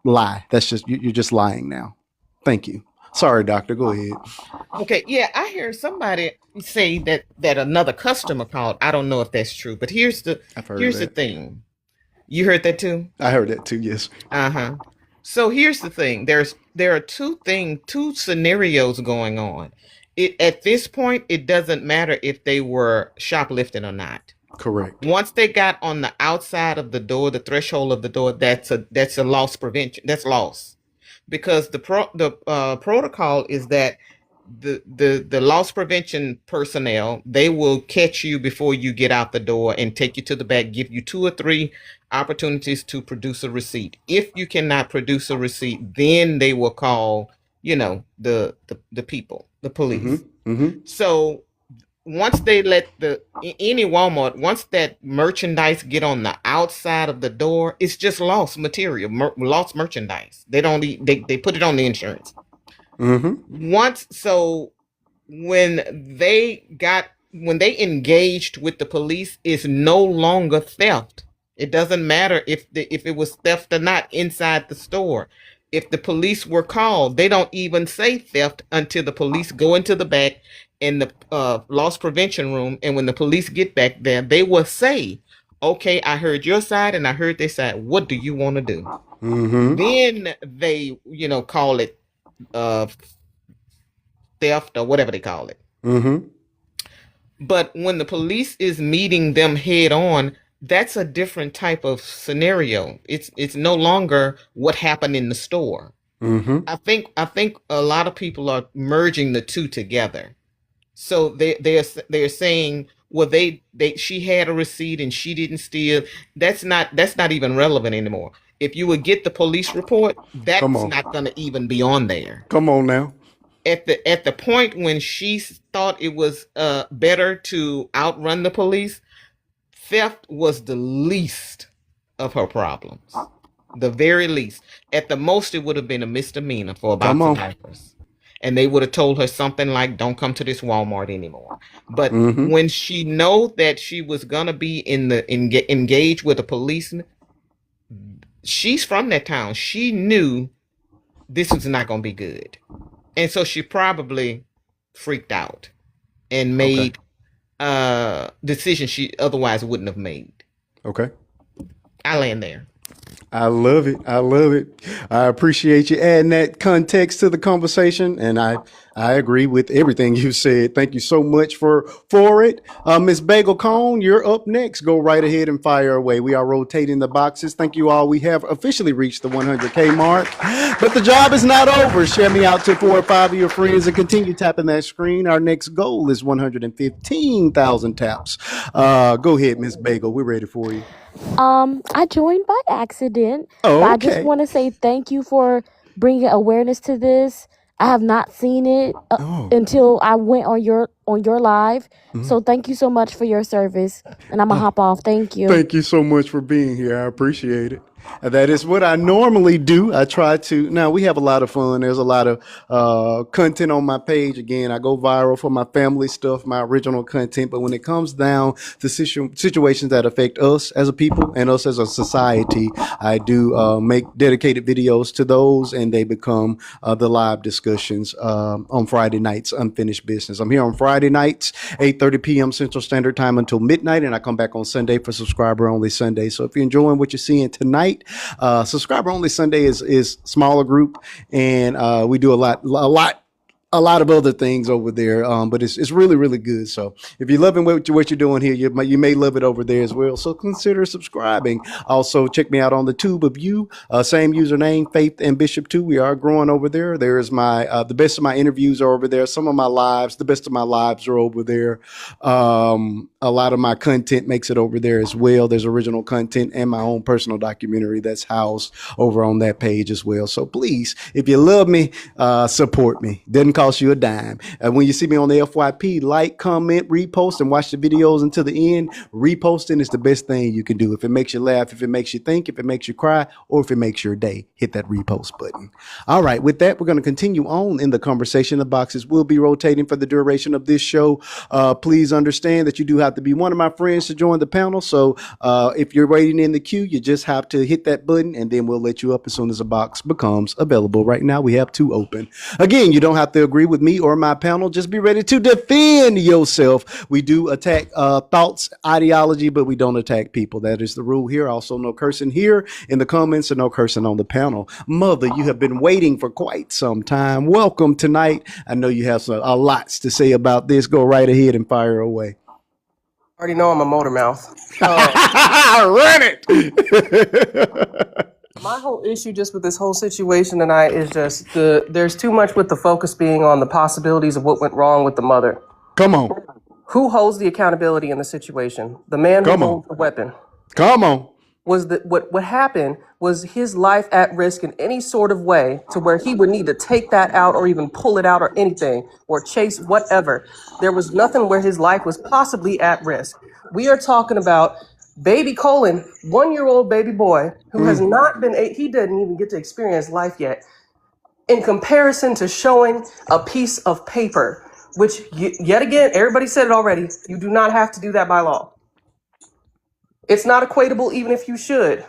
lie. That's just, you're just lying now. Thank you. Sorry, doctor. Go ahead. Okay. Yeah. I hear somebody say that another customer called. I don't know if that's true, but here's the thing. You heard that too? I heard that too. Yes. Uh-huh. So here's the thing. There are two scenarios going on. At this point, it doesn't matter if they were shoplifting or not. Correct. Once they got on the outside of the door, the threshold of the door, that's a loss prevention. That's loss, because the protocol is that the loss prevention personnel, they will catch you before you get out the door and take you to the back, give you 2 or 3 opportunities to produce a receipt. If you cannot produce a receipt, then they will call, the people, the police. Mm-hmm. Mm-hmm. So once they let any Walmart, once that merchandise get on the outside of the door, it's just lost material, lost merchandise. They put it on the insurance. Mm-hmm. when they engaged with the police, is no longer theft. It doesn't matter if it was theft or not inside the store. If the police were called, they don't even say theft until the police go into the back in the loss prevention room. And when the police get back there, they will say, "Okay, I heard your side and I heard their side. What do you want to do?" Then they, call it uh, theft or whatever they call it. But when the police is meeting them head on, that's a different type of scenario. It's no longer what happened in the store. I think a lot of people are merging the two together. So they're saying, well, she had a receipt and she didn't steal. That's not even relevant anymore. If you would get the police report, Come that's on. not going to even be on there. Come on now. At the point when she thought it was better to outrun the police, theft was the least of her problems. The very least. At the most, it would have been a misdemeanor for a Come box of on. diapers. And they would have told her something like, "Don't come to this Walmart anymore." But Mm-hmm. when she know that she was gonna be engaged with a policeman, she's from that town. She knew this was not gonna be good, and so she probably freaked out and Okay. made decisions she otherwise wouldn't have made. Okay. I land there. I love it. I love it. I appreciate you adding that context to the conversation, and I agree with everything you said. Thank you so much for it. Miss Bagel Cone, you're up next. Go right ahead and fire away. We are rotating the boxes. Thank you all. We have officially reached the 100K mark, but the job is not over. Share me out to 4 or 5 of your friends and continue tapping that screen. Our next goal is 115,000 taps. Go ahead, Miss Bagel. We're ready for you. I joined by accident, Oh, but I just okay. want to say thank you for bringing awareness to this. I have not seen it Oh. until I went on your live. Mhm. So thank you so much for your service, and I'm gonna hop off. Thank you. Thank you so much for being here. I appreciate it. That is what I normally do. I try to. Now, we have a lot of fun. There's a lot of content on my page. Again, I go viral for my family stuff, my original content. But when it comes down to situations that affect us as a people and us as a society, I do make dedicated videos to those, and they become the live discussions on Friday nights, Unfinished Business. I'm here on Friday nights, 8:30 p.m. Central Standard Time until midnight, and I come back on Sunday for Subscriber Only Sunday. So if you're enjoying what you're seeing tonight, Subscriber Only Sunday is smaller group, and we do a lot of other things over there, but it's really, really good. So if you're loving what you're doing here, you may love it over there as well. So consider subscribing. Also, check me out on the Tube of You, same username, Faith and Bishop 2. We are growing over there. There's my the best of my interviews are over there. Some of my lives, the best of my lives are over there. A lot of my content makes it over there as well. There's original content and my own personal documentary that's housed over on that page as well. So please, if you love me, support me. Doesn't cost you a dime. And when you see me on the FYP, like, comment, repost, and watch the videos until the end. Reposting is the best thing you can do. If it makes you laugh, if it makes you think, if it makes you cry, or if it makes your day, hit that repost button. All right, with that, we're going to continue on in the conversation. The boxes will be rotating for the duration of this show. Please understand that you do have to be one of my friends to join the panel. So if you're waiting in the queue, you just have to hit that button, and then we'll let you up as soon as a box becomes available. Right now, we have 2 open. Again, you don't have to agree with me or my panel. Just be ready to defend yourself. We do attack thoughts, ideology, but we don't attack people. That is the rule here. Also, no cursing here in the comments and no cursing on the panel. Mother, you have been waiting for quite some time. Welcome tonight. I know you have a lots to say about this. Go right ahead and fire away. Already know I'm a motor mouth. Run it. My whole issue just with this whole situation tonight is just there's too much with the focus being on the possibilities of what went wrong with the mother. Come on. Who holds the accountability in the situation? The man who holds the weapon. Come on. Was that what happened was his life at risk in any sort of way to where he would need to take that out or even pull it out or anything or chase whatever. There was nothing where his life was possibly at risk. We are talking about baby Colin, 1-year-old baby boy who has not been, he didn't even get to experience life yet. In comparison to showing a piece of paper which yet again, everybody said it already. You do not have to do that by law. It's not equatable even if you should.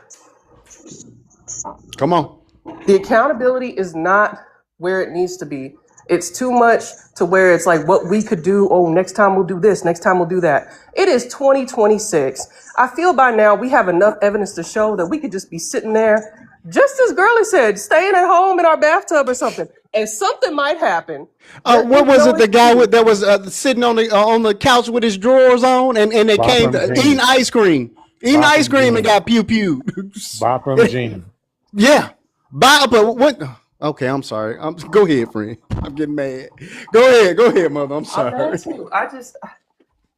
Come on. The accountability is not where it needs to be. It's too much to where it's like what we could do. Oh, next time we'll do this. Next time we'll do that. It is 2026. I feel by now we have enough evidence to show that we could just be sitting there, just as Girly said, staying at home in our bathtub or something, and something might happen. What was it? The guy that was sitting on the couch with his drawers on, and they came to eating ice cream, and got pew pew. Bopram Jean. Yeah, but what? Okay, I'm sorry. Go ahead, friend. I'm getting mad. Go ahead, mother. I'm sorry. I'm mad too.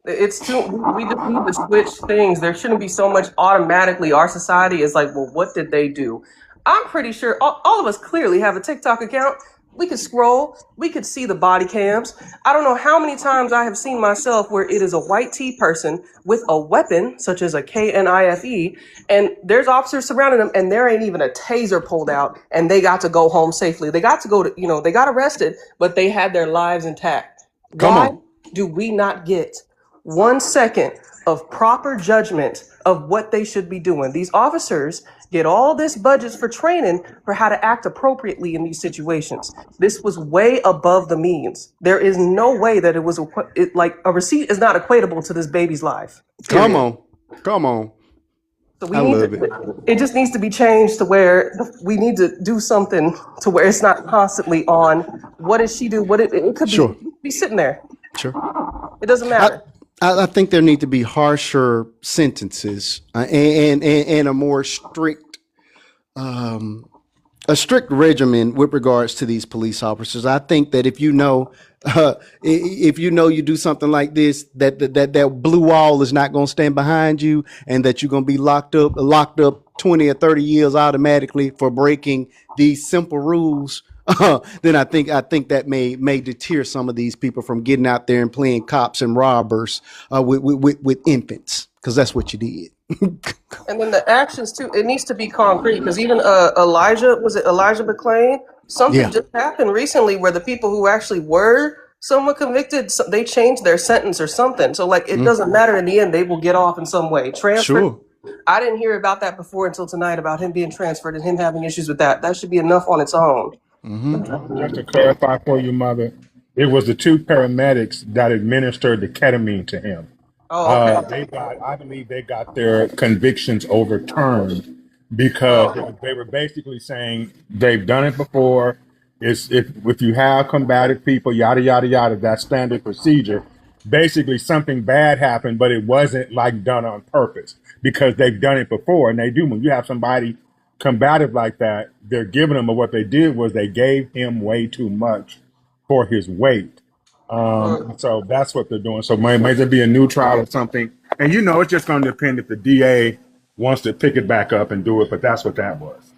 It's too. We just need to switch things. There shouldn't be so much automatically. Our society is like, well, what did they do? I'm pretty sure all of us clearly have a TikTok account. We could scroll. We could see the body cams. I don't know how many times I have seen myself where it is a white tee person with a weapon, such as a KNIFE, and there's officers surrounding them, and there ain't even a taser pulled out, and they got to go home safely. They got to go to, they got arrested, but they had their lives intact. Why do we not get 1 second of proper judgment of what they should be doing? These officers get all this budgets for training for how to act appropriately in these situations. This was way above the means. There is no way that it was like a receipt is not equatable to this baby's life. Period. Come on. So we it just needs to be changed to where we need to do something to where it's not constantly on what did she do? It could be sitting there. Sure. It doesn't matter. I think there need to be harsher sentences and a more strict regimen with regards to these police officers. I think that if you know you do something like this, that blue wall is not going to stand behind you, and that you're going to be locked up 20 or 30 years automatically for breaking these simple rules. Then I think that may deter some of these people from getting out there and playing cops and robbers with infants, because that's what you did. And then the actions too, it needs to be concrete, because even Elijah McClain, something just happened recently where the people who actually were somewhat convicted, they changed their sentence or something. So like, it doesn't matter in the end, they will get off in some way. Transfer. I didn't hear about that before until tonight, about him being transferred and him having issues with that. That should be enough on its own. Just to clarify for you, mother, it was the two paramedics that administered the ketamine to him. Oh, okay. I believe they got their convictions overturned because they were basically saying they've done it before. If you have combative people, yada yada yada, that's standard procedure. Basically, something bad happened, but it wasn't like done on purpose because they've done it before, and they do. When you have somebody combative like that, they're giving him, but what they did was they gave him way too much for his weight. So that's what they're doing. So may there be a new trial or something. And it's just going to depend if the DA wants to pick it back up and do it, but that's what that was.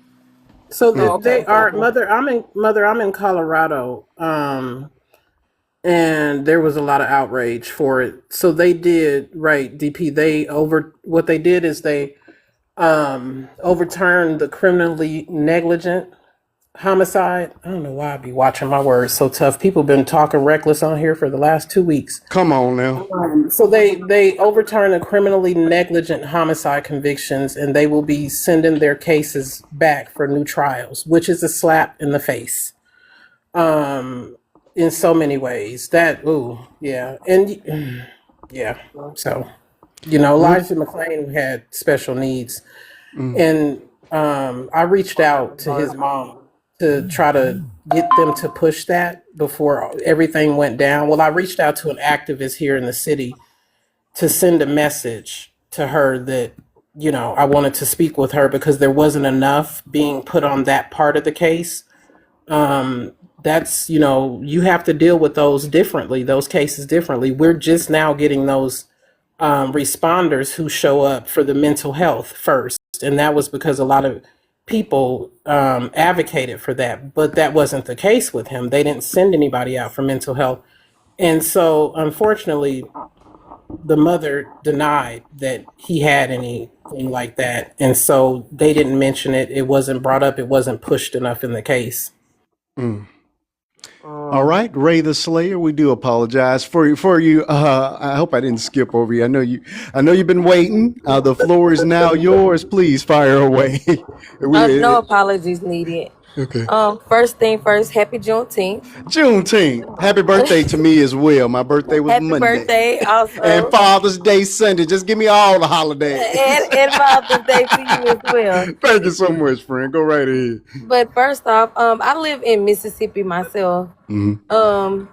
So they are, mother, I'm in Colorado. And there was a lot of outrage for it. So they did, right, DP, what they did is they overturned the criminally negligent homicide. I don't know why I be watching my words so tough. People been talking reckless on here for the last 2 weeks. Come on now. So they overturned the criminally negligent homicide convictions, and they will be sending their cases back for new trials, which is a slap in the face. In so many ways. So Elijah McClain had special needs, and I reached out to his mom to try to get them to push that before everything went down. Well, I reached out to an activist here in the city to send a message to her that I wanted to speak with her because there wasn't enough being put on that part of the case. That's, you have to deal with those cases differently. We're just now getting those responders who show up for the mental health first. And that was because a lot of people advocated for that. But that wasn't the case with him. They didn't send anybody out for mental health. And so, unfortunately, the mother denied that he had anything like that. And so they didn't mention it. It wasn't brought up. It wasn't pushed enough in the case. All right, Ray the Slayer. We do apologize for you. I hope I didn't skip over you. I know you've been waiting. The floor is now yours. Please fire away. No apologies needed. Okay. First thing first, happy Juneteenth. Juneteenth. Happy birthday to me as well. My birthday was Happy Monday. birthday And also. Father's Day Sunday. Just give me all the holidays. And Father's Day to you as well. Thank you so much, friend. Go right ahead. But first off, I live in Mississippi myself. Mm-hmm.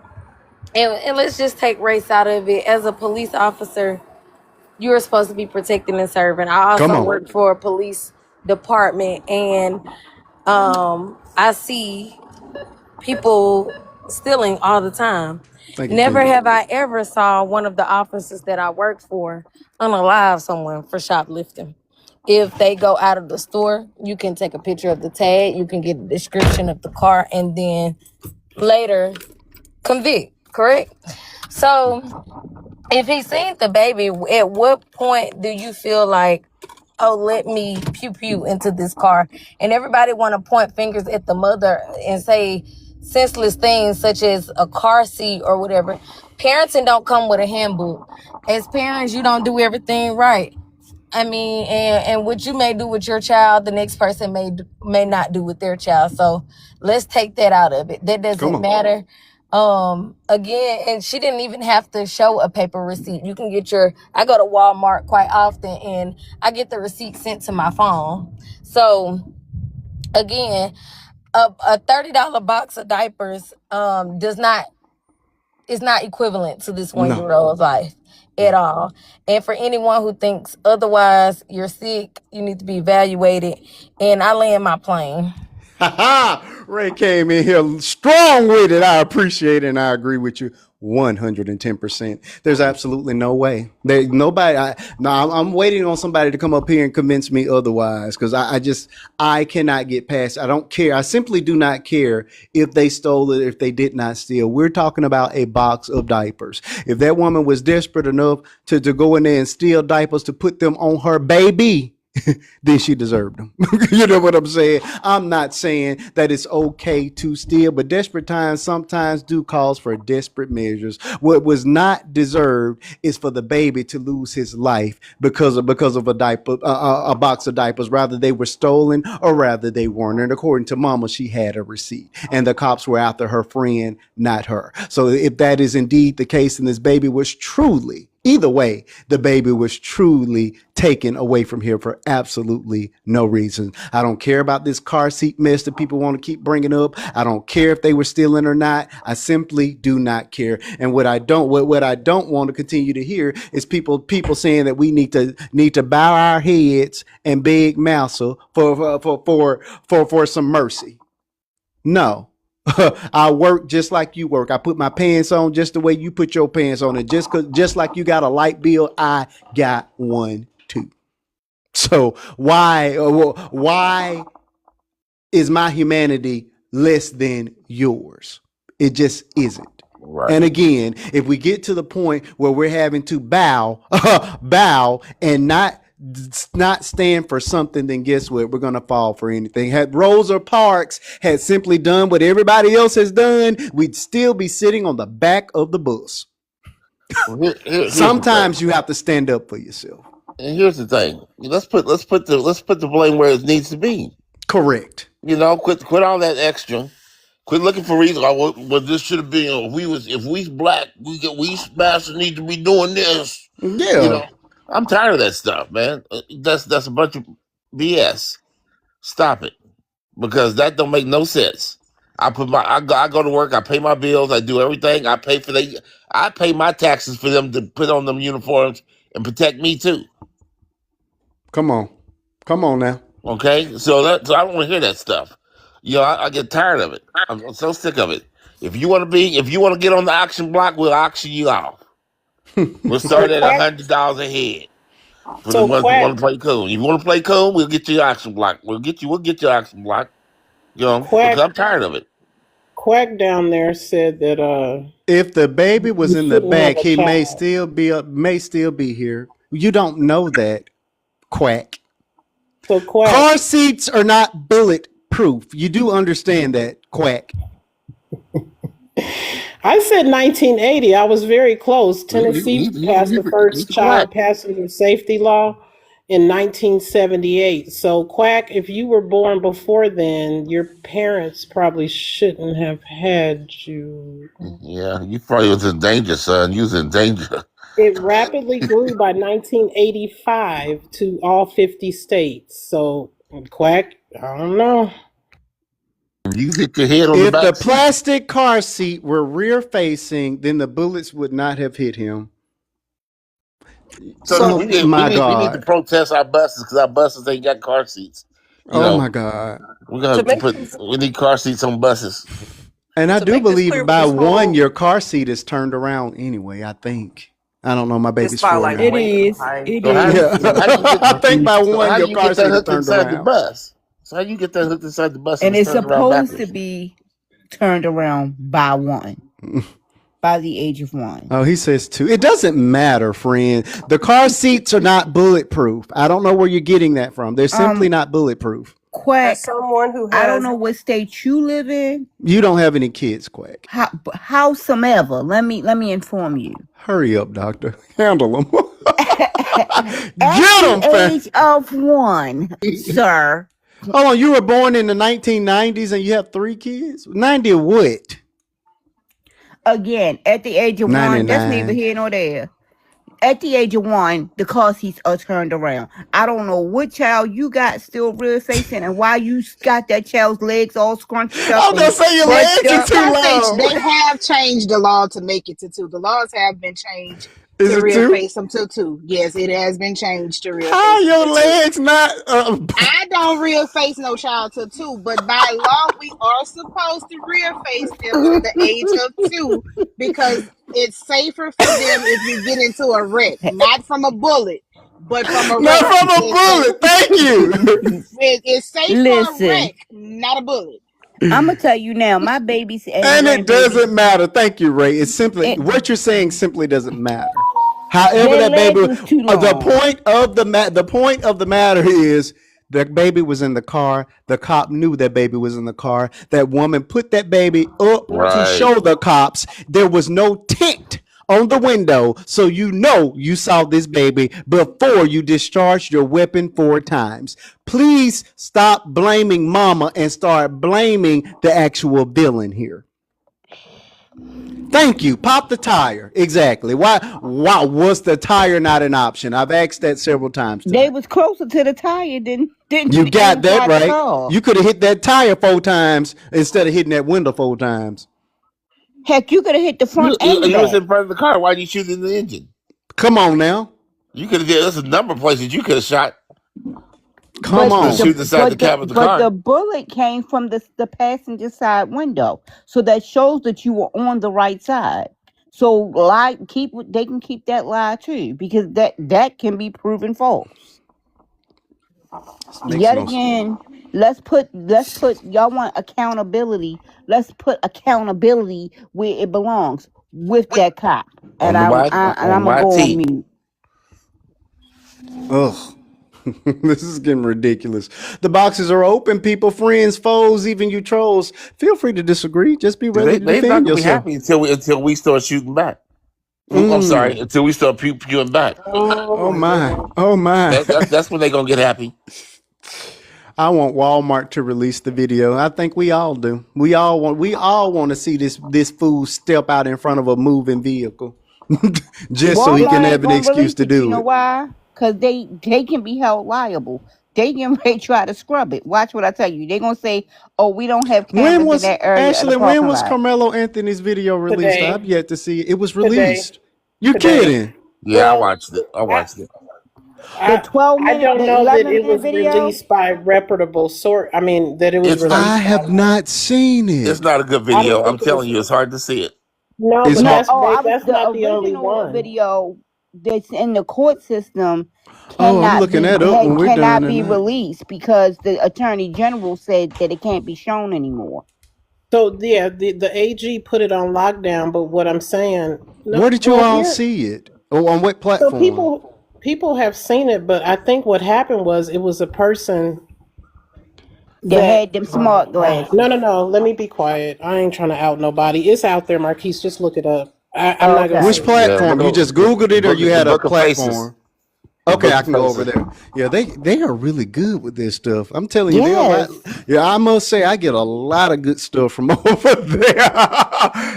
And let's just take race out of it. As a police officer, you're supposed to be protecting and serving. I Come also on. work for a police department, and I see people stealing all the time. Thank you, Never Queen. have I ever saw one of the officers that I work for unalive someone for shoplifting. If they go out of the store, you can take a picture of the tag, you can get a description of the car, and then later convict, correct? So if he seen the baby, at what point do you feel like, oh, let me pew pew into this car? And everybody want to point fingers at the mother and say senseless things such as a car seat or whatever. Parenting don't come with a handbook. As parents, you don't do everything right. I mean, and what you may do with your child, the next person may not do with their child. So let's take that out of it. That Come doesn't on. matter. Again, and she didn't even have to show a paper receipt. You can get I go to Walmart quite often and I get the receipt sent to my phone. So again, a $30 box of diapers is not equivalent to this No. 1-year-old's life at all. And for anyone who thinks otherwise, you're sick, you need to be evaluated. And I land my plane. Ray came in here strong with it. I appreciate it, and I agree with you 110%. There's absolutely no way. I'm waiting on somebody to come up here and convince me otherwise, because I cannot get past. I don't care. I simply do not care if they stole it, if they did not steal. We're talking about a box of diapers. If that woman was desperate enough to go in there and steal diapers to put them on her baby, then she deserved them. You know what I'm saying? I'm not saying that it's okay to steal, but desperate times sometimes do calls for desperate measures. What was not deserved is for the baby to lose his life because of a diaper, a box of diapers. Rather they were stolen, or rather they weren't. And according to Mama, she had a receipt, and the cops were after her friend, not her. So if that is indeed the case, and this baby was truly, either way, the baby was truly taken away from here for absolutely no reason. I don't care about this car seat mess that people want to keep bringing up. I don't care if they were stealing or not. I simply do not care. And what I don't want to continue to hear is people saying that we need to bow our heads and beg Massa for some mercy. No. I work just like you work. I put my pants on just the way you put your pants on, and just like you got a light bill, I got one too. So why is my humanity less than yours? It just isn't. Right. And again, if we get to the point where we're having to bow and not stand for something, then guess what? We're gonna fall for anything. Had Rosa Parks had simply done what everybody else has done, we'd still be sitting on the back of the bus. Sometimes you have to stand up for yourself. And here's the thing: let's put the blame where it needs to be. Correct. You know, quit all that extra. Quit looking for reasons. Oh, well, this should have been. If we black, we bastard need to be doing this. Yeah. You know, I'm tired of that stuff, man. That's a bunch of BS. Stop it, because that don't make no sense. I go to work. I pay my bills. I do everything. I pay my taxes for them to put on them uniforms and protect me too. Come on now. Okay, so I don't want to hear that stuff. You know, I get tired of it. I'm so sick of it. If you want to get on the auction block, we'll auction you off. We'll start at $100 a head for the ones who want to play coon. If you want to play coon, we'll get you the auction block. We'll get you auction block. You know, because I'm tired of it. Quack down there said that if the baby was in the back, he may child. still be here. You don't know that, Quack. So Quack, car seats are not bulletproof. You do understand that, Quack. I said 1980. I was very close. Tennessee passed the You first child correct. passenger safety law in 1978. So, Quack, if you were born before then, your parents probably shouldn't have had you. Yeah, you probably was in danger, son. You was in danger. It rapidly grew by 1985 to all 50 states. So, Quack, I don't know. You hit your head on the If the back seat. plastic car seat were rear facing, then the bullets would not have hit him. So Oh my we need to God. protest our buses because our buses ain't got car seats. You Oh my know, God. we're gonna To have to make put this we need car seats on buses. And I to do make this believe clear with by this one, whole your car seat is turned around anyway, I think. I don't know. My it's baby's by four like It now. weight and is. height. It So how is. Yeah. so how you get I think by so one, how your you car get that seat is hooked turned inside the around. bus? So how you get that hooked inside the bus and And it's it's turned around supposed to backwards? be turned around by one, by the age of one. Oh, he says two. It doesn't matter, friend. The car seats are not bulletproof. I don't know where you're getting that from. They're simply Um, not bulletproof. As Quack, someone who I don't has know what state you live in. You don't have any kids, Quack. Howsomever, let me inform you. Hurry up, doctor. Handle them. At Get the them, fam. age of one, sir. Hold on. You were born in the 1990s and you have 3 kids? 90 what? Again, at the age of one, that's neither 99. here nor there. At the age of one, the car seats are turned around. I don't know what child you got still rear facing and why you got that child's legs all scrunched up I was going and to say your bunched legs are up. too Because they long. have changed the law to make it to two. The laws have been changed Is to it rear two? face them to two. Yes, it has been changed to rear How face them your to two. legs not? I don't rear face no child to two, but by law, we are supposed to rear face them to the age of two because it's safer for them if you get into a wreck, not from a bullet, but from a Not wreck. from a bullet. Thank you. It's safe for a Listen, wreck, not a bullet. I'm gonna tell you now, my babies and And it doesn't grandbabies, matter. Thank you, Ray. It's simply it, what you're saying simply doesn't matter. However, their that baby. legs was too The long. point of the point of the matter is the baby was in the car. The cop knew that baby was in the car. That woman put that baby up to Right. show the cops there was no tint on the window, so you know you saw this baby before you discharged your weapon 4 times. Please stop blaming mama and start blaming the actual villain here. Thank you. Pop the tire. Exactly. Why was the tire not an option? I've asked that several times to They her. was closer to the tire than You got that inside the right. car. You could have hit that tire 4 times instead of hitting that window 4 times. Heck, you could have hit the front and the You was back. in front of the car. Why did you shoot in the engine? Come on now. You could have did. There's a number of places you could have shot. Come But But on. the shoot inside the cab of the but the car. bullet came from the passenger side window, so that shows that you were on the right side. So they can keep that lie too because that can be proven false. This makes Yet no sense. again, let's put y'all want accountability. Let's put accountability where it belongs with that cop. And I'm On gonna my go on team. mute. Ugh. This is getting ridiculous. The boxes are open, people, friends, foes, even you trolls. Feel free to disagree. Just be ready to They're not defend gonna be yourself. happy until we start shooting back. I'm sorry, Mm. until we start pewing back. Oh Oh my my. god. Oh my. That's when they're gonna get happy. I want Walmart to release the video. I think we all do. We all want to see this fool step out in front of a moving vehicle. Just so he can Walmart ain't have an gonna excuse release to it. You do know it. why? Because they can be held liable. They can try to scrub it. Watch what I tell you. They're gonna say, "Oh, we don't have When cameras in was that area of the Ashley, when parking was lot." Carmelo Anthony's video released? Today. I've yet to see it. It was Today. released. You Today. kidding? Yeah, I Well, watched it. I I, watched it. The I 12 I minute, don't the know that 11 it minute was video. released by reputable source. I mean that it was It's not. I released by have not seen It's it. not a good I don't video. I'm think it was telling you, it's hard to see it. no, It's but hard. No, I was that's the not the only original one. video that's in the court system Oh, I'm looking that up when we're done cannot be tonight. released because the attorney general said that it can't be shown anymore. So yeah, the AG put it on lockdown, but what I'm saying, no, Where did you well all here, see it? Oh, on what so platform? people have seen it, but I think what happened was it was a person. They that had them smart glasses. no. Let me be quiet. I ain't trying to out nobody. It's out there, Marquise. Just look it up. I'm not gonna Which Okay. say Yeah, platform? look You at just Googled it, or you the had a book of faces. platform? The Okay, book I of can go over faces. there. Yeah, they are really good with this stuff. I'm telling you, they're a lot. Yes. Yeah, I must say, I get a lot of good stuff from over there.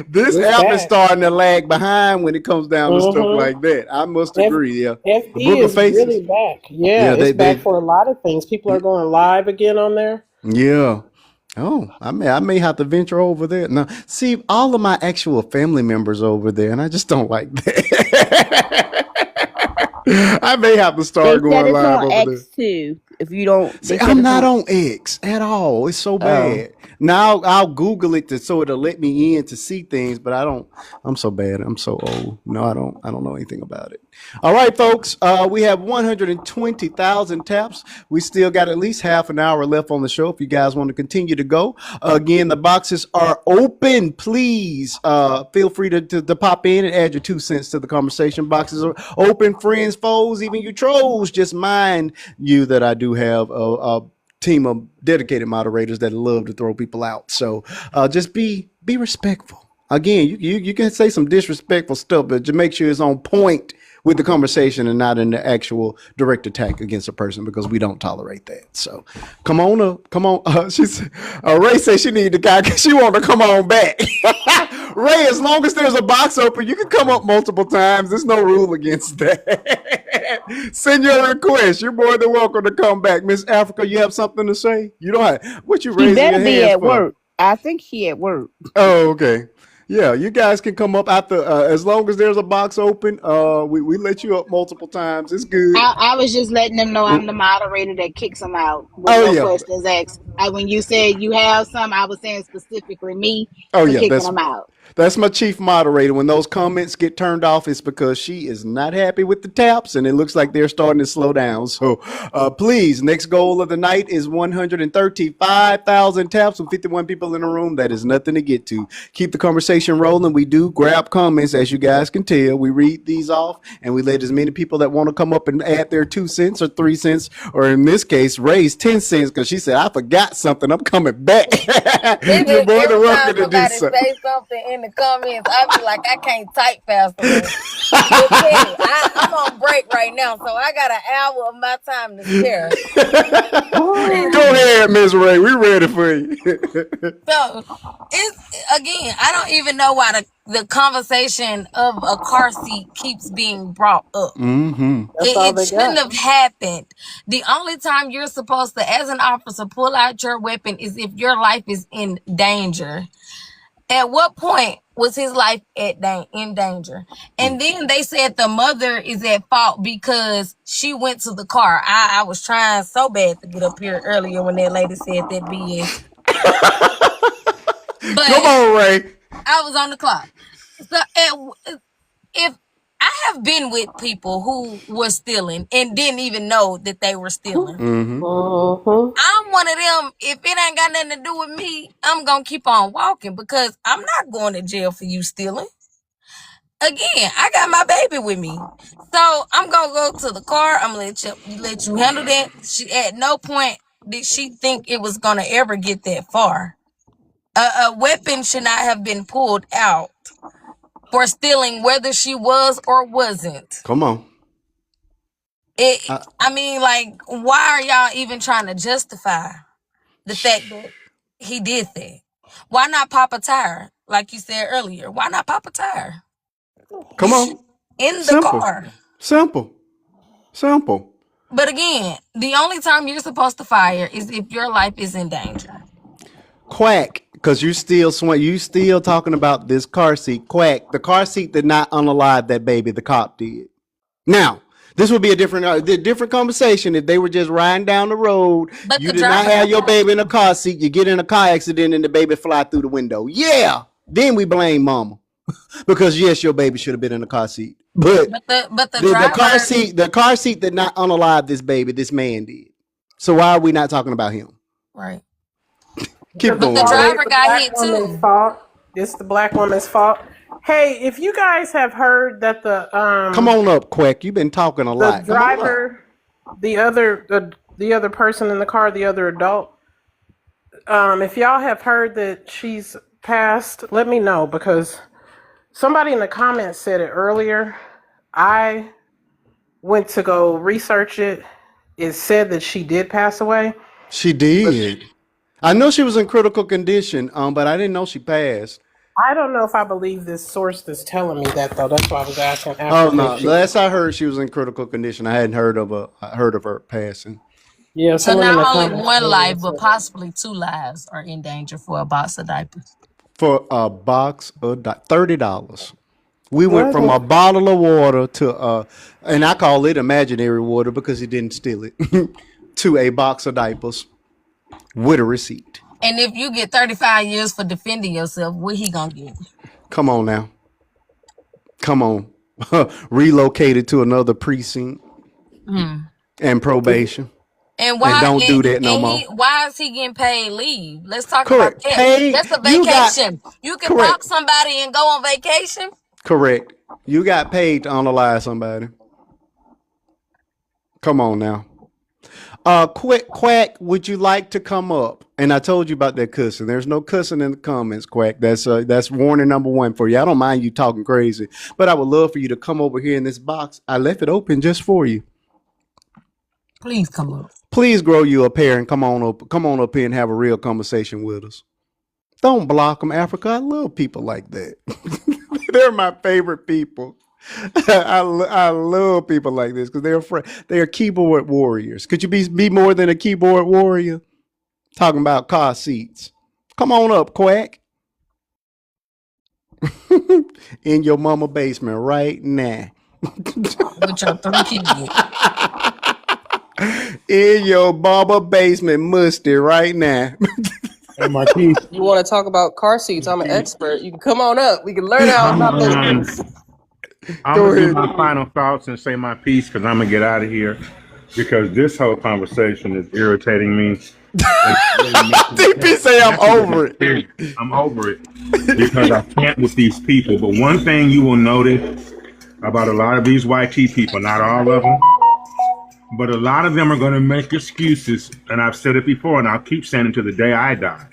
This it's app is back. starting to lag behind when it comes down to stuff Mm-hmm. like that. I must F- agree. Yeah, the FB Book of is Faces. really back. Yeah, Yeah, it's back they for a lot of things. People are going live again on there. yeah. Oh, I may have to venture over there. Now, see, all of my actual family members over there, and I just don't like that. I may have to They start said going it's live on over there. X too. If you don't, See, they said I'm it's not on. on X at all. It's so Oh. bad. Now I'll Google it so it'll let me in to see things, but I don't. I'm so bad. I'm so old. No, I don't. I don't know anything about it. All right, folks. We have 120,000 taps. We still got at least half an hour left on the show. If you guys want to continue to go, again, the boxes are open. Please feel free to pop in and add your 2 cents to the conversation. Boxes are open. Friends, foes, even you trolls. Just mind you that I do have a team of dedicated moderators that love to throw people out. So just be respectful. Again, you can say some disrespectful stuff, but just make sure it's on point with the conversation and not in the actual direct attack against a person, because we don't tolerate that. So come on up, come on. Ray said she needed the guy because she want to come on back. Ray, as long as there's a box open, you can come up multiple times. There's no rule against that. Send your request. You're more than welcome to come back. Miss Africa, you have something to say? You don't have what you She raising better your be hands at for? work. I think she at work. Oh, okay. Yeah, you guys can come up after as long as there's a box open. We let you up multiple times. It's good. I was just letting them know I'm the moderator that kicks them out with Oh no yeah. questions asked. When you said you have some, I was saying specifically me Oh for yeah. kicking That's them out. That's my chief moderator. When those comments get turned off, it's because she is not happy with the taps, and it looks like they're starting to slow down. So please, next goal of the night is 135,000 taps with 51 people in the room. That is nothing to get to. Keep the conversation rolling. We do grab comments, as you guys can tell. We read these off, and we let as many people that want to come up and add their 2 cents or 3 cents, or in this case, raise 10 cents because she said, I forgot something. I'm coming back. You're more than Every welcome time to do somebody so. say something in the comments, I be like, I can't type fast enough. But Kenny, I'm on break right now, so I got an hour of my time to spare. Go ahead, Miss Ray. We ready for you. So it's again, I don't even know why the conversation of a car seat keeps being brought up. Mm-hmm. That's all It they shouldn't got. have happened. The only time you're supposed to, as an officer, pull out your weapon is if your life is in danger. At what point was his life in danger? And then they said the mother is at fault because she went to the car. I was trying so bad to get up here earlier when that lady said that BS. Come But on, Ray. I was on the clock. So if I have been with people who were stealing and didn't even know that they were stealing. Mm-hmm. I'm one of them. If it ain't got nothing to do with me, I'm gonna keep on walking because I'm not going to jail for you stealing. Again, I got my baby with me, so I'm gonna go to the car. I'm gonna let you handle that. She at no point did she think it was gonna ever get that far. A weapon should not have been pulled out for stealing, whether she was or wasn't. Come on. I mean, like, why are y'all even trying to justify the fact that he did that? Why not pop a tire? Like you said earlier, why not pop a tire? Come on. In the Simple. car. Simple. Simple. But again, the only time you're supposed to fire is if your life is in danger. Quack. Because you still talking about this car seat. Quack. The car seat did not unalive that baby. The cop did. Now, this would be a different conversation if they were just riding down the road. But You the did not driver have your got baby in a car seat. You get in a car accident and the baby fly through the window. Yeah. Then we blame mama. Because yes, your baby should have been in the car seat. But the the car seat did not unalive this baby. This man did. So why are we not talking about him? right. Keep Because But it's the going, Ray. always driver the got black hit woman's too. fault. It's the black woman's fault. Hey, if you guys have heard that Come on up, Quack. You've been talking a the lot. Come on up. driver, the other person in the car, the other adult, If y'all have heard that she's passed, let me know because somebody in the comments said it earlier. I went to go research it. It said that she did pass away. She did. I know she was in critical condition, but I didn't know she passed. I don't know if I believe this source that's telling me that though. That's why I was asking Oh after no! that. Last I heard, she was in critical condition. I hadn't heard of her passing. Yeah, So someone in the not only comments one earlier life, but said that. possibly two lives are in danger for a box of diapers. For a box of $30. We went from a What? bottle of water to and I call it imaginary water because he didn't steal it, to a box of diapers with a receipt. And if you get 35 years for defending yourself, what he gonna get? Come on now. Come on. Relocated to another precinct and probation. And And why don't do that no more. why is he getting paid leave? Let's talk about Correct. that. Paid. That's a You got vacation. You can correct. box somebody and go on vacation. Correct. You got paid to unalive somebody. Come on now. Quack, would you like to come up? And I told you about that cussing. There's no cussing in the comments, Quack. That's warning number one for you. I don't mind you talking crazy, but I would love for you to come over here in this box. I left it open just for you. Please come up. Please grow you a pair and come on up here and have a real conversation with us. Don't block them, Africa. I love people like that. They're my favorite people. I love people like this because they're keyboard warriors. Could you be more than a keyboard warrior? Talking about car seats. Come on up, Quack. In your mama basement right now. With your 3 kids. In your mama basement, musty right now. Hey, Marquise. You want to talk about car seats? I'm an expert. You can come on up. We can learn how about those things. I'm Go gonna do ahead. my final thoughts and say my piece because I'm gonna get out of here because this whole conversation is irritating me. DP say I'm over it. I'm over it because I can't with these people. But one thing you will notice about a lot of these YT people, not all of them, but a lot of them are going to make excuses. And I've said it before, and I'll keep saying it to the day I die.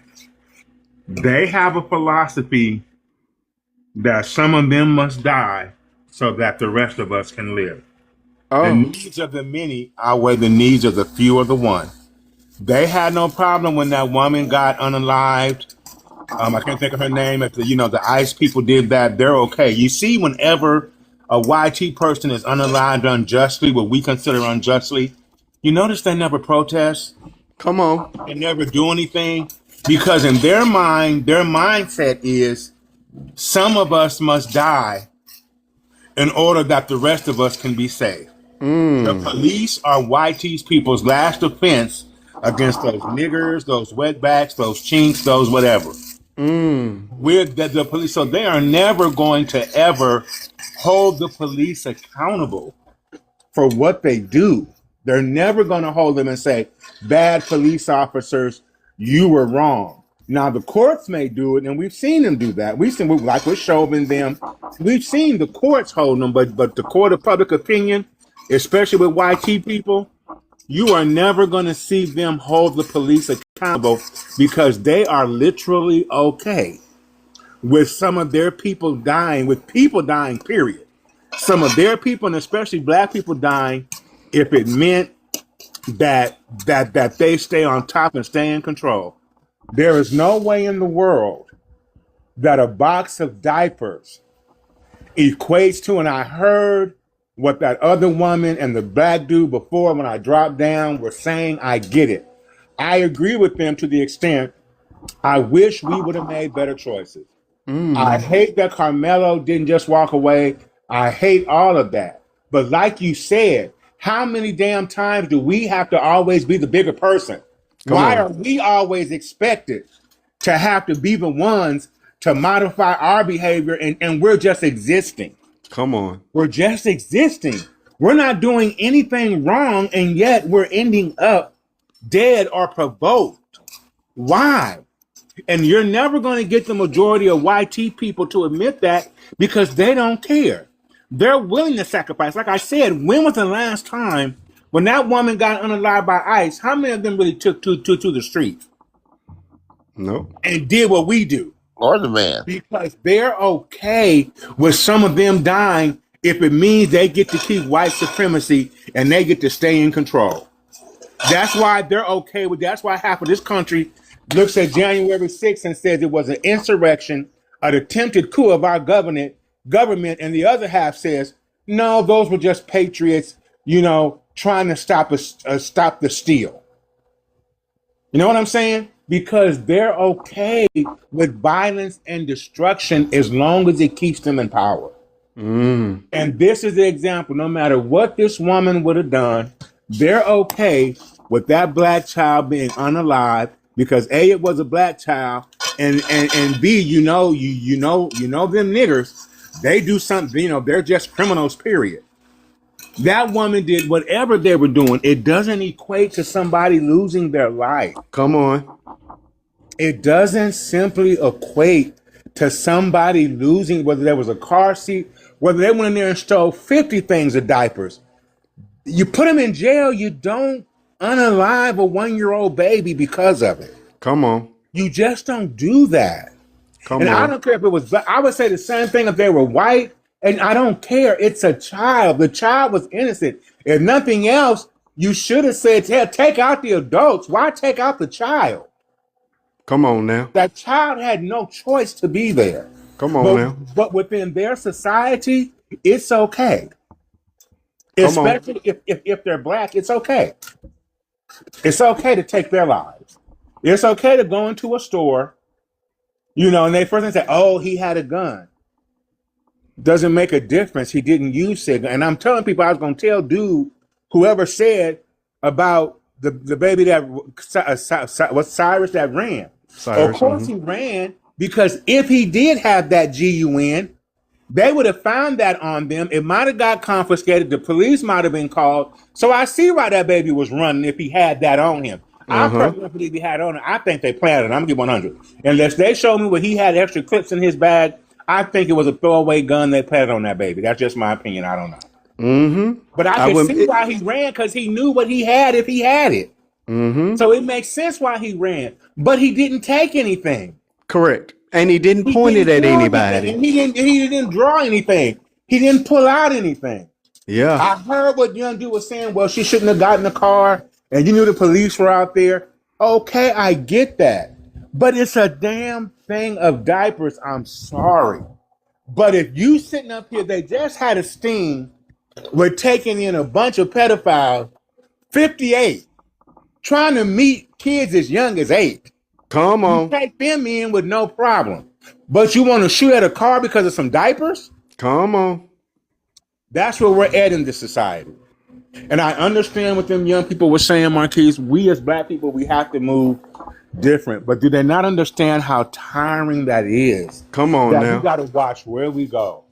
They have a philosophy that some of them must die so that the rest of us can live. The needs of the many outweigh the needs of the few or the one. They had no problem when that woman got unalived. I can't think of her name. If the ICE people did that, they're okay. You see, whenever a YT person is unalived unjustly, what we consider unjustly, you notice they never protest. Come on. They never do anything because in their mind, their mindset is some of us must die in order that the rest of us can be saved. The police are YT's people's last defense against those niggers, those wetbacks, those chinks, those whatever. We're the police, so they are never going to ever hold the police accountable for what they do. They're never going to hold them and say, bad police officers, you were wrong. Now, the courts may do it, and we've seen them do that. We've seen, like with Chauvin them, we've seen the courts hold them, but the court of public opinion, especially with YT people, you are never going to see them hold the police accountable because they are literally okay with some of their people dying, with people dying, period. Some of their people, and especially black people dying, if it meant that they stay on top and stay in control. There is no way in the world that a box of diapers equates to, and I heard what that other woman and the black dude before when I dropped down were saying, I get it. I agree with them to the extent I wish we would have made better choices. I hate that Carmelo didn't just walk away. I hate all of that. But like you said, how many damn times do we have to always be the bigger person? Why are we always expected to have to be the ones to modify our behavior and we're just existing? Come on. We're just existing. We're not doing anything wrong, and yet we're ending up dead or provoked. Why? And you're never going to get the majority of YT people to admit that because they don't care. They're willing to sacrifice. Like I said, when was the last time when that woman got unalived by ICE, how many of them really took to the streets? No. and did what we do. Or the man. Because they're okay with some of them dying if it means they get to keep white supremacy and they get to stay in control. That's why they're okay with. That's why half of this country looks at January 6th and says it was an insurrection, an attempted coup of our government, and the other half says no, those were just patriots, trying to stop the steal. You know what I'm saying? Because they're okay with violence and destruction as long as it keeps them in power. Mm. And this is the example. No matter what this woman would have done, they're okay with that black child being unalive because A, it was a black child, and B, you know them niggers, they do something, they're just criminals, period. That woman did whatever they were doing. It doesn't equate to somebody losing their life. Come on. It doesn't simply equate to somebody losing, whether there was a car seat, whether they went in there and stole 50 things of diapers. You put them in jail, you don't unalive a 1-year-old baby because of it. Come on. You just don't do that. Come And I on. don't care if it was black. I would say the same thing if they were white. And I don't care. It's a child. The child was innocent. If nothing else, you should have said, take out the adults. Why take out the child? Come on now. That child had no choice to be there. Come on now. But within their society, it's okay. Come on. Especially if they're black, it's okay. It's okay to take their lives. It's okay to go into a store, and they first say, oh, he had a gun. Doesn't make a difference. He didn't use it. And I'm telling people, I was going to tell whoever said about the baby that was Cyrus that ran. Cyrus, of course he ran, because if he did have that GUN, they would have found that on them. It might have got confiscated. The police might have been called. So I see why that baby was running if he had that on him. I personally believe he had it on him. I think they planned it. I'm going to give 100. Unless they show me where he had extra clips in his bag, I think it was a throwaway gun they planted on that baby. That's just my opinion. I don't know. Mm-hmm. But I can see why he ran, because he knew what he had if he had it. Mm-hmm. So it makes sense why he ran. But he didn't take anything. Correct. And he didn't point it at anybody. And he didn't draw anything. He didn't pull out anything. Yeah. I heard what young dude was saying. Well, she shouldn't have gotten the car, and you knew the police were out there. Okay, I get that. But it's a damn thing of diapers. I'm sorry. But if you sitting up here, they just had a sting with taking in a bunch of pedophiles, 58, trying to meet kids as young as 8. Come on. You take them in with no problem. But you want to shoot at a car because of some diapers? Come on. That's where we're at in this society. And I understand what them young people were saying, Marquise. We as black people, we have to move different. But do they not understand how tiring that is? Come on that now. We got to watch where we go,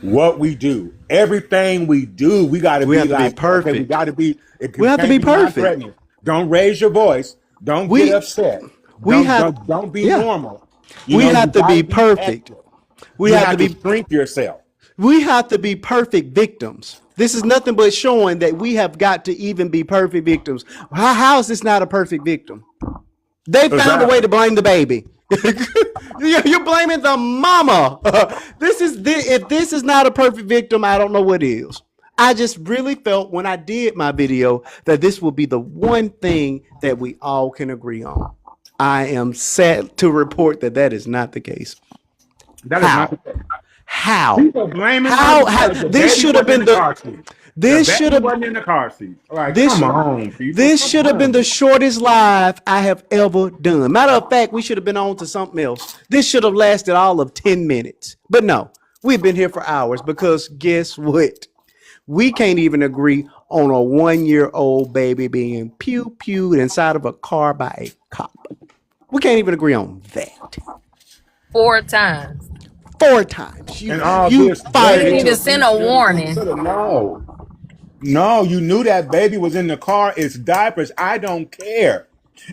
what we do, everything we do. We got to be like perfect. Okay, we got to be. We have to be perfect. Don't raise your voice. Don't get upset. Don't be normal. We have to be perfect. We have to shrink yourself. We have to be perfect victims. This is nothing but showing that we have got to even be perfect victims. How is this not a perfect victim? They found a way to blame the baby. You're blaming the mama. If this is not a perfect victim, I don't know what is. I just really felt when I did my video that this will be the one thing that we all can agree on. I am sad to report that is not the case. That is not the case. How? People blaming this should have been the. This should have been in the car seat. Like, come on, people. This should have been the shortest live I have ever done. Matter of fact, we should have been on to something else. This should have lasted all of 10 minutes. But no, we've been here for hours because guess what? We can't even agree on a 1-year-old baby being pew-pewed inside of a car by a cop. We can't even agree on that. 4 times. 4 times. You need to send a warning. No, you knew that baby was in the car. It's diapers. I don't care.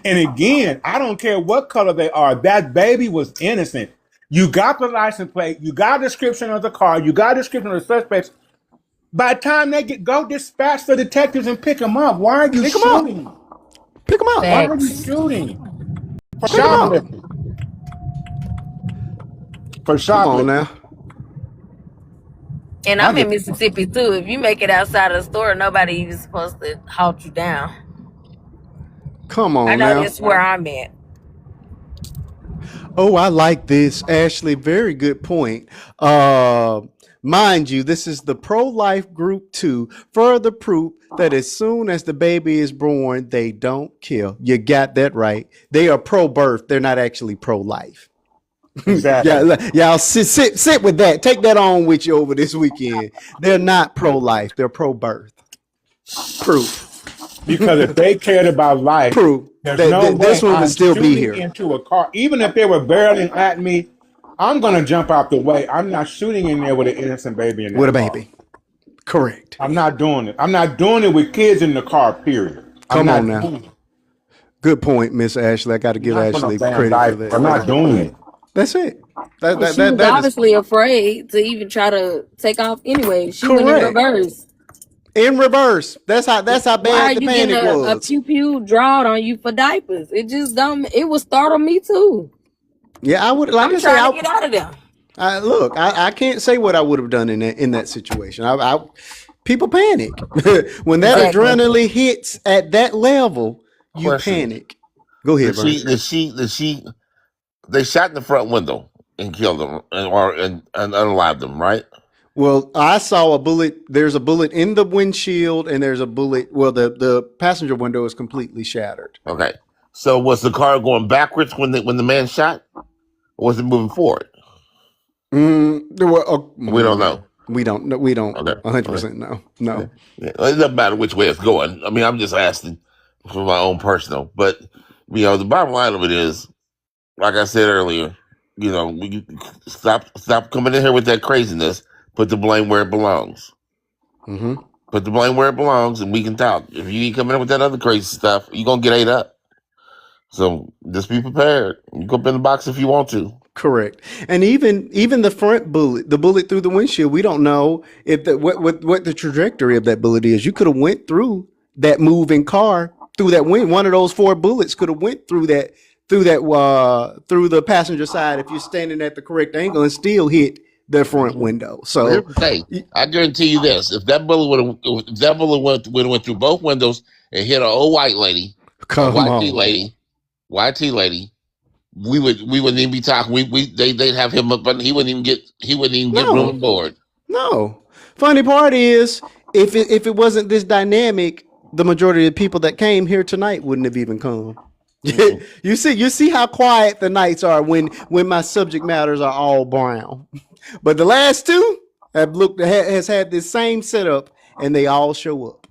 And again, I don't care what color they are. That baby was innocent. You got the license plate. You got a description of the car. You got a description of the suspects. By the time they go dispatch the detectives and pick them up. Why are you shooting? Pick them up. Why are you shooting? For shoplifting. for Come on shoplifting. now. And I I'm in just Mississippi too. If you make it outside of the store, nobody even supposed to halt you down. Come I on know now. that's where I'm at. Oh, I like this, Ashley. Very good point. Uh, Mind you, this is the pro-life group too. Further proof that as soon as the baby is born, they don't kill. You got that right. They are pro-birth. They're not actually pro-life. exactly Yeah, y'all sit with that. Take that on with you over this weekend. They're not pro-life. They're pro-birth. Proof. because if they cared about life, Proof there's that no this way one would I'm still be shooting here. into a car, even if they were barreling at me. I'm gonna jump out the way. I'm not shooting in there with an innocent baby in With a that car. baby. Correct. I'm not doing it. I'm not doing it with kids in the car. Period. I'm Come on not now. doing it. Good point, Miss Ashley. I got to give Not for no Ashley damn credit for diaper. that. I'm not doing it. That's it. And she was That is obviously afraid to even try to take off anyway. She went in correct. reverse. In reverse. That's how Why are bad the you getting panic a was. pew pew drawed on you for diapers? It just don't. It would startle me too. Yeah, I would. Like I'm I say, trying to get out of there. look. I can't say what I would have done in that situation. People panic when that Exactly. adrenaline hits at that level. You Question: panic. Go ahead, Did Vern. she? They shot in the front window and killed them, and unalived them, right? Well, I saw a bullet. There's a bullet in the windshield, and there's a bullet. Well, the passenger window is completely shattered. Okay. So was the car going backwards when the man shot, or was it moving forward? We don't know. We don't know. We don't Okay. 100% know. No. Yeah. It doesn't matter which way it's going. I mean, I'm just asking for my own personal. But the bottom line of it is, like I said earlier, we stop coming in here with that craziness. Put the blame where it belongs. Mm-hmm. Put the blame where it belongs, and we can talk. If you keep coming in with that other crazy stuff, you're gonna get ate up. So just be prepared. You go up in the box if you want to. Correct. And even the front bullet, the bullet through the windshield, we don't know if what the trajectory of that bullet is. You could have went through that moving car through that wind. One of those four bullets could have went through the passenger side if you're standing at the correct angle and still hit the front window. So here's the thing. I guarantee you this: if that bullet went through both windows and hit an old white lady, white tea lady, we wouldn't even be talking. They'd have him up, but he wouldn't even get room and board. No. Funny part is, if it wasn't this dynamic, the majority of the people that came here tonight wouldn't have even come. You see how quiet the nights are when my subject matters are all brown. But the last two has had this same setup, and they all show up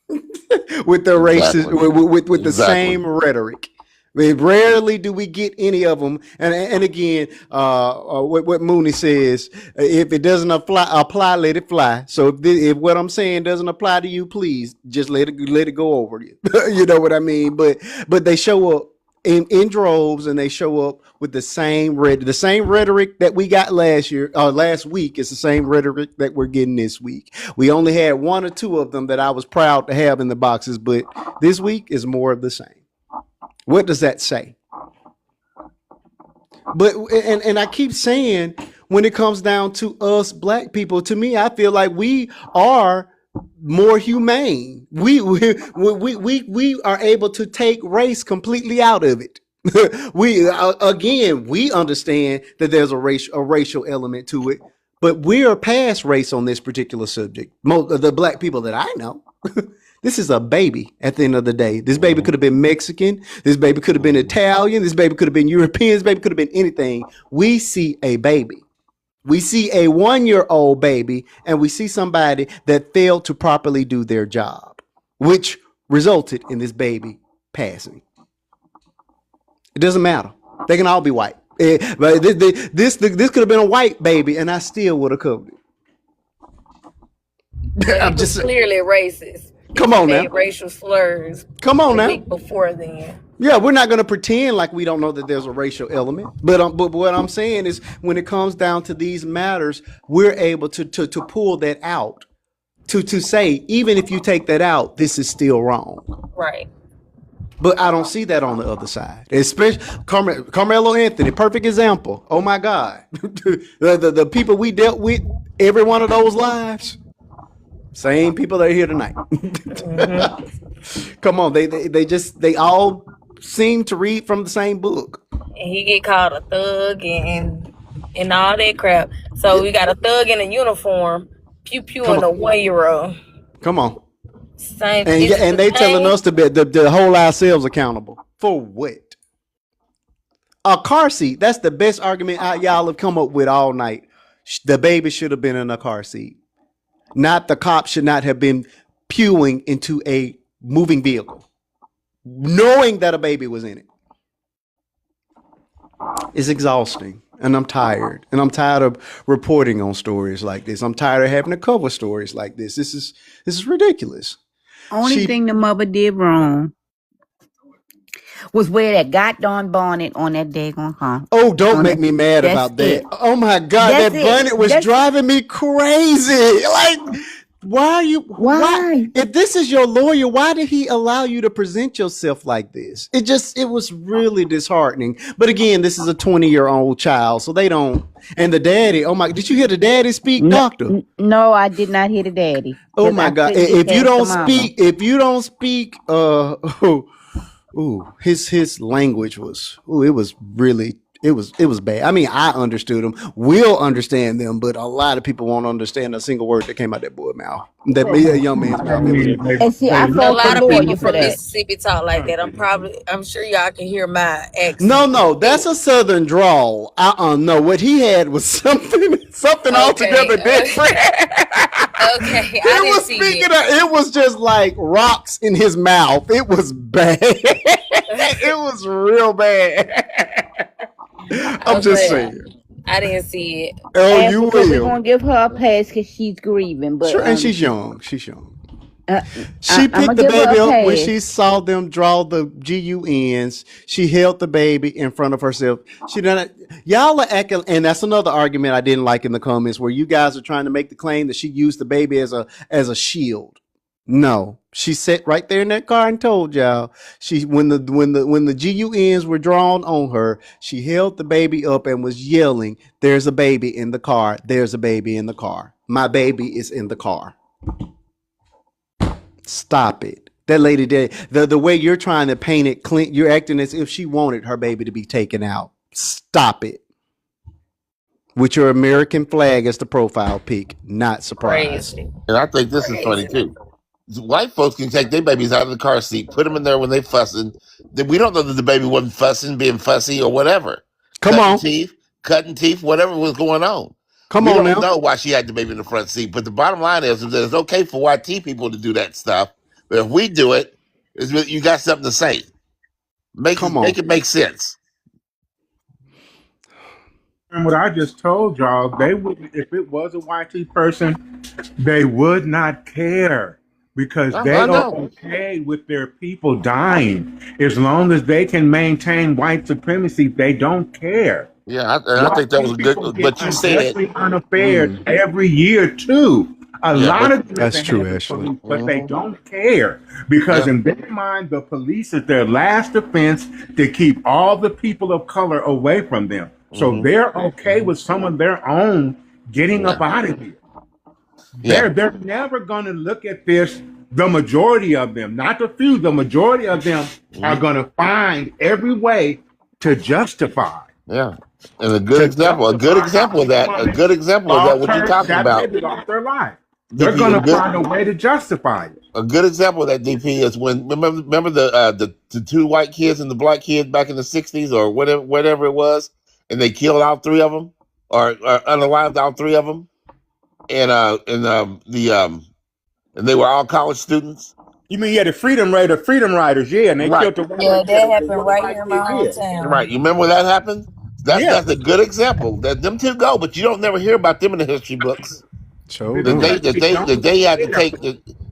with the racist with the same rhetoric. I mean, rarely do we get any of them. And again, what Mooney says, if it doesn't apply, let it fly. So if what I'm saying doesn't apply to you, please just let it go over you. You know what I mean? But they show up in droves, and they show up with the same rhetoric that we got last week is the same rhetoric that we're getting this week. We only had one or two of them that I was proud to have in the boxes, but this week is more of the same. What does that say? But and I keep saying, when it comes down to us black people, to me, I feel like we are more humane. We are able to take race completely out of it. We understand that there's a racial element to it, but we are past race on this particular subject. Most of the black people that I know. This is a baby at the end of the day. This baby could have been Mexican. This baby could have been Italian. This baby could have been European. This baby could have been anything. We see a baby. We see a 1-year-old baby, and we see somebody that failed to properly do their job, which resulted in this baby passing. It doesn't matter. They can all be white. But this could have been a white baby, and I still would have covered it. I'm just clearly racist. Come on now. Racial slurs. Come on now. Before then. Yeah, we're not going to pretend like we don't know that there's a racial element. But what I'm saying is, when it comes down to these matters, we're able to pull that out, to say, even if you take that out, this is still wrong. Right. But I don't see that on the other side. Especially Carmelo Anthony, perfect example. Oh my God. the people we dealt with, every one of those lives, same people that are here tonight. Come on, they all seem to read from the same book. And he get called a thug and all that crap. So we got a thug in a uniform, pew pew Come in a on. 1-year-old. Come on. Same. And Is it and the they telling same? us to hold ourselves accountable. For what? A car seat. That's the best argument y'all have come up with all night. The baby should have been in a car seat. Not the cop should not have been pewing into a moving vehicle, knowing that a baby was in it. It's exhausting. And I'm tired. And I'm tired of reporting on stories like this. I'm tired of having to cover stories like this. This is ridiculous. Only thing the mother did wrong was wear that goddamn bonnet on that daggone car. Oh, don't make me mad about that. Oh my God, that bonnet was driving me crazy. Like, why? If this is your lawyer, why did he allow you to present yourself like this? It was really disheartening. But again, this is a 20-year-old child, so they don't. And the daddy, oh my, did you hear the daddy speak, doctor? No, I did not hear the daddy. Oh my God. If you don't speak, his language was, it was bad. I mean, I understood him. We'll understand them, but a lot of people won't understand a single word that came out that boy's mouth. That young man's mouth. And see, I A fought lot the of lawyer people for from that. Mississippi talk like that. I'm sure y'all can hear my accent. No, that's a southern drawl. No, what he had was something altogether different. Okay, I didn't see it. It was just like rocks in his mouth. It was bad. It was real bad. I'm just saying. I didn't see it. Oh, you will. We're gonna give her a pass because she's grieving, but sure, and she's young. She's young. She picked the baby up when she saw them draw the GUNs. She held the baby in front of herself. She done. Y'all are acting, and that's another argument I didn't like in the comments, where you guys are trying to make the claim that she used the baby as a shield. No, she sat right there in that car and told y'all when the GUNs were drawn on her, she held the baby up and was yelling, "There's a baby in the car. There's a baby in the car. My baby is in the car." Stop it. That lady did the way you're trying to paint it, Clint, you're acting as if she wanted her baby to be taken out. Stop it. With your American flag as the profile pic. Not surprised. And I think this is funny too. White folks can take their babies out of the car seat, put them in there when they fussing. We don't know that the baby wasn't fussing, being fussy or whatever. Cutting teeth, whatever was going on. We don't know why she had the baby in the front seat. But the bottom line is that it's okay for YT people to do that stuff. But if we do it, you got something to say. Make it make sense. And what I just told y'all, they would, if it was a YT person, they would not care because they are okay with their people dying. As long as they can maintain white supremacy, they don't care. Yeah, I think that was a good. But you said unfair every year too. A lot of that's true, actually. But they don't care because in their mind, the police is their last defense to keep all the people of color away from them. So they're okay with some of their own getting up out of here. They're never going to look at this. The majority of them, not the few, the majority of them are going to find every way to justify. Yeah, and a good example of that what you're talking about. Their life. They're going to find a way to justify it. A good example of that, DP, is when remember the two white kids and the black kid back in the 60s or whatever it was, and they killed all three of them or unalived all three of them, and they were all college students. You mean the Freedom Riders, yeah, and they killed the one. Yeah, that happened right here in my hometown. Right, you remember when that happened? That's a good example. That them two go, but you don't never hear about them in the history books. So they had to take.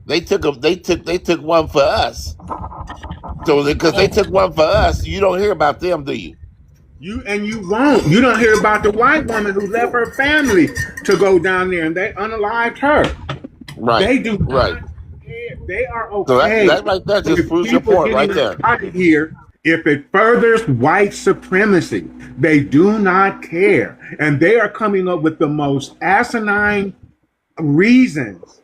They took one for us. So because they took one for us, you don't hear about them, do you? You won't. You don't hear about the white woman who left her family to go down there and they unalived her. Right. They do. Right. They are So okay that right there just with proves your people point right getting there. started here if it furthers white supremacy. They do not care. And they are coming up with the most asinine reasons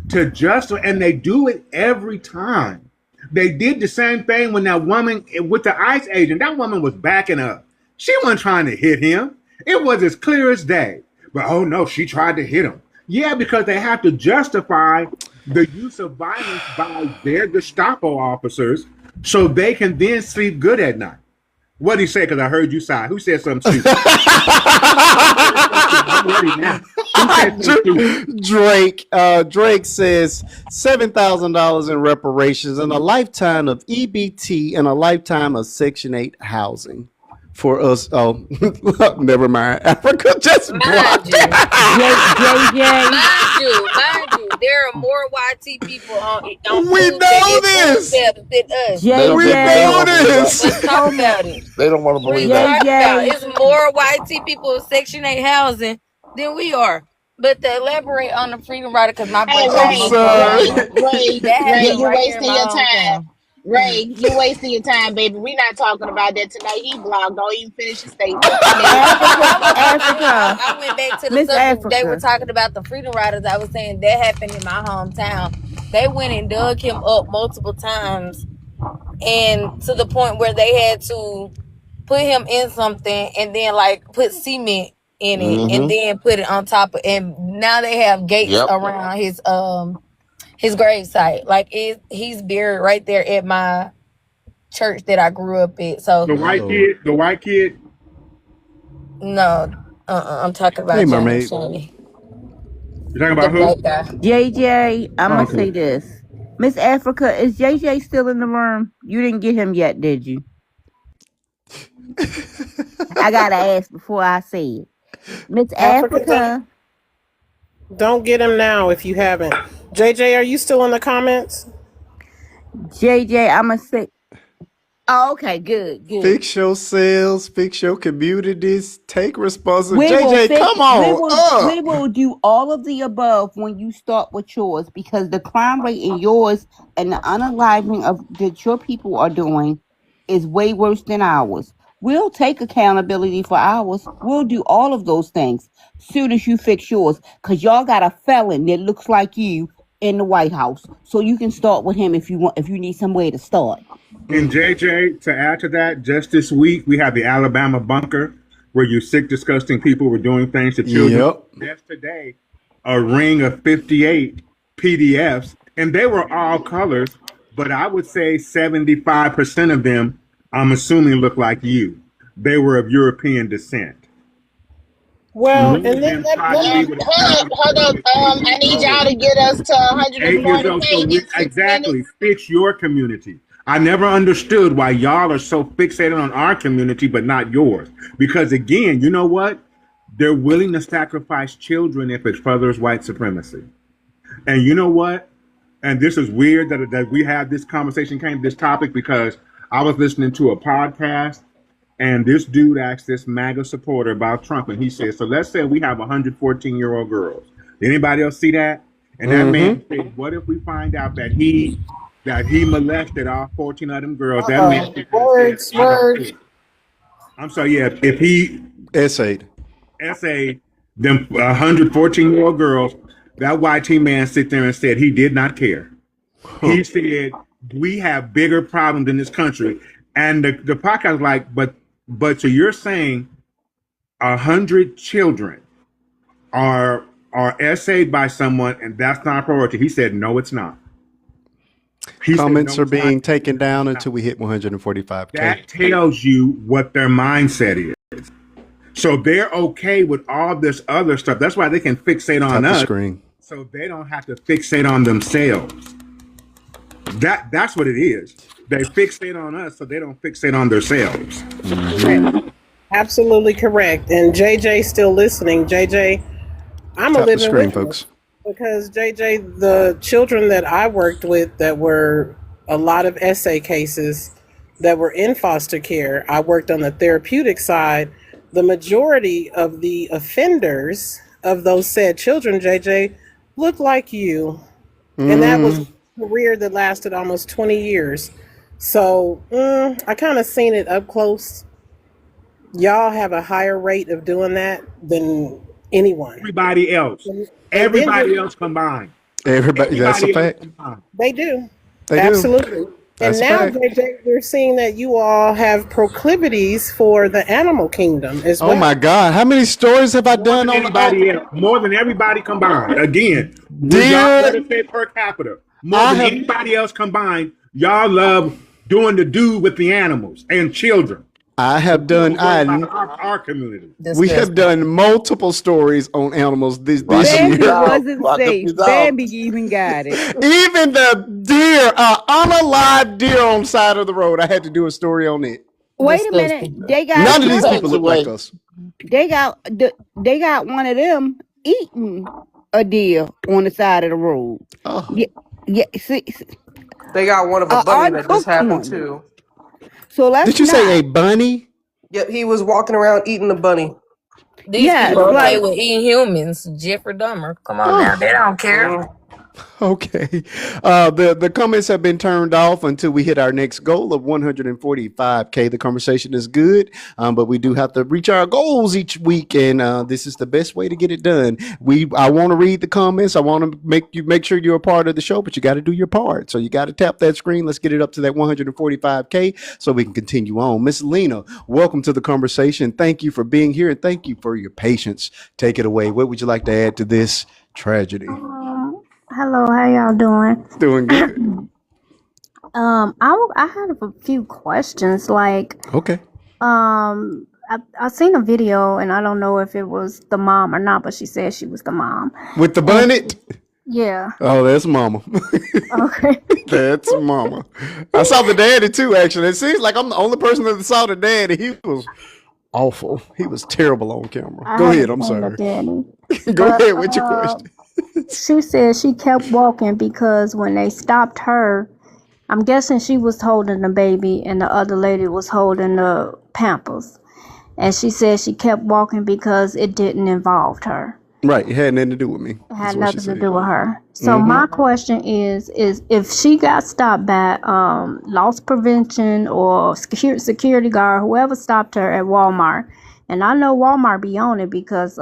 to justify, and they do it every time. They did the same thing when that woman with the ICE agent, that woman was backing up. She wasn't trying to hit him. It was as clear as day. But oh no, she tried to hit him. Yeah, because they have to justify the use of violence by their Gestapo officers so they can then sleep good at night. What did he say? Because I heard you sigh. Who said something stupid? I'm ready now. Who said something stupid? Drake says $7,000 in reparations and a lifetime of EBT and a lifetime of Section 8 housing for us. Oh, never mind. Africa just Mind blocked. you, JJ. mind you, there are more YT people on We food know this. stamps than us. They don't, We they know don't believe that. this. Let's talk about it. They don't want to What are you believe that. talking about? It's more YT people in Section 8 housing than we are. But to elaborate on the Freedom Rider, because my Hey, birthday I'm almost coming sorry. up, Ray, that happened you right here in wasting my your time. hometown. Ray, you wasting your time, baby. We're not talking about that tonight. He blocked. Don't even finish your statement. No, Africa, I went back to the Miss subject. They were Africa. talking about the Freedom Riders. I was saying that happened in my hometown. They went and dug him up multiple times, and to the point where they had to put him in something and then like put cement in it and Mm-hmm. then put it on top of, and now they have gates Yep. around his grave site. Like he's buried right there at my church that I grew up at. So The white kid. no, I'm talking Hey, about Johnny mermaid. Shiny, You're talking the about who? black guy. JJ, I'm Oh, gonna okay. say this. Miss Africa, is JJ still in the room? You didn't get him yet, did you? I gotta ask before I say it. Miss Africa, Africa, don't get him now if you haven't. JJ, are you still in the comments? JJ, I'm gonna say. Oh, okay, good. Fix your sales, fix your communities, take responsibility. We will JJ, fix. come on We up. will do all of the above when you start with yours, because the crime rate in yours and the unaliving of that your people are doing is way worse than ours. We'll take accountability for ours. We'll do all of those things soon as you fix yours, because y'all got a felon that looks like you in the White House, so you can start with him if you want. If you need somewhere to start. And JJ, to add to that, just this week we have the Alabama bunker where you sick, disgusting people were doing things to children. Yep. Just today, a ring of 58 PDFs, and they were all colors, but I would say 75% of them, I'm assuming, look like you. They were of European descent. Well, Many and of then them tried to be with a child Hold up. 8 I need years y'all old. to get us to 8 years 140 old. So pages, 6 exactly, minutes. fix your community. I never understood why y'all are so fixated on our community but not yours. Because again, you know what? They're willing to sacrifice children if it furthers white supremacy. And you know what? And this is weird that we have this conversation, this topic, because I was listening to a podcast and this dude asked this MAGA supporter about Trump, and he said, so let's say we have 114-year-old girls. Did anybody else see that? And that man said, what if we find out that he molested all 14 of them girls? That man said, Words, I don't words. care. I'm sorry, yeah, if he Essayed. them 114-year-old girls, that YT man sit there and said he did not care. He said, we have bigger problems in this country. And the podcast was like, but so you're saying 100 children are essayed by someone and that's not a priority? He said, no, it's not. Comments are being taken down until we hit 145K. That tells you what their mindset is. So they're okay with all this other stuff. That's why they can fixate on us. Screen. So they don't have to fixate on themselves. That's what it is. They fixate on us so they don't fixate on themselves. Mm-hmm. Absolutely correct. And JJ still listening. JJ, I'm a living screen, witness. folks. Because JJ, the children that I worked with that were a lot of essay cases that were in foster care, I worked on the therapeutic side. The majority of the offenders of those said children, JJ, look like you. And career that lasted almost 20 years. So I kind of seen it up close. Y'all have a higher rate of doing that than anyone. Everybody else. And then Everybody else combined. Everybody, that's a Everybody else fact. combined. they do. They do. Absolutely. And That's a now, fact. JJ, we're seeing that you all have proclivities for the animal kingdom as Oh my well. God. How many stories have I More done than on anybody else. More than everybody combined. Again, deer? let's say per capita. More I than have anybody else combined, y'all love doing the do with the animals and children. I The have done children worry about our community. we have Disgusting. done multiple stories on animals this Rock up your Bambi year. dog. wasn't Rock up safe. your dog. Bambi even got it. Even the deer, unalive deer on the side of the road. I had to do a story on it. Wait a minute. Disgusting. They got None of Put your these people hands look like away. us. they got one of them eating a deer on the side of the road. Oh, Yeah, yeah. See, They got one of a bunny that just uncooked happened one. too. So let's did you say not. a bunny? Yep, he was walking around eating the bunny. These Yes, people okay like with eating humans. Jeffrey Dahmer. Come on now. Oh. They don't care. Okay. The comments have been turned off until we hit our next goal of 145K. The conversation is good, but we do have to reach our goals each week, and this is the best way to get it done. I want to read the comments. I want to make sure you're a part of the show, but you got to do your part. So you got to tap that screen. Let's get it up to that 145K so we can continue on. Miss Lena, welcome to the conversation. Thank you for being here, and thank you for your patience. Take it away. What would you like to add to this tragedy? Hello, how y'all doing? Doing good. I had a few questions. Like, Okay. I seen a video, and I don't know if it was the mom or not, but she said she was the mom. With the And bonnet? yeah, Oh, that's mama. okay. That's mama. I saw the daddy too, actually. It seems like I'm the only person that saw the daddy. He was awful. He was terrible on camera. I Go ahead. haven't I'm seen the sorry. daddy, Go but ahead with your question. she said she kept walking because when they stopped her, I'm guessing she was holding the baby, and the other lady was holding the Pampers. And she said she kept walking because it didn't involve her. Right. It had nothing to do with me. It That's had what she nothing to said. do with her. So my question is if she got stopped by loss prevention or security guard, whoever stopped her at Walmart, and I know Walmart be on it because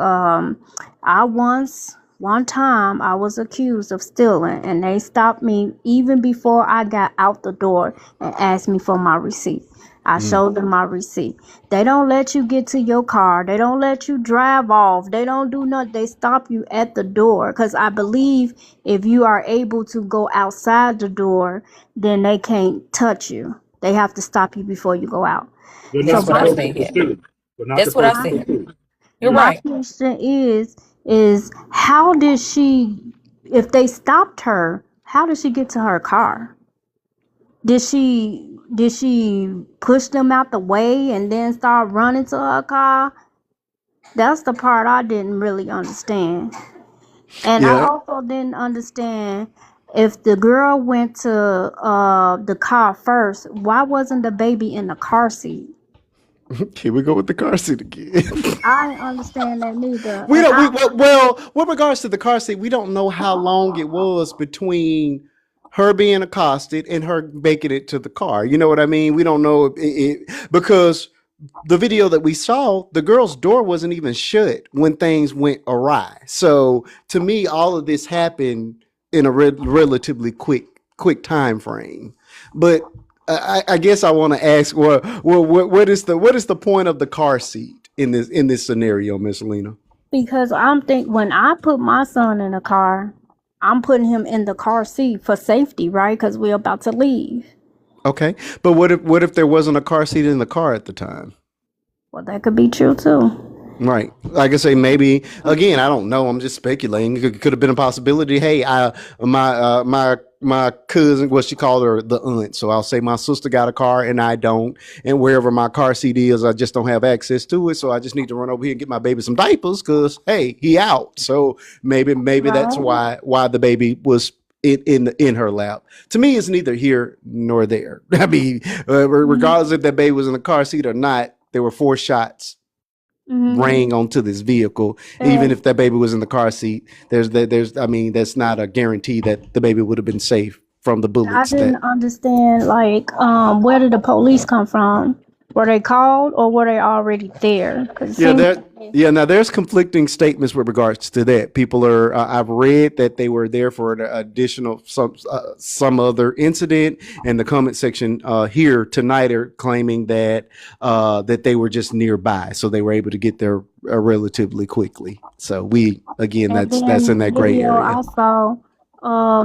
one time I was accused of stealing, and they stopped me even before I got out the door and asked me for my receipt. I showed them my receipt. They don't let you get to your car. They don't let you drive off. They don't do nothing. They stop you at the door. Because I believe if you are able to go outside the door, then they can't touch you. They have to stop you before you go out. They're So not That's what I supposed my to said. pursue. They're not That's what I supposed to said. pursue. You're my right. question is how did she, if they stopped her, how did she get to her car? Did she push them out the way and then start running to her car? That's the part I didn't really understand. And I Yeah. also didn't understand if the girl went to the car first, why wasn't the baby in the car seat? Here we go with the car seat again. I didn't understand that neither. We And don't. I Well, with regards to the car seat, we don't know how long it was between her being accosted and her making it to the car. You know what I mean? We don't know because the video that we saw, the girl's door wasn't even shut when things went awry. So to me, all of this happened in a relatively quick time frame. But I guess I want to ask, what is the point of the car seat in this scenario, Miss Lena? because I'm think when I put my son in a car, I'm putting him in the car seat for safety, right? Because we're about to leave. Okay, but what if there wasn't a car seat in the car at the time? Well, that could be true too. Right. Like I say, maybe again, I don't know. I'm just speculating. It could have been a possibility. Hey, my cousin, what she called her, the aunt. So I'll say my sister got a car and I don't, and wherever my car seat is, I just don't have access to it. So I just need to run over here and get my baby some diapers because hey, he out. So maybe that's Right. why the baby was in her lap. To me, it's neither here nor there. I mean, regardless if that baby was in the car seat or not, there were 4 shots Mm-hmm. rang onto this vehicle. Even if that baby was in the car seat, there's I mean, that's not a guarantee that the baby would have been safe from the I bullets that. didn't understand, like, where did the police come from? Were they called or were they already there? Because it Yeah, seems that. Yeah, now there's conflicting statements with regards to that. People are. I've read that they were there for an additional some other incident, and the comment section here tonight are claiming that that they were just nearby, so they were able to get there relatively quickly. So we again, and that's in then the that gray video area. I saw,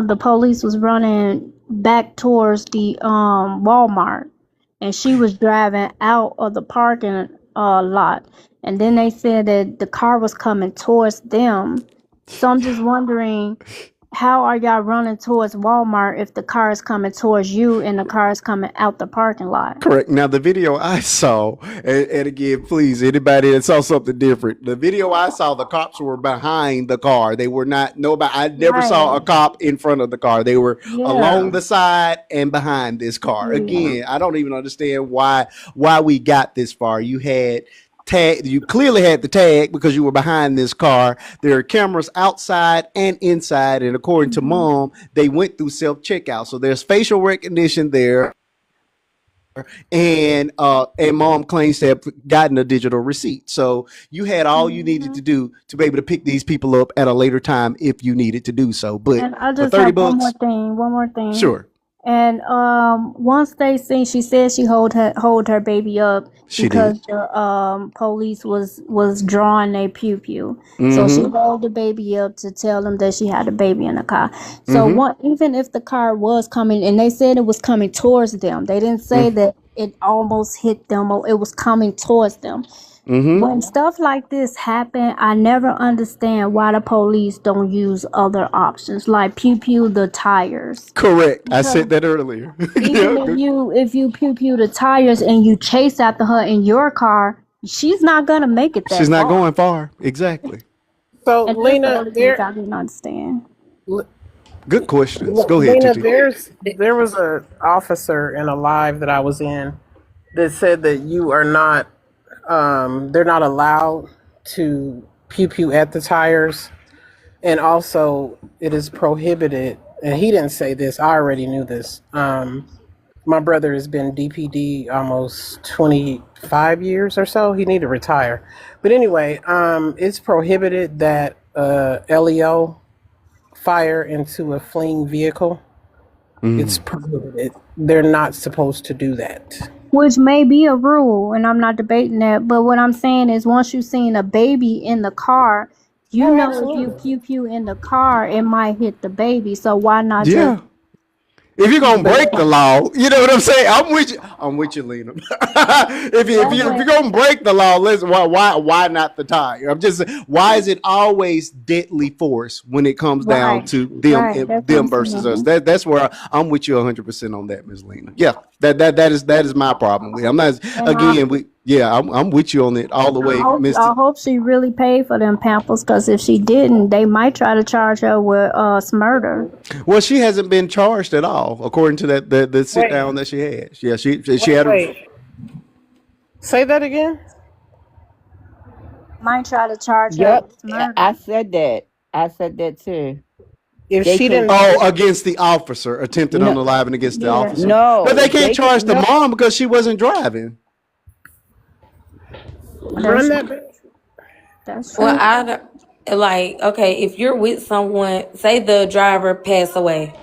the police was running back towards the Walmart, and she was driving out of the parking lot, and then they said that the car was coming towards them. So I'm just wondering, how are y'all running towards Walmart if the car is coming towards you and the car is coming out the parking lot? Correct. Now, the video I saw, and again, please, anybody that saw something different, the video I saw, the cops were behind the car. They were not, nobody, I never saw Right. a cop in front of the car. They were Yeah. along the side and behind this car. Yeah. Again, I don't even understand why we got this far. You had tag, you clearly had the tag because you were behind this car. There are cameras outside and inside, and according to Mhm. mom, they went through self checkout. So there's facial recognition there, and mom claims to have gotten a digital receipt. So you had all you needed to Mhm. do to be able to pick these people up at a later time if you needed to do so. But And I for just 30 have one more bucks, thing. One more thing. sure, And once they seen, she said she hold her baby up she because did. the police was drawing a pew pew. So she Mm-hmm. rolled the baby up to tell them that she had a baby in the car. So Mm-hmm. one, even if the car was coming, and they said it was coming towards them, they didn't say that it almost hit them or it was coming towards them. Mm-hmm. When stuff like this happen, I never understand why the police don't use other options like pew pew the tires. Correct. I Because said that earlier. even Yeah, if good. you pew pew the tires and you chase after her in your car, she's not gonna make it She's that not far. going far. Exactly. So And that's the Lena, only thing I didn't understand. Good questions. Go ahead, Lena, TT. there was a officer in a live that I was in that said that you are not they're not allowed to pew pew at the tires, and also it is prohibited. And he didn't say this. I already knew this. My brother has been DPD almost 25 years or so. He need to retire. But anyway, it's prohibited that LEO fire into a fleeing vehicle. It's Mm. prohibited. They're not supposed to do that. Which may be a rule, and I'm not debating that. But what I'm saying is, once you've seen a baby in the car, you Oh, know if you absolutely. pew pew in the car, it might hit the baby. So why not just Yeah. If you're pew gonna pew? But break the law, you know what I'm saying. I'm with you. I'm with you, Lena. That If you're way, gonna break the law, listen. Why not the tire? I'm just why is it always deadly force when it comes down right, to right. That's what I'm them versus us? saying. That's where I'm with you 100% on that, Ms. Lena. Yeah, that is my problem with it. I'm not And again. I'm with you on it all the way, Mister. I hope she really paid for them pampers, because if she didn't, they might try to charge her with murder. Well, she hasn't been charged at all, according to that the sit wait, down that she had. Yeah, she wait, had a. wait. Say that again. Might try to charge her Yep, with I murder. said that. I said that too. If They she can didn't, Oh, against the officer, attempted no, unaliving against the Yeah, officer. But they no, can't they can charge the no. mom because she wasn't driving. run that's that back. that's Well, true. I don't- like, okay, if you're with someone, say the driver passed away,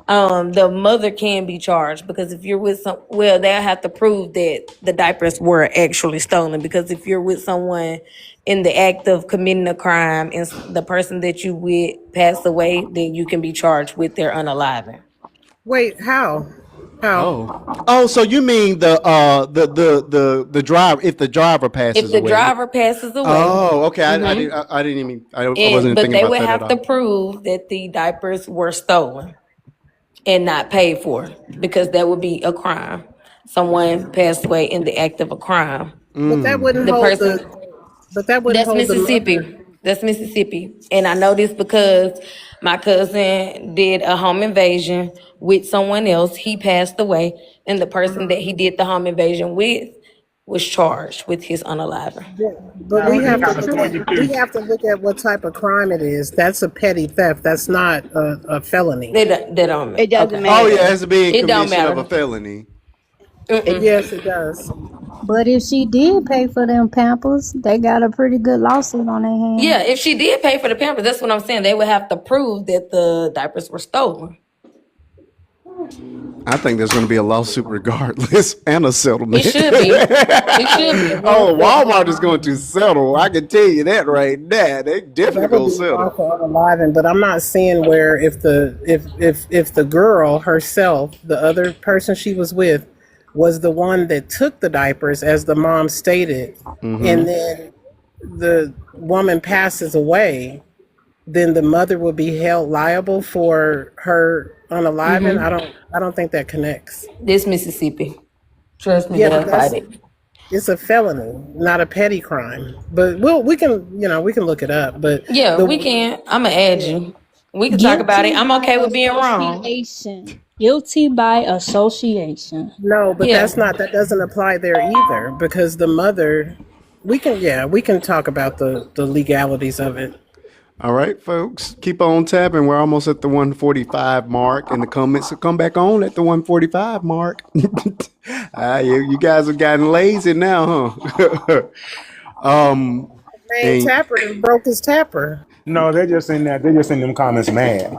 the mother can be charged, because if you're with some, well, they'll have to prove that the diapers were actually stolen, because if you're with someone in the act of committing a crime and the person that you with passed away, then you can be charged with their unaliving. Wait, how? How? Oh. Oh, so you mean the driver if the driver If passes the away? driver passes away, Oh, okay. mm-hmm, I didn't even I wasn't and even but thinking they about would that at have to all. prove that the diapers were stolen and not paid for, because that would be a crime. Someone passed away in the act of a crime. But that wouldn't The hold person, the. But that wouldn't that's hold the Mississippi. mother. That's Mississippi. And I know this because my cousin did a home invasion with someone else. He passed away, and the person that he did the home invasion with was charged with his unaliving. But we have to look at what type of crime it is. That's a petty theft. That's not a felony. They don't. It doesn't Okay. Oh yeah, it matter. has to be in It don't commission of a matter. felony. Yes, it does. But if she did pay for them Pampers, they got a pretty good lawsuit on their hands. Yeah, if she did pay for the Pampers, that's what I'm saying. They would have to prove that the diapers were stolen. I think there's going to be a lawsuit regardless and a settlement. It should be. It should be. Oh, Walmart is going to settle. I can tell you that right now. They definitely That would going be to settle. wrong for unaliving, but I'm not seeing where if the girl herself, the other person she was with, was the one that took the diapers, as the mom stated, and then the woman passes away, then the mother will be held liable for her unaliving. I don't think that connects. This Mississippi. Trust me, Yeah, they'll but that's fight it. it's a felony, not a petty crime. But we can look it up. But Yeah, we can. I'm gonna add you. We can talk about it. Guilty I'm okay by with being wrong. association. Guilty by association. no, but Yeah. that doesn't apply there either, because the mother. We can talk about the legalities of it. All right, folks, keep on tapping. We're almost at the 145 mark in the comments. So come back on at the 145 mark. You guys have gotten lazy now, huh? Man, and Tapper done broke his tapper. No, they're just in that. They're just in them comments mad.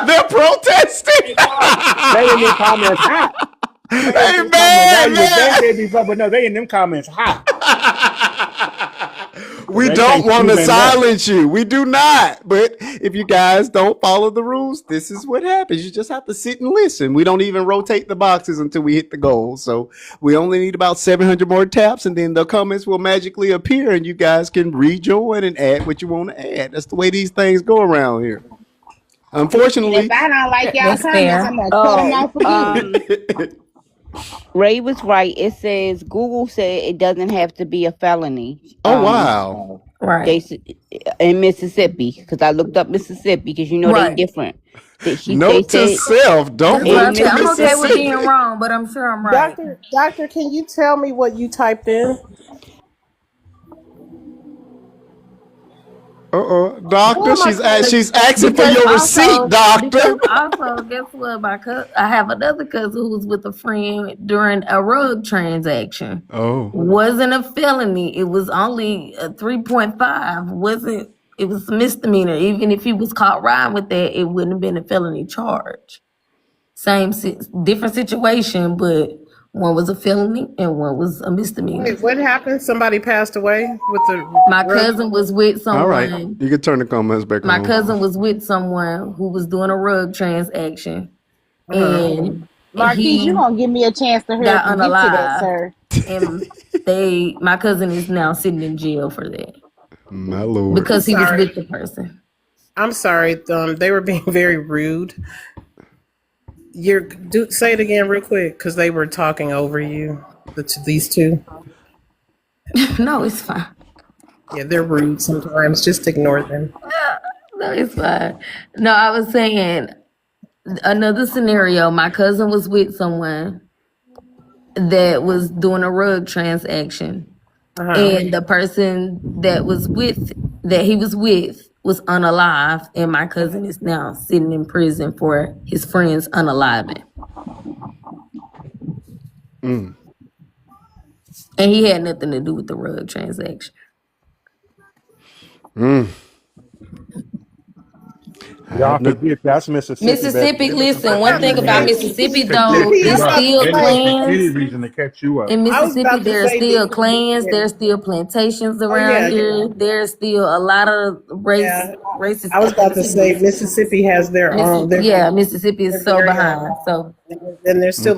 they're protesting. They in them comments hot. Hey, You man. would think they'd be, but no, they in them comments hot. We They don't think want to Cuban silence you. We do not. But if you guys don't follow the rules, this is what happens. You just have to sit and listen. We don't even rotate the boxes until we hit the goal. So we only need about 700 more taps, and then the comments will magically appear, and you guys can rejoin and add what you want to add. That's the way these things go around here. And Unfortunately, if I don't like y'all That's comments, fair. I'm gonna cut them off again. Ray was right. It says Google said it doesn't have to be a felony. oh, wow. Right. In Mississippi, because I looked up Mississippi, because they Right. different. They Note to said self, don't That's what I move said. to I'm okay with being Mississippi. wrong, but I'm sure I'm right. Doctor, can you tell me what you typed in? Doctor, she's asking for your receipt, doctor. Because also, guess what? I have another cousin who was with a friend during a rug transaction. Oh, Wasn't a felony. It was only a 3.5. Wasn't. It was a misdemeanor. Even if he was caught riding with that, it wouldn't have been a felony charge. Different situation, but one was a felony and one was a misdemeanor. Wait, what happened? Somebody passed away with the. My cousin was with someone. all right. You can turn the comments back My on. cousin was with someone who was doing a rug transaction, and Marquise, he you gonna give me a chance to hurry got up and get to that, unalived, sir. and my cousin is now sitting in jail for that My lord. because he was Sorry. with the person. I'm sorry. They were being very rude. Say it again real quick, because they were talking over you. These two. No, it's fine. Yeah, they're rude sometimes. Just ignore them. No, it's fine. No, I was saying another scenario. My cousin was with someone that was doing a rug transaction. And the person that he was with was unalive, and my cousin is now sitting in prison for his friend's unaliving. And he had nothing to do with the rug transaction. Y'all forget that's Mississippi. Mississippi, listen, one thing about Mississippi To though, catch you it's up. still Any clans. reason to catch you up. In Mississippi, about to there's say still that- clans, there's still plantations around here. There's still a lot of racist. I was about to say Mississippi has their own. Mississippi is so behind. So and there's still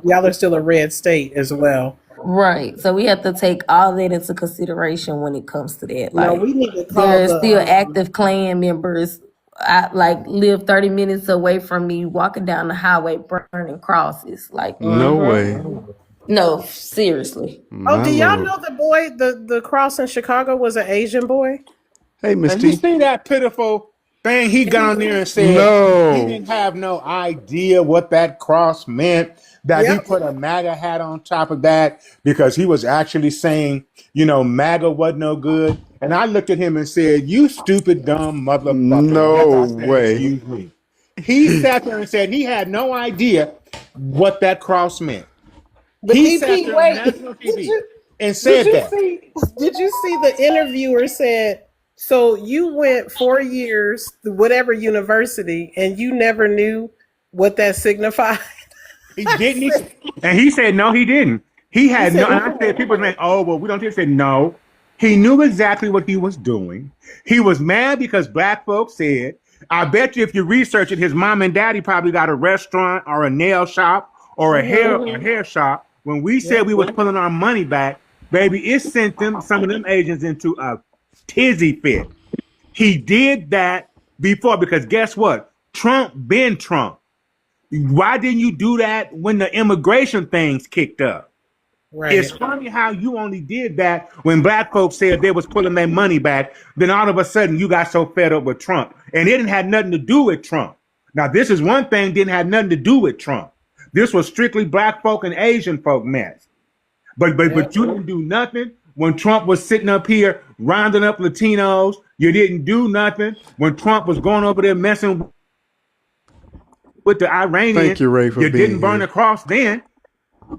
y'all are still a red state as well. right, so we have to take all that into consideration when it comes to that. No, Like, we need to call there's the, still active Klan members. I live 30 minutes away from me, walking down the highway, burning crosses. Like, No way. no, seriously. Oh, do y'all know the boy? The cross in Chicago was an Asian boy. Hey, Miss And you T. see that pitiful thing, he got on there and said he No. didn't have no idea what that cross meant, that he Yep. put a MAGA hat on top of that because he was actually saying, MAGA wasn't no good. And I looked at him and said, "You stupid, dumb motherfucker." And as No I said, way. excuse me. He sat there and said he had no idea what that cross meant. But He sat DP, there on wait, national TV and did said you that. see? Did you see the interviewer said? So you went 4 years to whatever university, and you never knew what that signified. He didn't. And he said, no, he didn't. He He had no. said, And I said, people saying, oh, well, we don't. He said, no. He knew exactly what he was doing. He was mad because black folks said, I bet you if you research it, his mom and daddy probably got a restaurant or a nail shop or a hair shop. When we said we was pulling our money back, baby, it sent them some of them agents into a tizzy fit. He did that before because guess what? Trump been Trump. Why didn't you do that when the immigration things kicked up? right. It's funny how you only did that when black folks said they was pulling their money back. Then all of a sudden you got so fed up with Trump. And it didn't have nothing to do with Trump. Now, this is one thing didn't have nothing to do with Trump. This was strictly black folk and Asian folk mess. But you didn't do nothing when Trump was sitting up here rounding up Latinos. You didn't do nothing when Trump was going over there messing with the Iranians. Thank you, Ray, for You being didn't burn here. the cross then.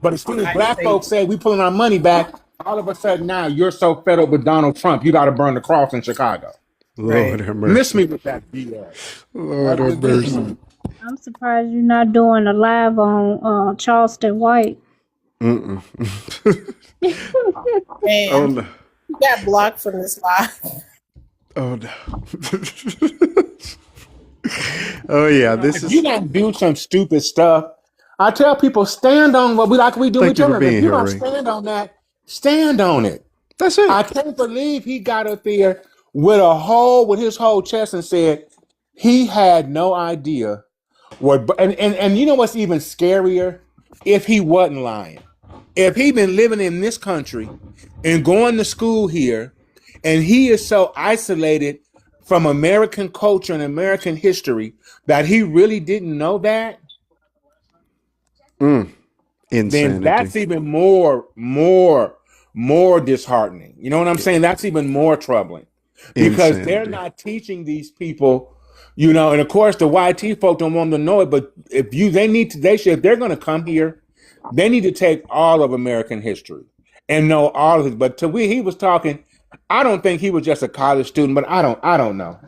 But as soon as black folks say we pulling our money back, all of a sudden now you're so fed up with Donald Trump, you got to burn the cross in Chicago. Lord have mercy. Miss me with that BS. Lord have mercy. I'm surprised you're not doing a live on Charleston White. Mm-mm. Man, Oh no. you got blocked from this live. Oh no. Oh yeah. This If you is. don't do some stupid stuff, I tell people stand on what we do Thank with you for children. If being you here, don't Ray. stand on that, stand on it. That's it. I can't believe he got up there with his whole chest and said he had no idea what. And you know what's even scarier? If he wasn't lying, if he'd been living in this country and going to school here, and he is so isolated from American culture and American history that he really didn't know that, then Insanity. that's even more disheartening. You know what I'm saying? That's even more troubling because they're Insanity. not teaching these people, and of course the YT folk don't want them to know it, but if they're going to come here, they need to take all of American history and know all of it. But he was talking, I don't think he was just a college student, but I don't know.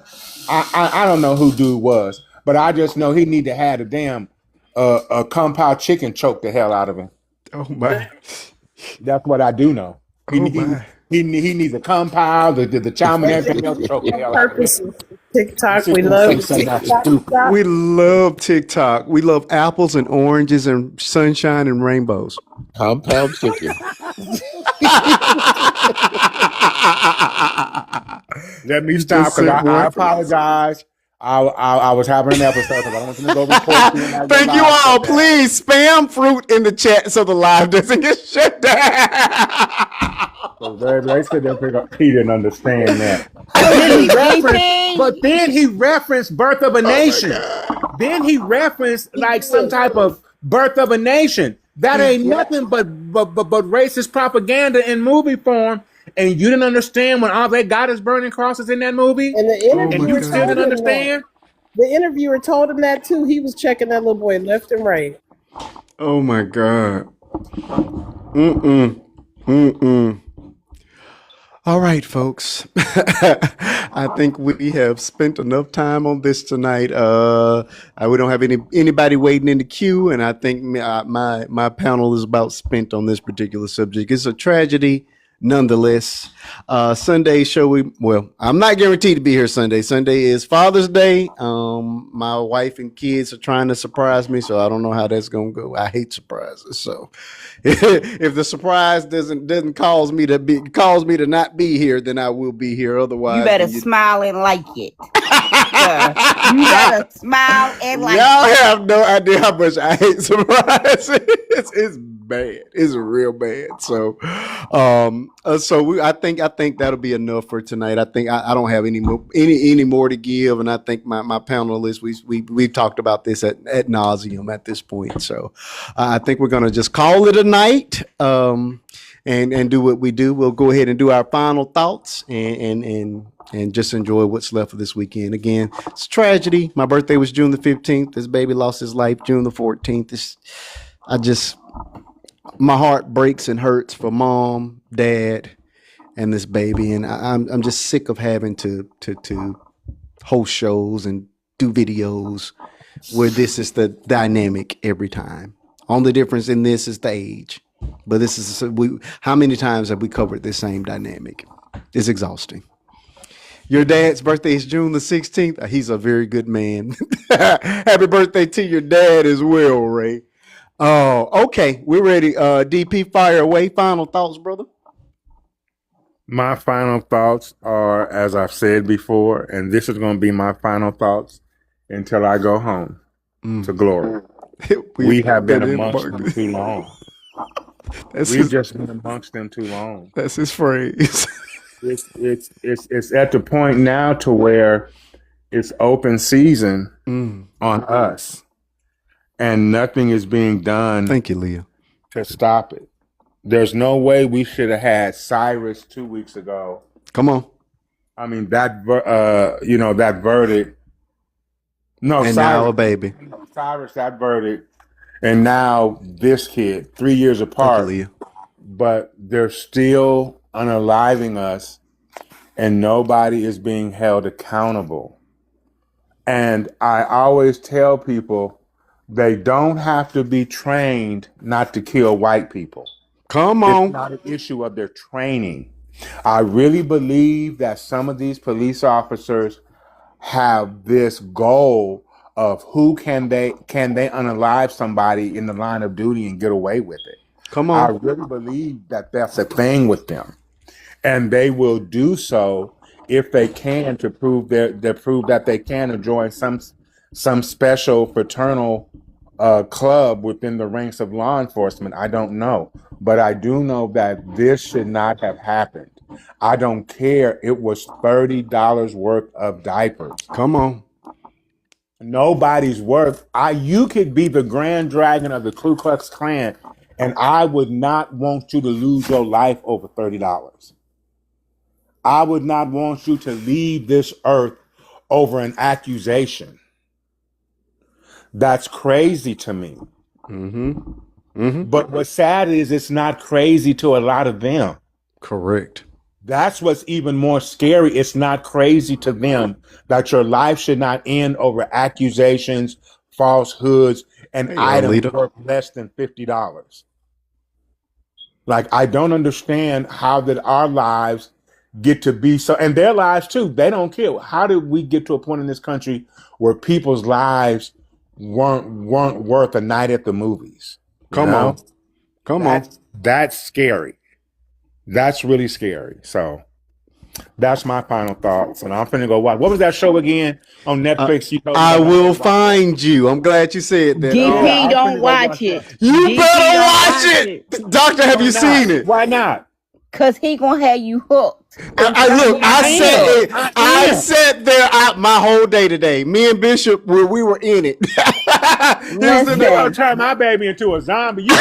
I don't know who dude was, but I just know he need to have a damn a compound chicken choke the hell out of him. Oh my. That's what I do know. He Oh my. he needs a compound, the chow and everything else choke the hell out of him. Purpose of TikTok. Sit We there and love say something that's TikTok. stupid. We love TikTok. We love apples and oranges and sunshine and rainbows. Compound chicken. Let me You stop just because said I what? apologize. I was having an episode because I don't want them to go report you. Thank you all. Please spam fruit in the chat so the live doesn't get shut down. They said he didn't understand that. DP. But then he referenced Birth of a Nation. Then he referenced like some type of Birth of a Nation. That ain't nothing but racist propaganda in movie form. And you didn't understand when all they got is burning crosses in that movie? And the interviewer you still didn't understand? The interviewer told him that too. He was checking that little boy left and right. Oh my God. Mm-mm. All right, folks. I think we have spent enough time on this tonight. We don't have anybody waiting in the queue, and I think my panel is about spent on this particular subject. It's a tragedy. Nonetheless, Sunday show. I'm not guaranteed to be here Sunday. Sunday is Father's Day. My wife and kids are trying to surprise me, so I don't know how that's gonna go. I hate surprises. So, if the surprise doesn't cause me to not be here, then I will be here. Otherwise, You better smile and like it. You better smile and Y'all like it. have no idea how much I hate surprises. It's bad. It's real bad. So, I think that'll be enough for tonight. I think I don't have any more to give, and I think my panelists we talked about this at nauseum at this point. So, I think we're gonna just call it a night. And do what we do. We'll go ahead and do our final thoughts and just enjoy what's left of this weekend. Again, it's a tragedy. My birthday was June the 15th. This baby lost his life June the 14th. My heart breaks and hurts for mom, dad, and this baby. And I'm just sick of having to host shows and do videos where this is the dynamic every time. Only difference in this is the age. But this is how many times have we covered this same dynamic? It's exhausting. Your dad's birthday is June the 16th. He's a very good man. Happy birthday to your dad as well, Ray. Oh, okay. We're ready. DP, fire away. Final thoughts, brother. My final thoughts are, as I've said before, and this is going to be my final thoughts until I go home to glory. We have been amongst them too long. We've just been amongst them too long. That's his phrase. It's at the point now to where it's open season on us, and nothing is being done. Thank you, Leah, to stop it. There's no way we should have had Cyrus 2 weeks ago. Come on. I mean that that verdict. No, and Cyrus, now a baby. Cyrus, that verdict, and now this kid, 3 years apart. Leah. But they're still unaliving us, and nobody is being held accountable. And I always tell people they don't have to be trained not to kill white people. Come on. It's not an issue of their training. I really believe that some of these police officers have this goal of who can they unalive somebody in the line of duty and get away with it. Come on. I really believe that that's a thing with them, and they will do so if they can to prove that they can join some special fraternal club within the ranks of law enforcement. I don't know, but I do know that this should not have happened. I don't care. It was $30 worth of diapers. Come on. Nobody's worth. You could be the Grand Dragon of the Ku Klux Klan, and I would not want you to lose your life over $30. I would not want you to leave this earth over an accusation. That's crazy to me. But what's sad is it's not crazy to a lot of them. Correct. That's what's even more scary. It's not crazy to them that your life should not end over accusations, falsehoods, and items worth less than $50. Like, I don't understand how did our lives get to be so, and their lives too. They don't care. How did we get to a point in this country where people's lives weren't worth a night at the movies? Come on. That's scary. That's really scary. So that's my final thoughts. And I'm finna go watch. What was that show again on Netflix? I Will Find You. I'm glad you said that. DP, don't watch it. You better watch it. Doctor, have you seen it? Why not? Cause he gonna have you hooked. I sat there out my whole day today. Me and Bishop, we were in it. Listen, they're gonna turn my baby into a zombie. You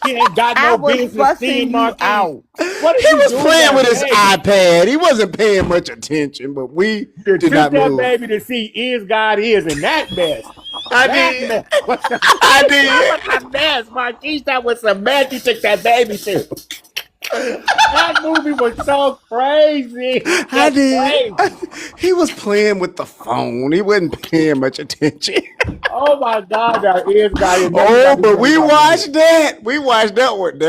he ain't got no business seeing Marquis. He was playing with his iPad. He wasn't paying much attention, but we did not move. That baby to see is God is, and that mess. I did. I did. A mess, Marquis. That was some mess you took that baby to. That movie was so crazy. I did. He was playing with the phone. He wasn't paying much attention. Oh my God, that is God. But we watched that. We watched that one.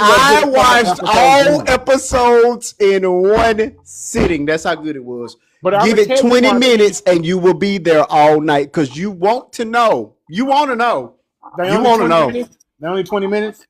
I watched all episodes in one sitting. That's how good it was. But give it 20 minutes and you will be there all night because you want to know. You want to know. You want to know. They're only 20 minutes?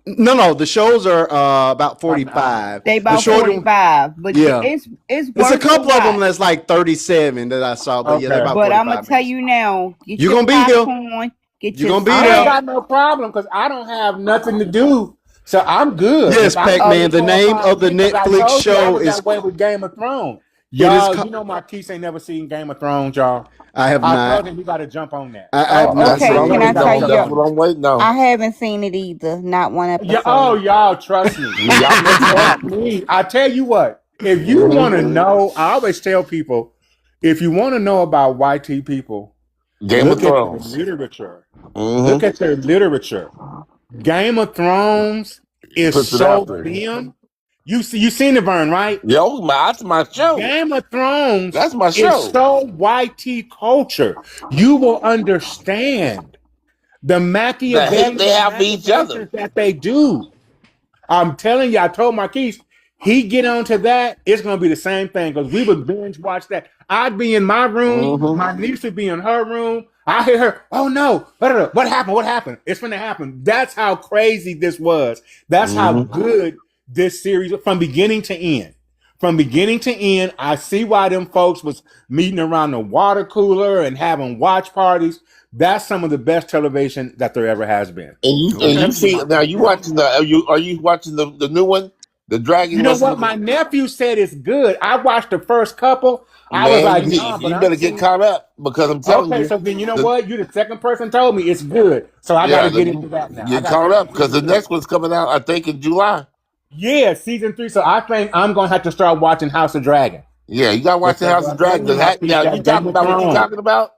No, the shows are about 45. They The about shorter one, 45, but yeah. it's It's a worth the couple of them watch. that's like 37 that I saw, but yeah, they're Okay. about But I'm gonna 45 tell minutes. you now, get You're your gonna be there. popcorn, get You're your gonna be I ain't there. snack. got no problem because I don't have nothing to do. So I'm good. Yes, If I Uh, can get Pac-Man. The name 4 or 5 of the minutes, because I Netflix told you I show was is that way with Game of Thrones. it is. Y'all, you know Marquise ain't never seen Game of Thrones, y'all. I have I told not. him he got to jump on that. I've oh, not That's what okay. I'm seen Can it. I waiting tell on. That's you? what I'm waiting on. I haven't seen it either. Not one Yeah, oh, episode. y'all, trust me. Y'all missing Trust out. me. I tell you what, if you Hmm want to know, I always tell people, if you want to know about YT people, Game of look at their Thrones. literature. Hmm Look at their literature. Game of Thrones is Puts it out so there. thin. You seen it, Vern, right? Yo, that's my show. Game of Thrones That's my is show. so YT culture. You will understand the The hate they Machiavellian have for each other. machinations that they do. I'm telling you, I told Marquise, he get onto that, it's gonna be the same thing because we would binge watch that. I'd be in my room, Hmm my niece would be in her room. I hear her, oh no, what happened? What happened? It's gonna happen. That's how crazy this was. That's how hmm good this series from beginning to end. From beginning to end, I see why them folks was meeting around the water cooler and having watch parties. That's some of the best television that there ever has been. And you Okay. see now you watching the are you watching the new one? The You Dragon know was what? My nephew said it's good. I watched the first couple. I was man, like, nah, but you I'm better get seeing. caught up because I'm telling Okay, you so then you know the what? You're the second person told me it's good. So I got yeah, to get into that now. I get got caught up to because the get into next it. one's coming out I think in July. Yeah, season 3. So I think I'm gonna have to start watching House of Dragon Yeah, you gotta watch the because House of I'm telling Dragon you, because Marquise, now you that Game talking of about what you Thrones. talking about.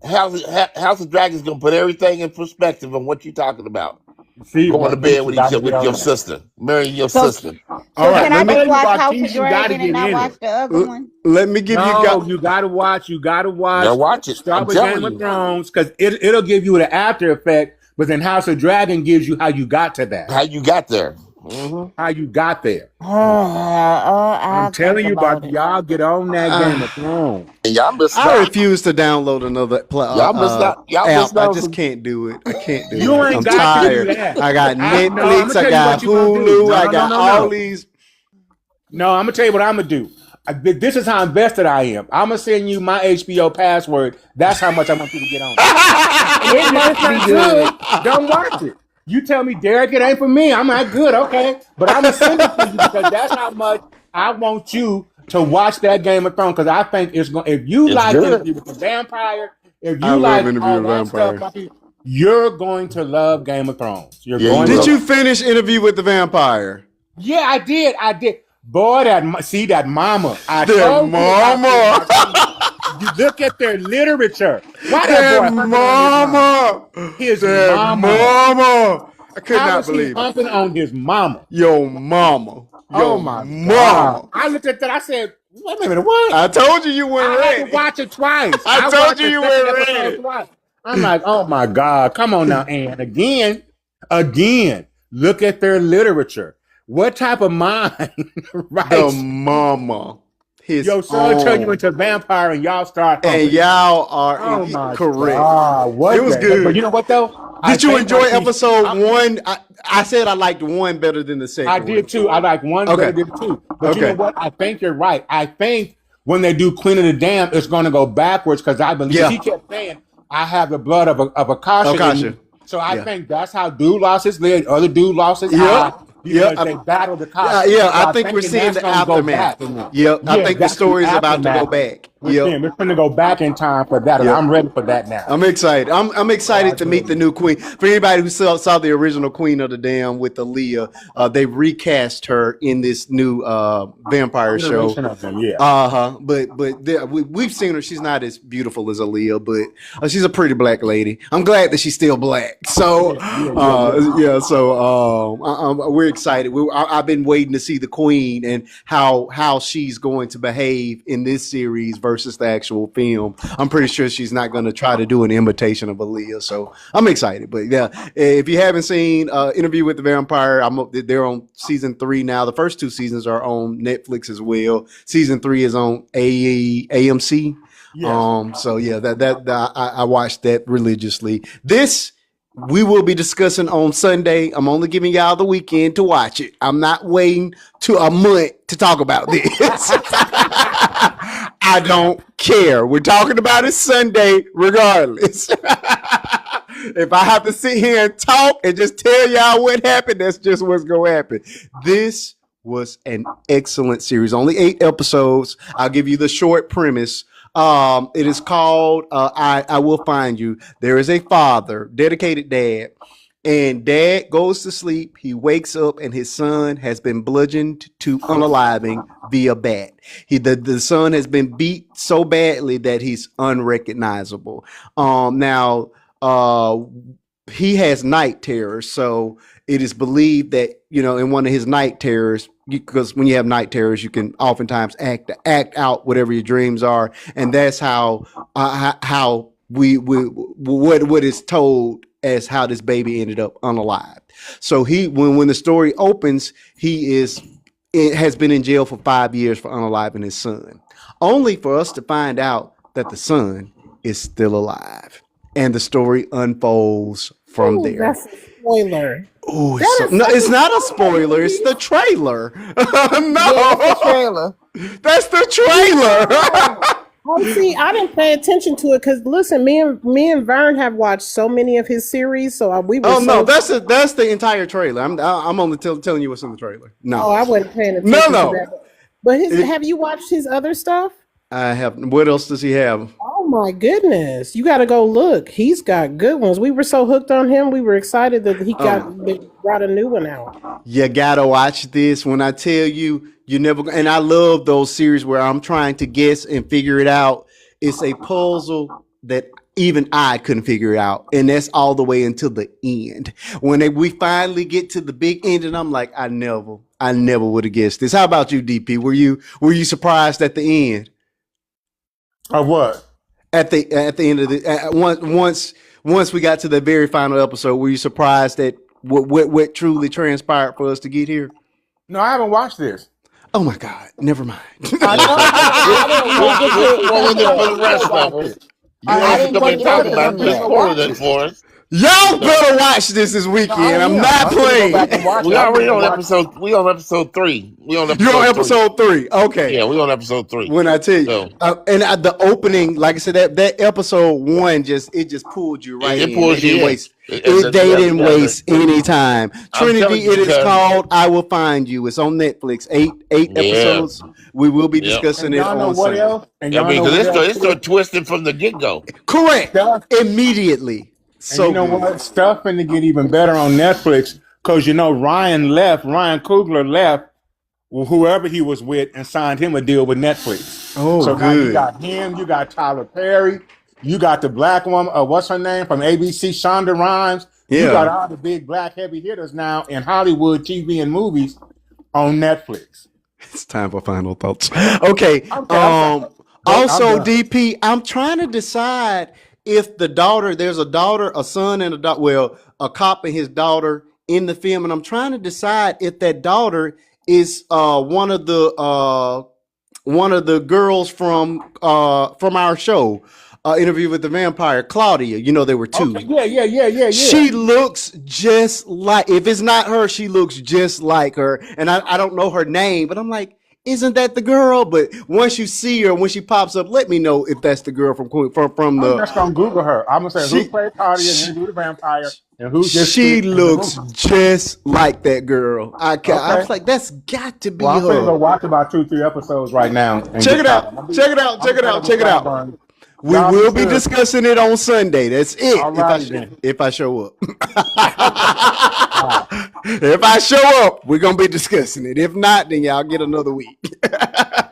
House of Dragon is gonna put everything in perspective on what you talking about. See, Going to bed Marquise, you with got to get with your on that. sister, marrying your So, sister. All so right, can I I'm just telling you, watch House of Marquise, you got to Dragon and get not in watch it. the other one? Let me give you No, got. you gotta watch. You gotta You gotta watch. watch it. Start I'm with telling Game of you. Thrones because it'll give you the after effect. But then House of Dragon gives you how you got to that, How you got there. Hmm how you got there. I'm I'll think telling you about about it. y'all get on that Game of Thrones. And y'all missing I out. refuse to download another Y'all missing app. I out just some. can't do it. I can't do You it. ain't I'm got to do tired. that. I got I'm Netflix. gonna I tell you what got you're gonna do. Hulu. No, I no, no, got no, all no. these. No, I'm gonna tell you what I'm gonna do. This is how invested I am. I'm gonna send you my HBO password. That's how much I want you to get on it. It And if it's must be not good, good. don't watch it. You tell me, Derek, it ain't for me. I'm not good, okay? But I'm gonna send it to you because that's how much I want you to watch that Game of Thrones. Because I think it's going. If you It's like good. Interview with the Vampire, if I you love like Interview all with that stuff, Vampire. Bucky, you're going to love Game of Thrones. You're Yeah, you going Did to will. you love it. finish Interview with the Vampire? Yeah, I did. I did. Boy, see that mama. I Their told you about this, mama. Marquis. You look at their literature. Why that Their boy humping on his mama? mama. His Their mama. mama. I could How not is he believe it. humping on his mama? Yo mama. Oh Yo my God. mama. I looked at that. I said, wait a minute, what? I told you weren't I had to ready. watch it twice. I I told watched you the you second weren't episode ready. twice. I'm like, oh my God. Come on now, Ann. Again, look at their literature. What type of mind The writes? mama. His Your son turn you own. into a vampire and y'all start And humping. y'all are Oh my correct. God. It What was the heck? But you good. know what though? I Did you think enjoy Marquise, episode one? I said I liked one better than the I second one. did too. I like one better Okay. than two. But you know Okay. what? I think you're right. I think when they do Queen of the Dam, it's going to go backwards because I believe because Yeah. he kept saying I have the blood of a Oh, Kasha in Kasha. me. So I Yeah. think that's how dude lost his leg, other dude lost his eye Yep. Yep. because they battled the Kasha. Yeah. So I I'm think we're thinking seeing that's the going to go aftermath. back in there. Yep. I Yeah, think the that's the story is about to go aftermath. back. We're Yep. seeing we're going to go back in time for that, and Yep. I'm ready for that now. I'm excited. I'm Oh, I excited to tell meet the you. new queen. For anybody who saw the original Queen of the Dam with Aaliyah, they recast her in this new vampire show. Iteration of them, yeah. But we've seen her. She's not as beautiful as Aaliyah, but she's a pretty black lady. I'm glad that she's still black. So yeah. So we're excited. I've been waiting to see the queen and how she's going to behave in this series versus the actual film. I'm pretty sure she's not going to try to do an imitation of Aaliyah. So I'm excited. But yeah, if you haven't seen Interview with the Vampire, they're on season 3 now. The first 2 seasons are on Netflix as well. Season 3 is on AMC. Yes. So yeah, I watched that religiously. This we will be discussing on Sunday. I'm only giving y'all the weekend to watch it. I'm not waiting to a month to talk about this. I don't care. We're talking about it Sunday regardless. If I have to sit here and talk and just tell y'all what happened, that's just what's going to happen. This was an excellent series. Only 8 episodes. I'll give you the short premise. It is called I Will Find You. There is a father, dedicated dad, and dad goes to sleep. He wakes up and his son has been bludgeoned to unaliving via bat. The son has been beat so badly that he's unrecognizable. Now he has night terrors, so it is believed that in one of his night terrors, because when you have night terrors, you can oftentimes act out whatever your dreams are, and that's how we what is told as how this baby ended up unalived. So when the story opens, it has been in jail for 5 years for unaliving his son, only for us to find out that the son is still alive, and the story unfolds from Ooh, there. that's a spoiler. Oh, it's not a spoiler. It's the trailer. No, Yeah, it's the trailer. That's the trailer. Oh, see, I didn't pay attention to it because listen, me and Vern have watched so many of his series, so we were. Oh no, that's the entire trailer. I'm only telling you what's in the trailer. No, I wasn't paying attention to that. But have you watched his other stuff? I have. What else does he have? Oh my goodness, you got to go look. He's got good ones. We were so hooked on him. We were excited that he brought a new one out. You gotta watch this. When I tell you, you never. And I love those series where I'm trying to guess and figure it out. It's a puzzle that even I couldn't figure it out, and that's all the way until the end. When we finally get to the big end, and I'm like, I never would have guessed this. How about you, DP? Were you surprised at the end? Of what? At the end of the once we got to the very final episode, were you surprised at what truly transpired for us to get here? No, I haven't watched this. Oh my God! Never mind. Well, for the rest of us, you want to come and talk about this spoiler then for us. Y'all better watch this weekend. I'm not playing. We already on episode. We on episode 3. You're on episode 3. Okay. Yeah, we on episode 3. When I tell you, the opening, like I said, that episode 1 just pulled you right in. It pulls you in. They didn't waste any time. Trinity, it is called I Will Find You. It's on Netflix. 8 episodes. We will be discussing it on Sunday. Else? It's so twisted from the get-go. Correct. Immediately. So and you know what? Stuff finna get even better on Netflix because Ryan Coogler left whoever he was with and signed him a deal with Netflix. Oh, so good. Now you got him, you got Tyler Perry, you got the black woman, what's her name from ABC, Shonda Rhimes. Yeah. You got all the big black heavy hitters now in Hollywood TV and movies on Netflix. It's time for final thoughts. Okay. Also, DP, I'm trying to decide if the daughter, there's a son and a daughter, well, a cop and his daughter in the film, and I'm trying to decide if that daughter is one of the girls from our show, Interview with the Vampire, Claudia. There were 2. Okay. Yeah. She looks just like, if it's not her, she looks just like her, and I don't know her name, but I'm like, isn't that the girl? But once you see her, when she pops up, let me know if that's the girl from the. I'm just gonna Google her. I'm gonna say who played Claudia and Interview with the Vampire, and who just. She looks just like that girl. I was like, that's got to be her. I'm gonna go watch about 2-3 episodes right now. Check it out. We will be discussing it on Sunday. That's it. If I show up. If I show up, we're going to be discussing it. If not, then y'all get another week. But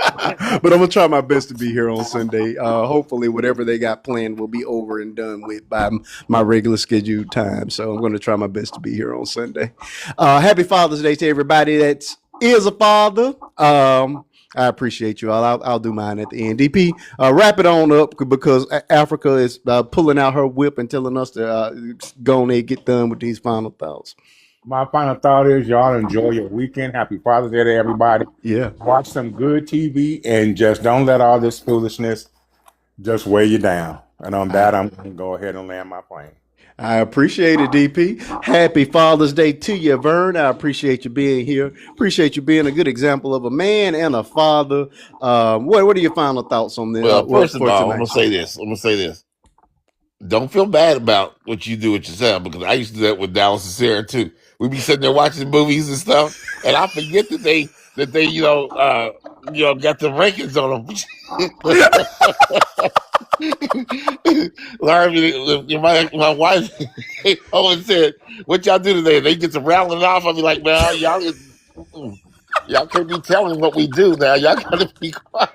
I'm going to try my best to be here on Sunday. Hopefully, whatever they got planned will be over and done with by my regular scheduled time. So I'm going to try my best to be here on Sunday. Happy Father's Day to everybody that is a father. I appreciate you all. I'll do mine at the end. DP, wrap it on up because Africa is pulling out her whip and telling us to go on and get done with these final thoughts. My final thought is y'all enjoy your weekend. Happy Father's Day to everybody. Yeah. Watch some good TV and just don't let all this foolishness just weigh you down. And on that, I'm going to go ahead and land my plane. I appreciate it, DP. Happy Father's Day to you, Vern. I appreciate you being here. Appreciate you being a good example of a man and a father. What are your final thoughts on this? Well, first of For all, I'm tonight? gonna say this. Don't feel bad about what you do with yourself, because I used to do that with Dallas and Sarah too. We'd be sitting there watching movies and stuff, and I forget that they got the rankings on them. My wife always said, "What y'all do today?" They get to rattling off. I'll be like, "Man, y'all can't be telling what we do now. Y'all gotta be quiet.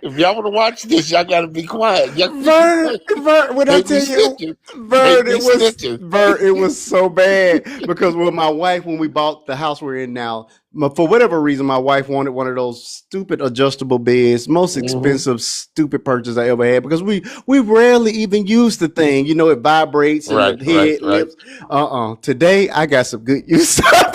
If y'all want to watch this, y'all gotta be quiet. Y'all Vern, when I can't be tell you, snitching. Can't be snitching." Vern, it was so bad because with my wife, when we bought the house we're in now, for whatever reason, my wife wanted one of those stupid adjustable beds, most Hmm. expensive, stupid purchase I ever had because we rarely even use the thing. You know, it vibrates and Right, the right, head right. lifts. Today, I got some good use of it.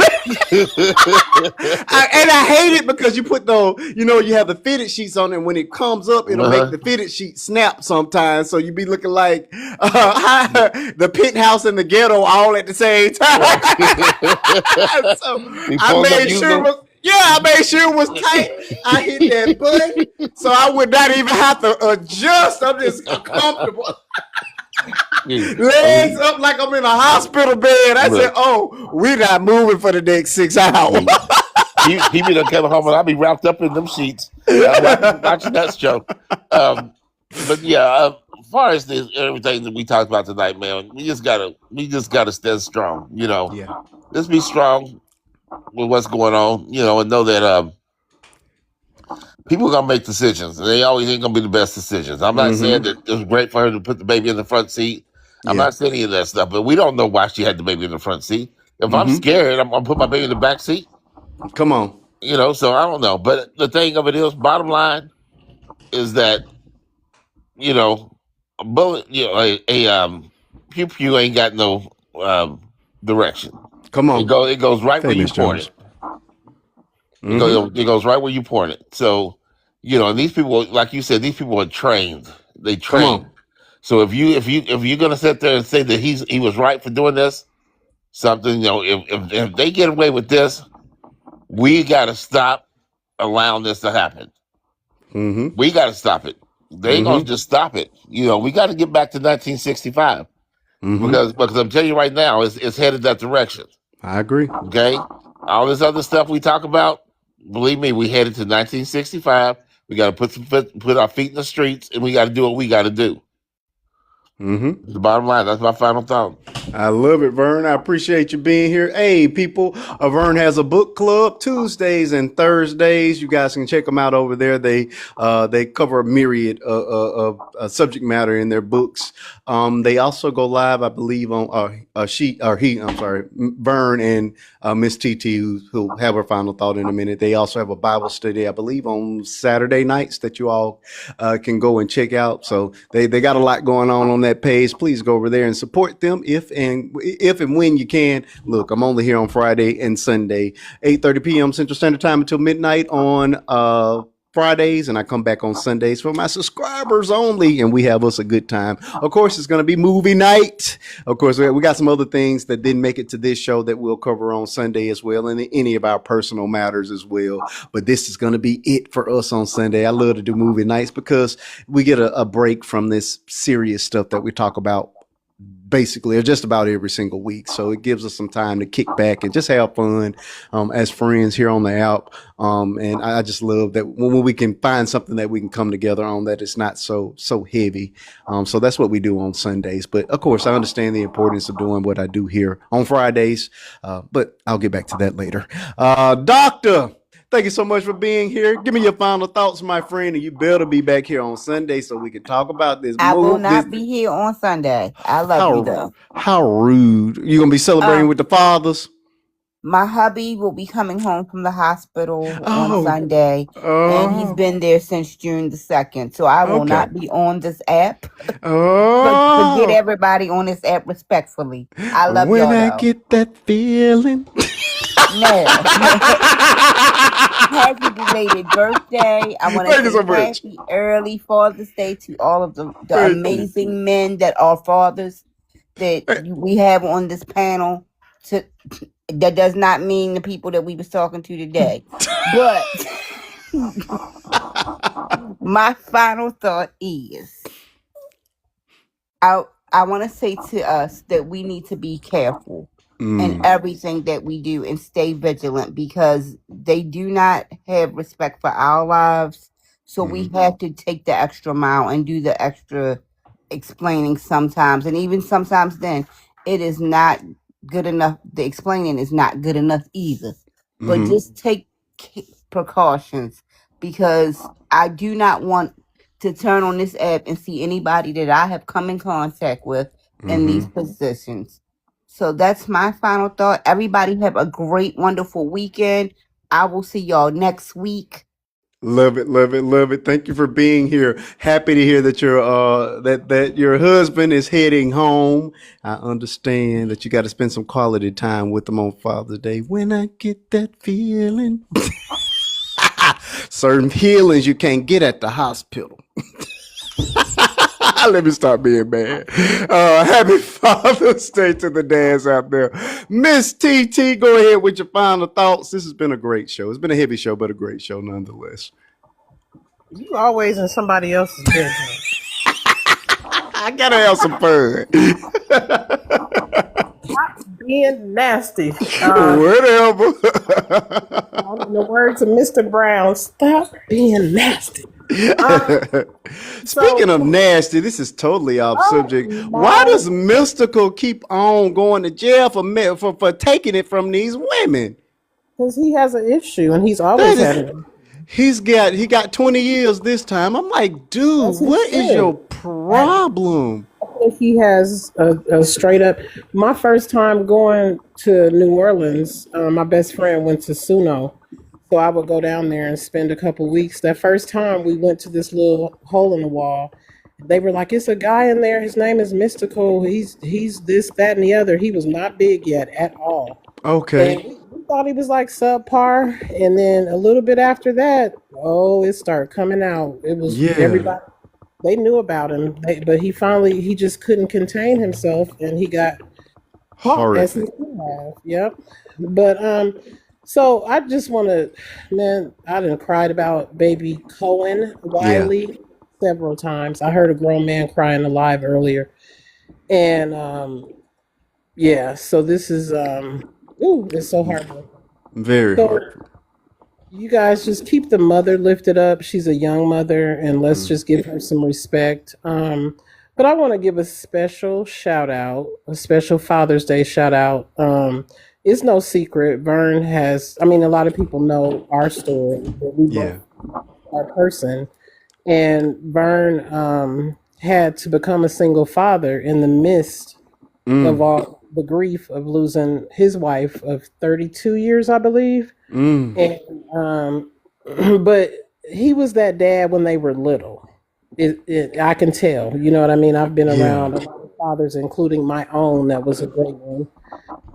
And I hate it because you put you have the fitted sheets on, and when it comes up, it'll make Uh-huh. the fitted sheet snap sometimes. So you be looking like the penthouse and the ghetto all at the same Right. time. So Be I pulling up made sure using it was. Yeah, I made sure it was tight. I hit that button, so I would not even have to adjust. I'm just comfortable. Legs them. up like I'm in a hospital bed. I said, Look, "Oh, we're not moving for the next 6 hours." see, he be done coming home and I'll be wrapped up in them sheets, watching that show. Um, but yeah, as far as everything that we talked about tonight, man, we just gotta stand strong. Yeah. Just be strong with what's going on. And know that people are gonna make decisions, and they always ain't gonna be the best decisions. I'm not saying that Mm-hmm. it was great for her to put the baby in the front seat. I'm Yeah. not saying any of that stuff, but we don't know why she had the baby in the front seat. If I'm Mm-hmm. scared, I'm gonna put my baby in the back seat. Come on. So I don't know. But the thing of it is, bottom line is that you know a bullet, pew pew ain't got no direction. Come on. It goes right Say, where you Miss point Jones. it. Mm-hmm. It goes right where you point it. So, and these people, like you said, these people are trained. They Come on. train. So if you're gonna sit there and say that he was right for doing this, something, if they get away with this, we got to stop allowing this to happen. Mm-hmm. We got to stop it. They ain't gonna Mm-hmm. just stop it. We got to get back to 1965, Mm-hmm. because I'm telling you right now, it's headed that direction. I agree. Okay, all this other stuff we talk about, believe me, we headed to 1965. We got to put our feet in the streets, and we got to do what we got to do. Mm-hmm. The bottom line. That's my final thought. I love it, Vern. I appreciate you being here. Hey, people, Vern has a book club Tuesdays and Thursdays. You guys can check them out over there. They cover a myriad of subject matter in their books. They also go live, I believe, on I'm sorry, Vern and Miss TT, who'll have her final thought in a minute. They also have a Bible study, I believe, on Saturday nights that you all can go and check out. So they got a lot going on that page. Please go over there and support them if and when you can. Look, I'm only here on Friday and Sunday, 8:30 p.m. Central Standard Time until midnight on Fridays, and I come back on Sundays for my subscribers only, and we have us a good time. Of course, it's going to be movie night. Of course, we got some other things that didn't make it to this show that we'll cover on Sunday as well, and any of our personal matters as well. But this is going to be it for us on Sunday. I love to do movie nights because we get a break from this serious stuff that we talk about basically or just about every single week. So it gives us some time to kick back and just have fun as friends here on the app. And I just love that when we can find something that we can come together on that it's not so heavy. So that's what we do on Sundays. But of course, I understand the importance of doing what I do here on Fridays. But I'll get back to that later. Doctor, thank you so much for being here. Give me your final thoughts, my friend, and you better be back here on Sunday so we can talk about this I will move. This not be here on Sunday. I love you though. how rude. You gonna be celebrating with the fathers? My hubby will be coming home from the hospital on Oh, Sunday, and he's oh, been there since June the 2nd. So I will okay. not be on this app. Forget Oh, everybody on this app respectfully. I love when y'all I though. get that feeling. Now, happy belated birthday. I want to Thank you so say much. happy early Father's Day to all of the Thank you. amazing men that are fathers. that we have on this panel to that does not mean the people that we was talking to today. But my final thought is I I want to say to us that we need to be careful in everything that we do and stay vigilant because they do not have respect for our lives. So we have to take the extra mile and do the extra explaining sometimes. And even sometimes then it is not good enough. The explaining is not good enough either. But just take precautions because I do not want to turn on this app and see anybody that I have come in contact with in these positions. So that's my final thought. Everybody have a great, wonderful weekend. I will see y'all next week. Love it, love it, love it. Thank you for being here. Happy to hear that that your husband is heading home. I understand that you got to spend some quality time with him on Father's Day. When I get that feeling, certain feelings you can't get at the hospital. Let me stop being bad. Happy Father's Day to the dads out there. Miss TT, go ahead with your final thoughts. This has been a great show. It's been a heavy show, but a great show nonetheless. You always in somebody else's bedroom. I gotta have some fun. Being nasty. Whatever. In the words of Mr. Brown, stop being nasty. Speaking of nasty, this is totally off subject. Why does Mystical keep on going to jail for taking it from these women? Because he has an issue, and he's always had it. He got 20 years this time. I'm like, dude, what is your problem? I think he has a straight up. My first time going to New Orleans, my best friend went to Suno. So I would go down there and spend a couple weeks. That first time we went to this little hole in the wall. They were like, it's a guy in there. His name is Mystical. He's this, that, and the other. He was not big yet at all. Okay. And we thought he was like subpar. And then a little bit after that, it started coming out. It was everybody. They knew about him, but he just couldn't contain himself, and he got caught as he should have. Yep. But so I just want to, man, I done cried about baby Cohen Wiley several times. I heard a grown man crying alive earlier, and so this is it's so heartbreaking. Very heartbreaking. You guys just keep the mother lifted up. She's a young mother, and let's just give her some respect. But I want to give a special shout out, a special Father's Day shout out. It's no secret. Vern has, a lot of people know our story, but we both our person. And Vern had to become a single father in the midst of all the grief of losing his wife of 32 years, I believe. And but he was that dad when they were little. I can tell. You know what I mean? I've been around a lot of fathers, including my own. That was a great one.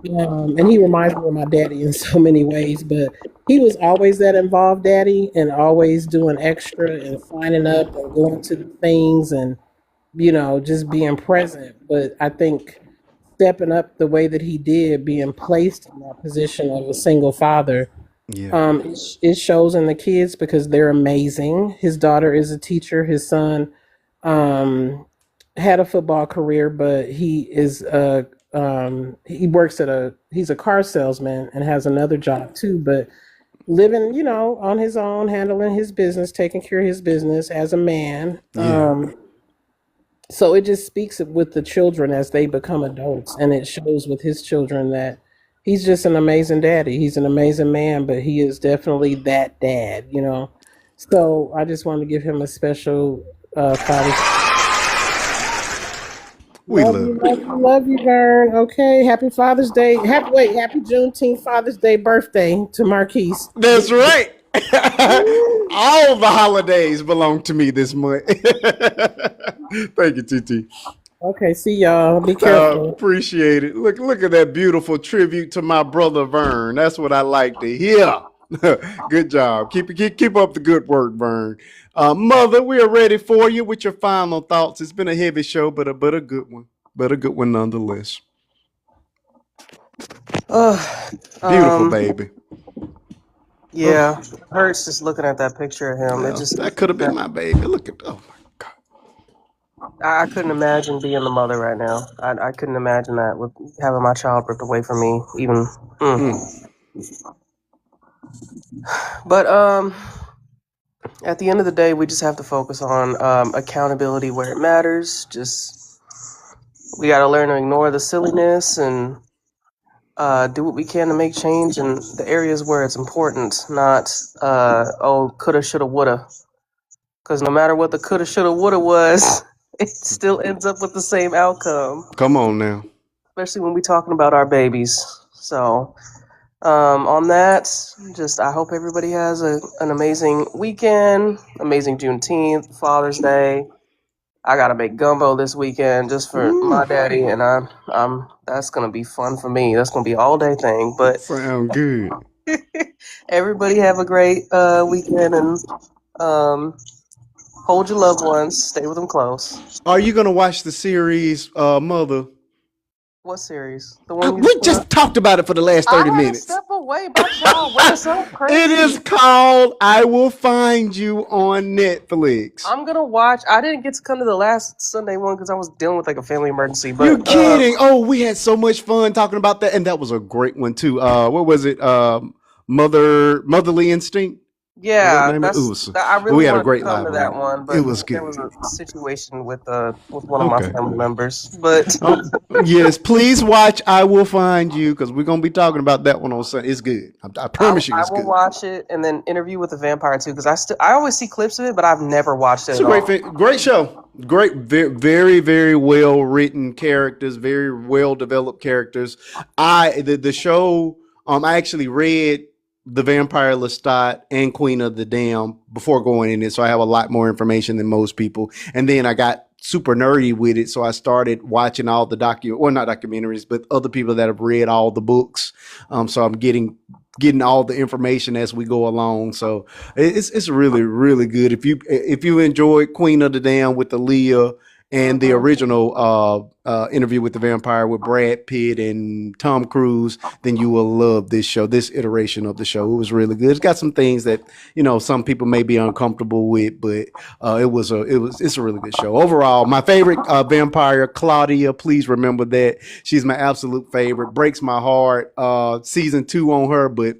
And he reminds me of my daddy in so many ways. But he was always that involved daddy, and always doing extra and signing up and going to the things and just being present. But I think stepping up the way that he did, being placed in that position of a single father. It shows in the kids because they're amazing. His daughter is a teacher. His son had a football career, but he is he works he's a car salesman and has another job too, but living, on his own, handling his business, taking care of his business as a man. So it just speaks with the children as they become adults, and it shows with his children that he's just an amazing daddy. He's an amazing man, but he is definitely that dad, So I just wanted to give him a special Father's We love you, Vern. Okay, happy Father's Day. Happy Juneteenth Father's Day birthday to Marquise. That's right. All the holidays belong to me this month. Thank you, TT. Okay, see y'all. Be careful. Appreciate it. Look at that beautiful tribute to my brother Vern. That's what I like to hear. Good job. Keep up the good work, Vern. Mother, we are ready for you with your final thoughts. It's been a heavy show, but a good one. but a good one nonetheless. Beautiful Um, baby. yeah, hurts just looking at that picture of him. It Well, just that could have been my baby. Look at, oh my God. I couldn't imagine being the mother right now. I couldn't imagine that with having my child ripped away from me. Even, but at the end of the day, we just have to focus on accountability where it matters. Just we got to learn to ignore the silliness and do what we can to make change in the areas where it's important. Not oh coulda, shoulda, woulda. Because no matter what the coulda, shoulda, woulda was, it still ends up with the same outcome. Come on now. Especially when we're talking about our babies. So, on that, just I hope everybody has an amazing weekend, amazing Juneteenth, Father's Day. I gotta make gumbo this weekend just for my daddy, and I'm that's gonna be fun for me. That's gonna be an all day thing. But Sound good. everybody have a great weekend, and hold your loved ones, stay with them close. Are you gonna watch the series, Mother? What series? The one you We just talked about it for the last 30 I had to minutes. step away, but y'all went so crazy. It is called I Will Find You on Netflix. I'm gonna watch. I didn't get to come to the last Sunday one because I was dealing with like a family emergency. But You're kidding. Oh, we had so much fun talking about that, and that was a great one too. What was it? Motherly Instinct. yeah, I We really had a wanted great to come live to that reading. one, but It was there good. was a situation with one of my Okay. family members. But Yes, please watch I Will Find You because we're gonna be talking about that one on Sunday. It's good. I promise you, I it's will good. watch it and then Interview with the Vampire too because I always see clips of it, but I've never watched it It's at a all. great show. Great, very, very well written characters, very well developed characters. The show. I actually read The Vampire Lestat and Queen of the Dam before going in it, so I have a lot more information than most people. And then I got super nerdy with it, so I started watching all the not documentaries, but other people that have read all the books. So I'm getting all the information as we go along. So it's really, really good. If you enjoyed Queen of the Dam with Aaliyah and the original Interview with the Vampire with Brad Pitt and Tom Cruise, then you will love this show, this iteration of the show. It was really good. It's got some things that some people may be uncomfortable with, but it's a really good show. Overall, my favorite vampire, Claudia. Please remember that she's my absolute favorite. Breaks my heart. Season 2 on her, but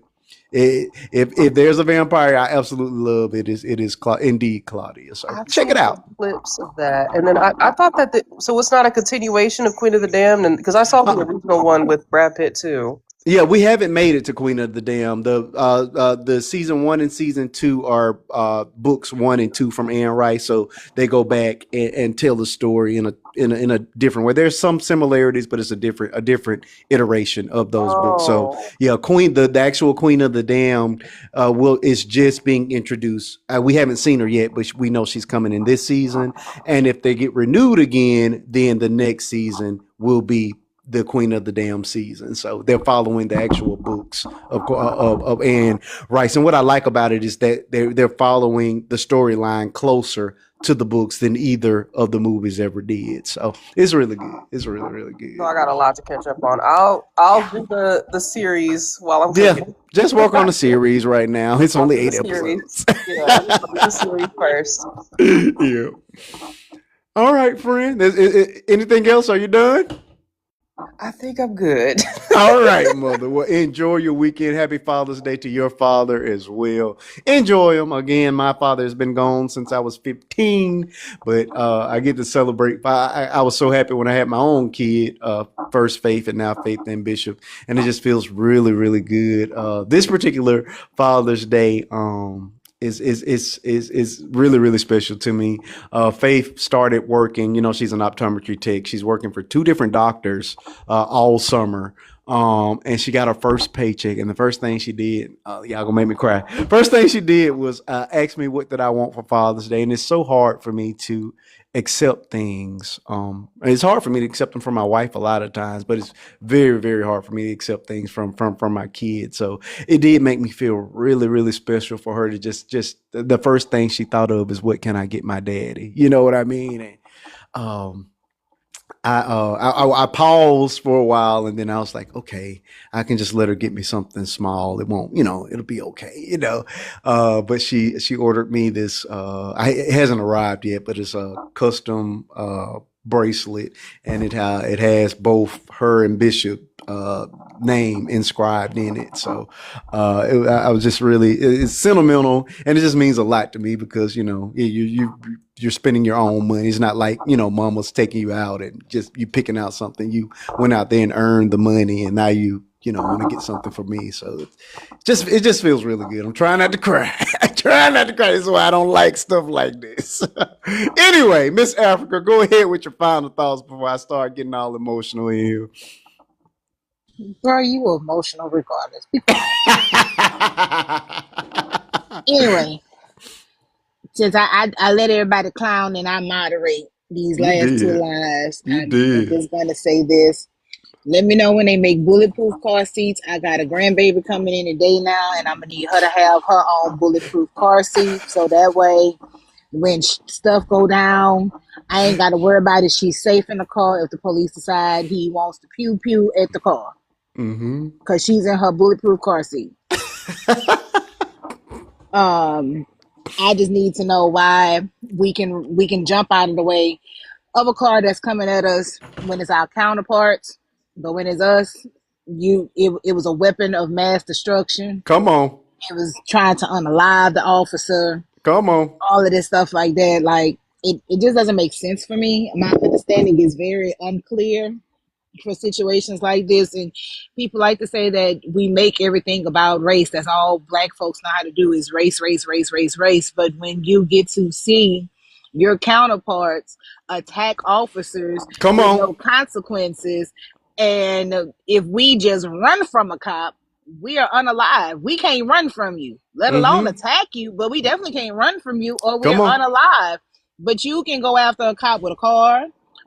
if there's a vampire I absolutely love, it is indeed Claudia. So I've check seen it out. some clips of that, and then I thought that so it's not a continuation of Queen of the Damned, and because I saw the original one with Brad Pitt too. Yeah, we haven't made it to Queen of the Dam. The season 1 and season 2 are books 1 and 2 from Anne Rice, so they go back and tell the story in a different way. There's some similarities, but it's a different iteration of those books. So yeah, the actual Queen of the Dam is just being introduced. We haven't seen her yet, but we know she's coming in this season. And if they get renewed again, then the next season will be the Queen of the Dam season. So they're following the actual books of Anne Rice. And what I like about it is that they're following the storyline closer to the books than either of the movies ever did. So it's really good. It's really, really good. So I got a lot to catch up on. I'll do the series while I'm cooking. Just work on the series right now. It's only 8 episodes. Yeah, the series first. Yeah. All right, friend. Anything else? Are you done? I think I'm good. All right, mother. Well, enjoy your weekend. Happy Father's Day to your father as well. Enjoy him. Again, my father has been gone since I was 15, but I get to celebrate. I was so happy when I had my own kid, first Faith and now Faith and Bishop, and it just feels really, really good. This particular Father's Day, is really, really special to me. Faith started working, she's an optometry tech. She's working for 2 different doctors all summer. And she got her first paycheck, and the first thing she did, y'all gonna make me cry. First thing she did was ask me what did I want for Father's Day, and it's so hard for me to accept things. It's hard for me to accept them from my wife a lot of times, but it's very, very hard for me to accept things from my kids. So it did make me feel really, really special for her to just the first thing she thought of is what can I get my daddy? You know what I mean? And, I paused for a while, and then I was like, okay, I can just let her get me something small. It won't, it'll be okay, But she ordered me this. It hasn't arrived yet, but it's a custom bracelet, and it has both her and Bishop name inscribed in it. So I was just really, it's sentimental, and it just means a lot to me because you're spending your own money. It's not like mama's taking you out and just you picking out something. You went out there and earned the money, and now you want to get something for me. So it just feels really good. I'm trying not to cry. I'm trying not to cry. This is why I don't like stuff like this. Anyway, Miss Africa, go ahead with your final thoughts before I start getting all emotional in here. Girl, you emotional regardless. Anyway, since I let everybody clown and I moderate these You last two did. lives, You I'm did. just gonna say this. Let me know when they make bulletproof car seats. I got a grandbaby coming in today now, and I'm gonna need her to have her own bulletproof car seat, so that way when stuff go down, I ain't got to worry about it. She's safe in the car if the police decide he wants to pew pew at the car, Mm-hmm. because she's in her bulletproof car seat. I just need to know why we can jump out of the way of a car that's coming at us when it's our counterparts, but when it's us, it was a weapon of mass destruction. Come on. It was trying to unalive the officer. Come on. All of this stuff like that, like it just doesn't make sense for me. My understanding is very unclear for situations like this, and people like to say that we make everything about race. That's all black folks know how to do is race, race, race, race, race. But when you get to see your counterparts attack officers Come with on. no consequences, and if we just run from a cop, we are unalive. We can't run from you, let alone Mm-hmm. attack you, but we definitely can't run from you, or we're Come on. unalive. But you can go after a cop with a car,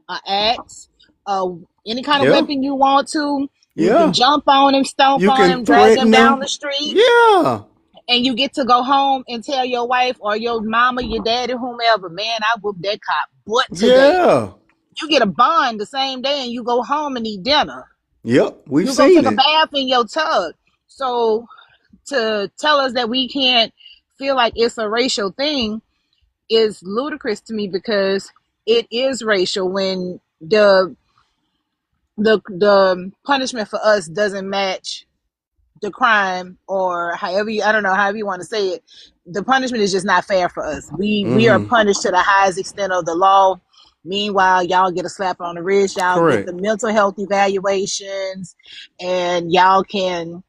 an axe, any kind of Yeah. weapon you want to. You can Yeah. jump on him, stomp You on can him, drag him threaten down the them. street, Yeah. and you get to go home and tell your wife or your mama, your daddy, whomever, man, I whooped that cop butt today. Yeah. You get a bond the same day and you go home and eat dinner. Yep. We've You go seen take a it. bath in your tub. So to tell us that we can't feel like it's a racial thing is ludicrous to me, because it is racial when the punishment for us doesn't match the crime, or I don't know, however you want to say it. The punishment is just not fair for us. We are Mm-hmm. punished to the highest extent of the law. Meanwhile, y'all get a slap on the wrist, y'all get the Correct. mental health evaluations, and y'all can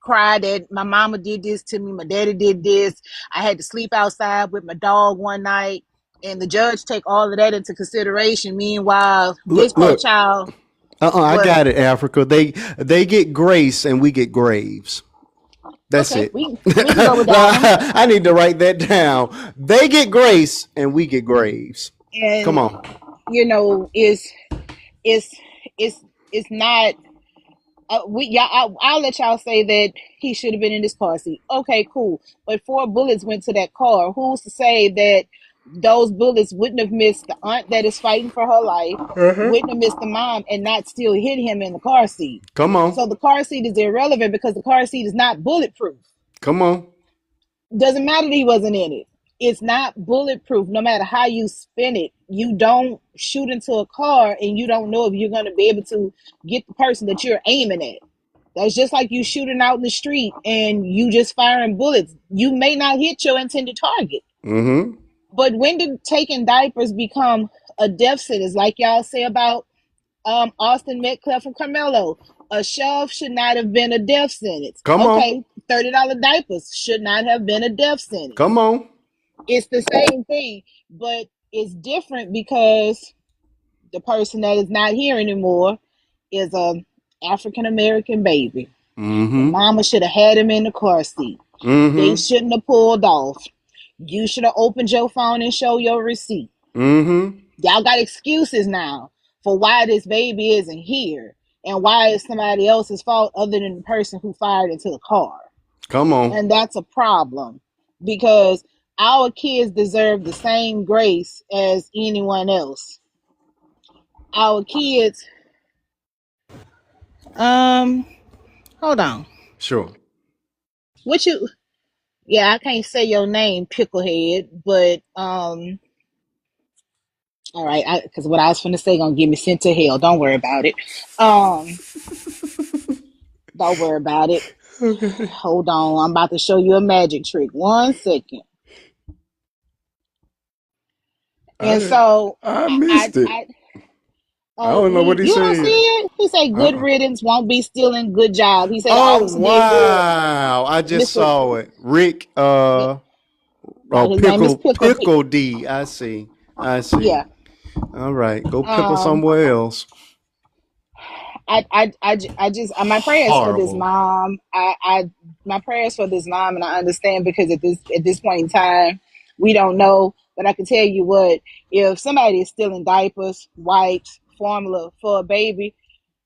cry that my mama did this to me, my daddy did this, I had to sleep outside with my dog one night, and the judge take all of that into consideration. Meanwhile, this Look, poor look. child I was got it, Africa. They get grace and we get graves. That's okay. it. We can go with that one. I need to write that down. They get grace and we get graves. Come And on. it's it's it's not. I'll let y'all say that he should have been in this car seat. Okay, cool. But 4 bullets went to that car. Who's to say that those bullets wouldn't have missed the aunt that is fighting for her life, wouldn't have missed the mom, and not still hit him in the car seat? Come on. So the car seat is irrelevant because the car seat is not bulletproof. Come on. Doesn't matter that he wasn't in it. It's not bulletproof. No matter how you spin it, you don't shoot into a car and you don't know if you're going to be able to get the person that you're aiming at. That's just like you shooting out in the street and you just firing bullets. You may not hit your intended target. Mm-hmm. But when did taking diapers become a death sentence? Like y'all say about Austin Metcalf and Carmelo, a shove should not have been a death sentence. Come on. Okay, $30 diapers should not have been a death sentence. Come on. It's the same thing, but it's different because the person that is not here anymore is a African American baby. The Mm-hmm. mama should have had him in the car seat. They Mm-hmm. shouldn't have pulled off. You should have opened your phone and show your receipt. Mm-hmm. Y'all got excuses now for why this baby isn't here and why it's somebody else's fault other than the person who fired into the car. Come on. And that's a problem, because our kids deserve the same grace as anyone else. our kids. Um, hold on. Sure. What you? Yeah, I can't say your name, picklehead, but all right, because what I was finna say gonna get me sent to hell. Don't worry about it. Um, don't worry about it. Okay. Hold on, I'm about to show you a magic trick. 1 second. And I so I missed it. I oh, don't know what he you don't see said. it? He said, "Good Uh-uh. riddance, won't be stealing. Good job." He said the Oh officer did good, wow! I just Mister. saw it. Rick. Oh, His name is Pickle. pickle D. I see. I see. Yeah. All right, go pickle Um. somewhere else. I just my prayers for this Horrible. mom. My prayers for this mom, and I understand because at this point in time, we don't know. But I can tell you what: if somebody is stealing diapers, wipes, formula for a baby,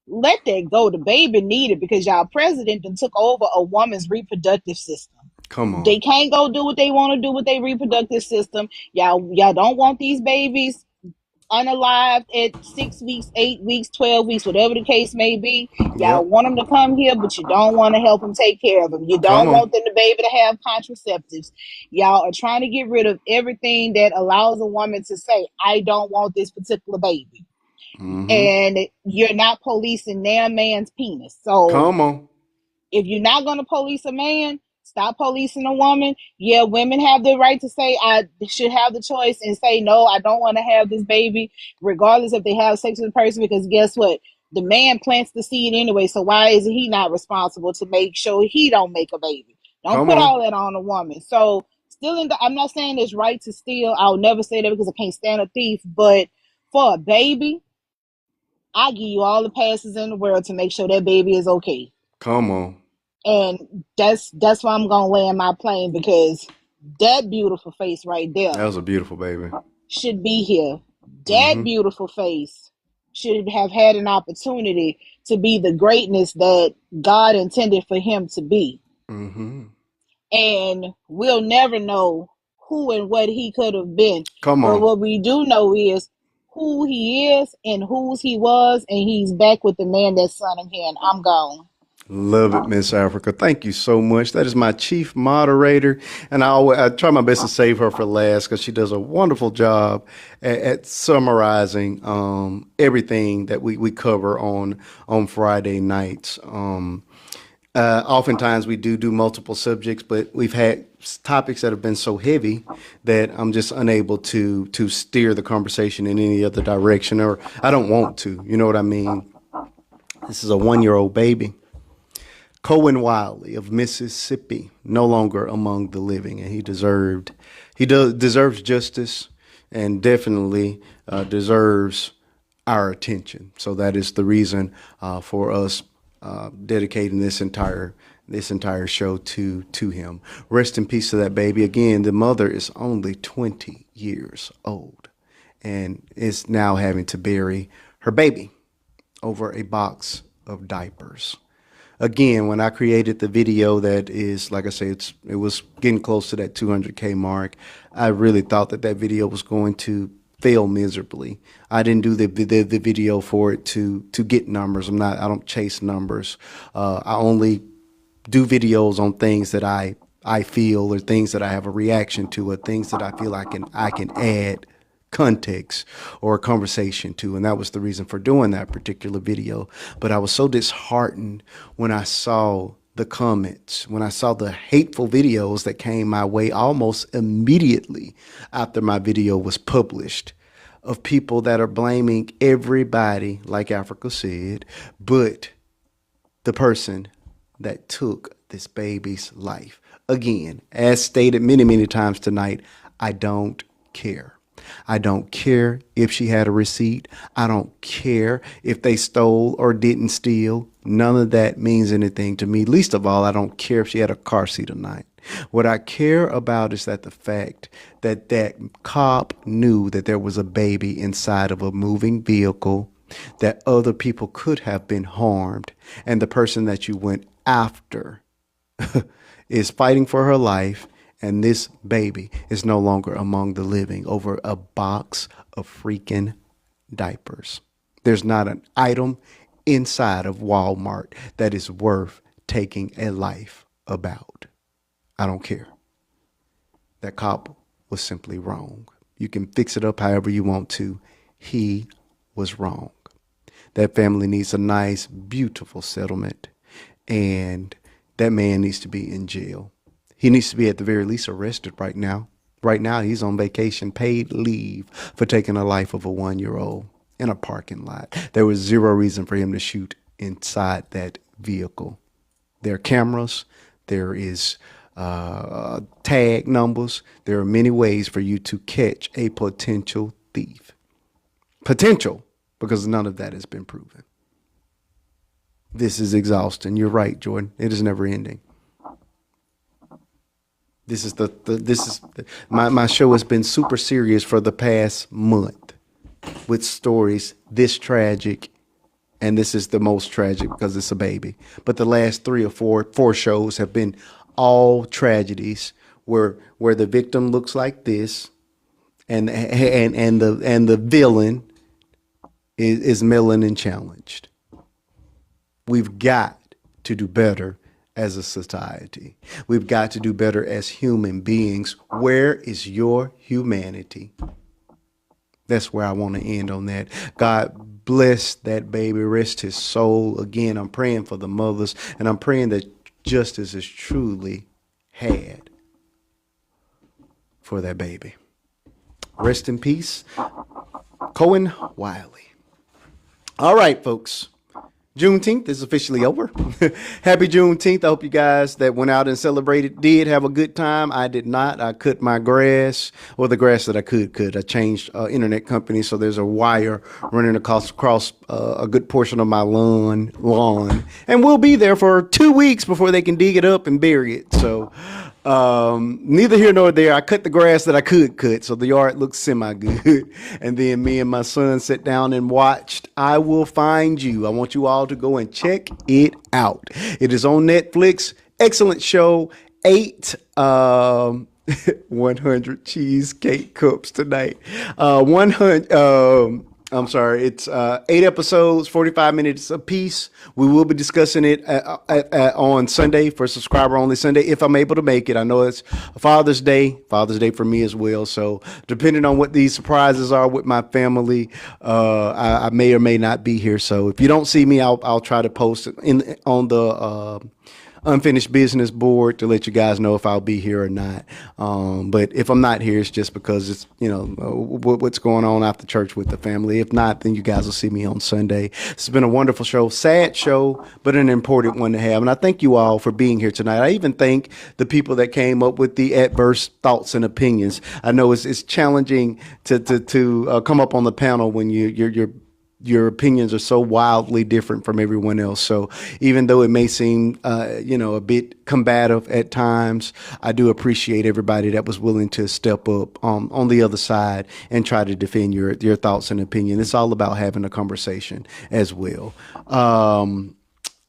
let that go. The baby need it because y'all president done took over a woman's reproductive system. Come They on. can't go do what they want to do with their reproductive system. Y'all don't want these babies unalived at 6 weeks, 8 weeks, 12 weeks, whatever the case may be. Y'all Yep. want them to come here, but you don't want to help them take care of them. You Come don't on. want them to be able to have contraceptives. Y'all are trying to get rid of everything that allows a woman to say, I don't want this particular baby. Mm-hmm. And you're not policing their man's penis. So Come on. if you're not going to police a man, stop policing a woman. Yeah, women have the right to say, I should have the choice and say, no, I don't want to have this baby, regardless if they have sex with the person, because guess what? The man plants the seed anyway, so why is he not responsible to make sure he don't make a baby? Don't Come put on. all that on a woman. So stealing, I'm not saying it's right to steal. I'll never say that because I can't stand a thief, but for a baby, I give you all the passes in the world to make sure that baby is okay. Come on. And that's why I'm gonna land my plane because that beautiful face right there That was a beautiful baby. should be here. That Mm-hmm. beautiful face should have had an opportunity to be the greatness that God intended for him to be. Mm-hmm. And we'll never know who and what he could have been. Come But on. what we do know is who he is and whose he was, and he's back with the man that sent him here. And I'm gone. Love it, Miss Africa. Thank you so much. That is my chief moderator, and I try my best to save her for last because she does a wonderful job at summarizing everything that we cover on Friday nights. Oftentimes we do multiple subjects, but we've had topics that have been so heavy that I'm just unable to steer the conversation in any other direction, or I don't want to. You know what I mean? This is a 1-year-old baby. Cohen Wiley of Mississippi, no longer among the living, and he deserves justice, and definitely deserves our attention. So that is the reason for us dedicating this entire show to him. Rest in peace to that baby. Again, the mother is only 20 years old, and is now having to bury her baby over a box of diapers. Again, when I created the video that is, like I say, it was getting close to that 200K mark, I really thought that video was going to fail miserably. I didn't do the video for it to get numbers. I don't chase numbers. I only do videos on things that I feel, or things that I have a reaction to, or things that I feel I can add context or a conversation to. And that was the reason for doing that particular video. But I was so disheartened when I saw the comments, when I saw the hateful videos that came my way almost immediately after my video was published, of people that are blaming everybody, like Africa said, but the person that took this baby's life. Again, as stated many, many times tonight, I don't care. I don't care if she had a receipt. I don't care if they stole or didn't steal. None of that means anything to me. Least of all, I don't care if she had a car seat or not. What I care about is that the fact that that cop knew that there was a baby inside of a moving vehicle, that other people could have been harmed, and the person that you went after is fighting for her life, and this baby is no longer among the living over a box of freaking diapers. There's not an item inside of Walmart that is worth taking a life about. I don't care. That cop was simply wrong. You can fix it up however you want to. He was wrong. That family needs a nice, beautiful settlement, and that man needs to be in jail. He needs to be at the very least arrested right now. Right now, he's on vacation, paid leave for taking the life of a 1-year-old in a parking lot. There was zero reason for him to shoot inside that vehicle. There are cameras. There is tag numbers. There are many ways for you to catch a potential thief. Potential, because none of that has been proven. This is exhausting. You're right, Jordan. It is never ending. My show has been super serious for the past month with stories this tragic, and this is the most tragic because it's a baby. But the last 3 or 4 shows have been all tragedies where the victim looks like this, and the villain is melanin challenged. We've got to do better as a society. We've got to do better as human beings. Where is your humanity? That's where I want to end on that. God bless that baby, rest his soul. Again, I'm praying for the mothers, and I'm praying that justice is truly had for that baby. Rest in peace, Cohen Wiley. All right, folks. Juneteenth is officially over. Happy Juneteenth. I hope you guys that went out and celebrated did have a good time. I did not. I cut my grass, or the grass that I could cut. I changed internet company, so there's a wire running across a good portion of my lawn, and we'll be there for 2 weeks before they can dig it up and bury it. So neither here nor there. I cut the grass that I could cut, so the yard looks semi good. And then me and my son sat down and watched I Will Find You. I want you all to go and check it out. It is on Netflix. Excellent show. 8 100 cheesecake cups tonight. 100 I'm sorry. It's 8 episodes, 45 minutes a piece. We will be discussing it on Sunday for subscriber only Sunday if I'm able to make it. I know it's Father's Day for me as well. So depending on what these surprises are with my family, I may or may not be here. So if you don't see me, I'll try to post it on the unfinished business board to let you guys know if I'll be here or not. But if I'm not here, it's just because it's, what's going on after church with the family. If not, then you guys will see me on Sunday. It's been a wonderful show, sad show, but an important one to have. And I thank you all for being here tonight. I even thank the people that came up with the adverse thoughts and opinions. I know it's challenging to come up on the panel when your opinions are so wildly different from everyone else. So even though it may seem, a bit combative at times, I do appreciate everybody that was willing to step up on the other side and try to defend your thoughts and opinion. It's all about having a conversation as well.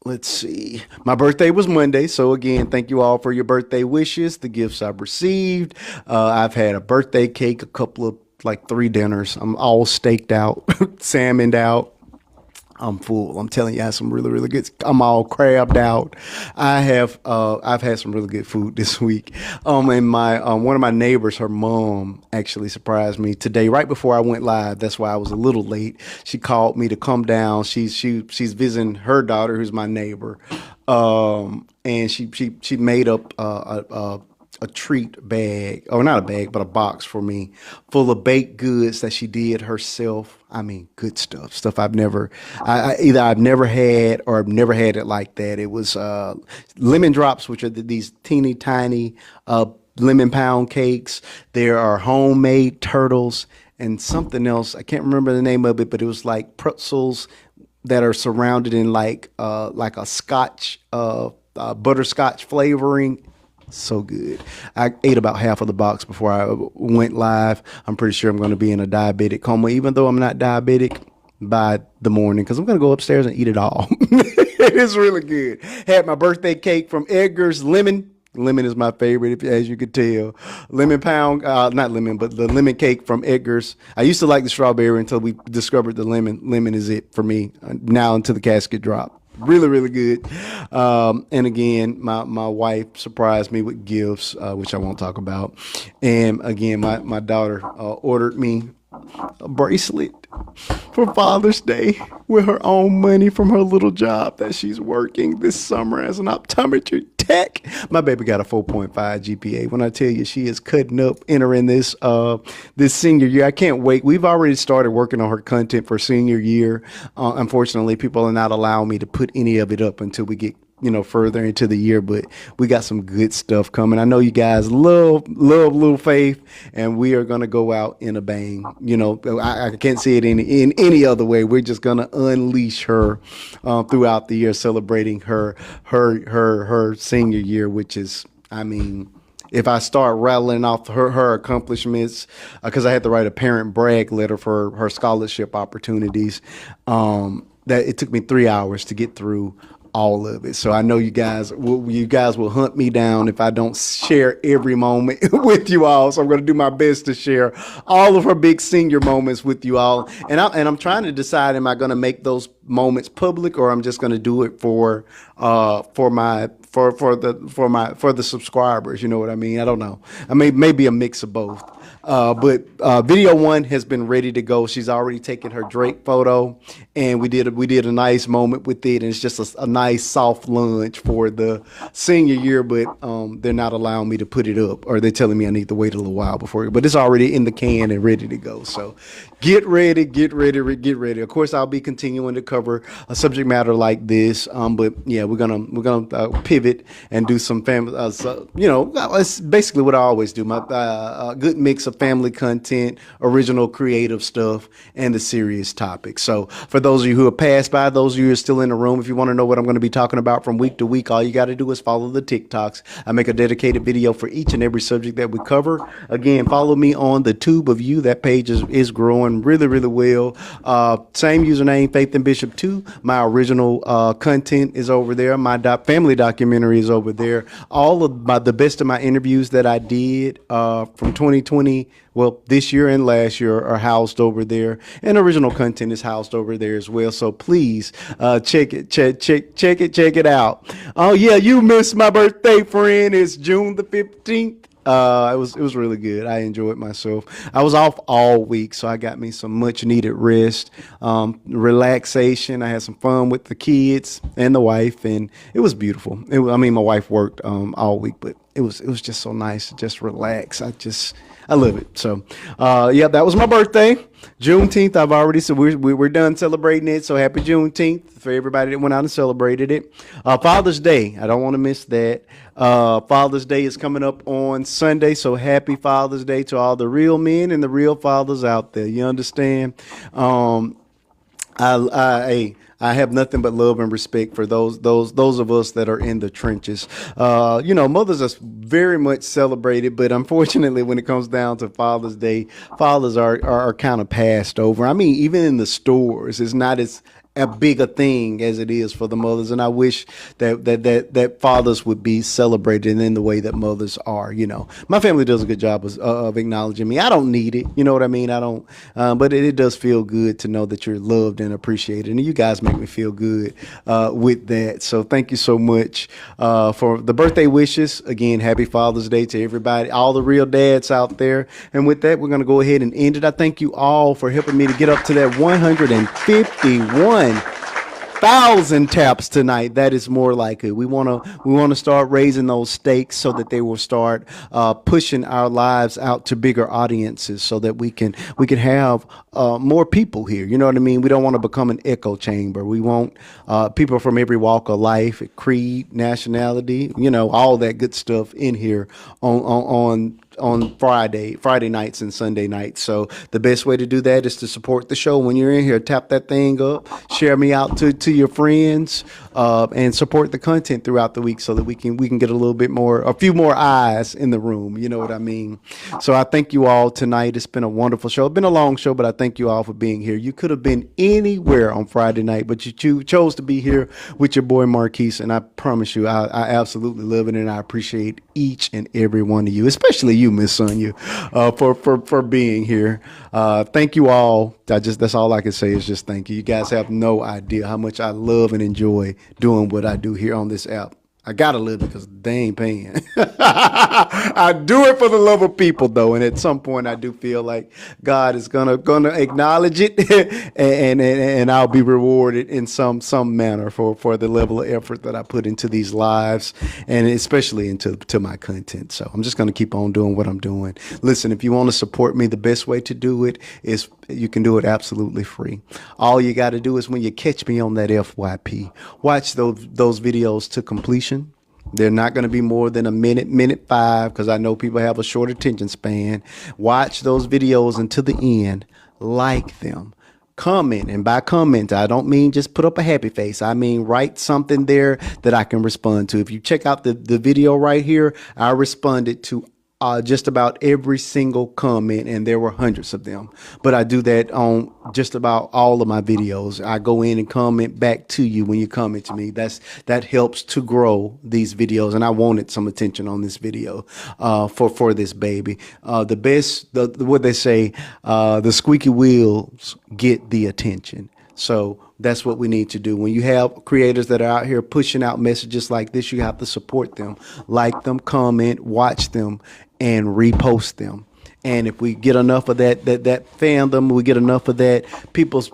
Let's see. My birthday was Monday. So again, thank you all for your birthday wishes, the gifts I've received. I've had a birthday cake, a couple of 3 dinners. I'm all staked out, salmoned out. I'm full. I'm telling you, I had some really, really good. I'm all crabbed out. I've had some really good food this week. And my one of my neighbors, her mom, actually surprised me today, right before I went live. That's why I was a little late. She called me to come down. She's visiting her daughter, who's my neighbor, and she made up a treat bag, or not a bag, but a box for me full of baked goods that she did herself. I mean, good stuff I've never had or I've never had it like that. It was lemon drops, which are these teeny tiny lemon pound cakes. There are homemade turtles and something else. I can't remember the name of it, but it was like pretzels that are surrounded in like a scotch, butterscotch flavoring. So good. I ate about half of the box before I went live. I'm pretty sure I'm going to be in a diabetic coma, even though I'm not diabetic, by the morning, because I'm going to go upstairs and eat it all. It is really good. Had my birthday cake from Edgar's Lemon Lemon is my favorite, as you could tell. Lemon pound, not lemon, but the lemon cake from Edgar's. I used to like the strawberry until we discovered the lemon. Lemon is it for me now until the casket drop. Really, really good. And again, my wife surprised me with gifts, which I won't talk about. And again, my daughter ordered me a bracelet for Father's Day with her own money from her little job that she's working this summer as an optometry tech. My baby got a 4.5 GPA. When I tell you she is cutting up entering this senior year, I can't wait. We've already started working on her content for senior year. Unfortunately, people are not allowing me to put any of it up until we get further into the year, but we got some good stuff coming. I know you guys love Little Faith, and we are gonna go out in a bang. I can't see it in any other way. We're just gonna unleash her throughout the year, celebrating her senior year, which is, I mean, if I start rattling off her accomplishments, because I had to write a parent brag letter for her scholarship opportunities, that it took me 3 hours to get through all of it. So I know you guys will hunt me down if I don't share every moment with you all. So I'm going to do my best to share all of her big senior moments with you all. And I'm trying to decide, am I going to make those moments public, or I'm just going to do it for the subscribers? You know what I mean? I don't know. I mean, maybe a mix of both. But video one has been ready to go. She's already taken her Drake photo, and we did a nice moment with it. And it's just a nice soft lunch for the senior year, but they're not allowing me to put it up, or they're telling me I need to wait a little while before. But it's already in the can and ready to go. So get ready. Of course, I'll be continuing to cover a subject matter like this. But yeah, we're gonna pivot and do some family. It's basically what I always do. My good mix of family content, original creative stuff, and the serious topics. So for those of you who have passed by, those of you who are still in the room, if you want to know what I'm going to be talking about from week to week, all you got to do is follow the TikToks. I make a dedicated video for each and every subject that we cover. Again, follow me on the Tube of You. That page is growing really, really well. Same username, Faith and Bishop 2. My original content is over there. My family documentary is over there. All of the best of my interviews that I did from 2020, well, this year and last year, are housed over there, and original content is housed over there as well. So please check it out. Oh yeah, you missed my birthday, friend. It's June the 15th. It was really good. I enjoyed myself. I was off all week, so I got me some much needed rest, relaxation. I had some fun with the kids and the wife, and it was beautiful. My wife worked all week, but it was just so nice to just relax. I love it. So, yeah, that was my birthday, Juneteenth. I've already said we're done celebrating it. So happy Juneteenth for everybody that went out and celebrated it. Father's Day, I don't want to miss that. Father's Day is coming up on Sunday, so happy Father's Day to all the real men and the real fathers out there. You understand? I have nothing but love and respect for those of us that are in the trenches. Mothers are very much celebrated, but unfortunately, when it comes down to Father's Day, fathers are kind of passed over. I mean, even in the stores, it's not as big a thing as it is for the mothers, and I wish that fathers would be celebrated in the way that mothers are. My family does a good job of acknowledging me. I don't need it, you know what I mean? I don't, but it does feel good to know that you're loved and appreciated, and you guys make me feel good with that. So thank you so much for the birthday wishes. Again, happy Father's Day to everybody, all the real dads out there. And with that, we're gonna go ahead and end it. I thank you all for helping me to get up to that 151,000 taps tonight. That is more like it. We want to start raising those stakes so that they will start pushing our lives out to bigger audiences, so that we can have more people here. You know what I mean? We don't want to become an echo chamber. We want people from every walk of life, creed, nationality, all that good stuff in here on Friday nights and Sunday nights. So the best way to do that is to support the show. When you're in here, tap that thing up, share me out to your friends, and support the content throughout the week, so that we can get a few more eyes in the room. You know what I mean? So I thank you all tonight. It's been a wonderful show. It's been a long show, but I thank you all for being here. You could have been anywhere on Friday night, but you chose to be here with your boy Marquise, and I promise you, I absolutely love it, and I appreciate each and every one of you, especially you, Miss Sonia, for being here. Thank you all. That's all I can say is just thank you. You guys have no idea how much I love and enjoy doing what I do here on this app. I gotta live it because they ain't paying. I do it for the love of people, though, and at some point, I do feel like God is gonna acknowledge it, and I'll be rewarded in some manner for the level of effort that I put into these lives, and especially into my content. So I'm just gonna keep on doing what I'm doing. Listen, if you want to support me, the best way to do it is you can do it absolutely free. All you got to do is when you catch me on that FYP, watch those videos to completion. They're not going to be more than a minute 5, because I know people have a short attention span. Watch those videos until the end. Like them. Comment, and by comment, I don't mean just put up a happy face. I mean write something there that I can respond to. If you check out the video right here, I responded to just about every single comment, and there were hundreds of them. But I do that on just about all of my videos. I go in and comment back to you when you comment to me. That helps to grow these videos, and I wanted some attention on this video for this baby. What they say, the squeaky wheels get the attention. So that's what we need to do. When you have creators that are out here pushing out messages like this, you have to support them, like them, comment, watch them, and repost them. And if we get enough of that fandom, we get enough of that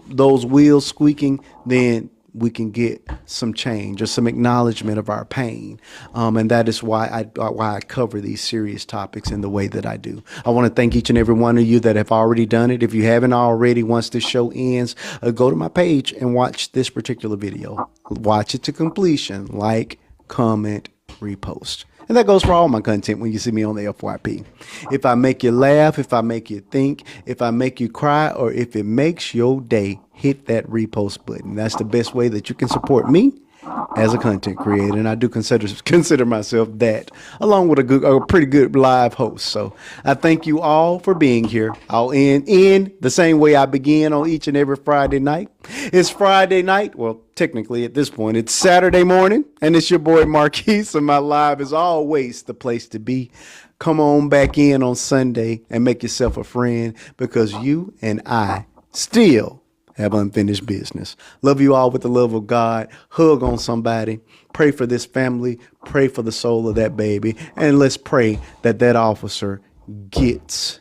those wheels squeaking, then we can get some change or some acknowledgement of our pain. And that is why I cover these serious topics in the way that I do. I want to thank each and every one of you that have already done it. If you haven't already, once this show ends, go to my page and watch this particular video. Watch it to completion. Like, comment, repost. And that goes for all my content when you see me on the FYP. If I make you laugh, if I make you think, if I make you cry, or if it makes your day, hit that repost button. That's the best way that you can support me as a content creator, and I do consider myself that, along with a pretty good live host. So I thank you all for being here. I'll end the same way I begin on each and every Friday night. It's Friday night. Well, technically at this point, it's Saturday morning, and it's your boy Marquise, and my live is always the place to be. Come on back in on Sunday and make yourself a friend, because you and I still have unfinished business. Love you all with the love of God. Hug on somebody. Pray for this family. Pray for the soul of that baby. And let's pray that officer gets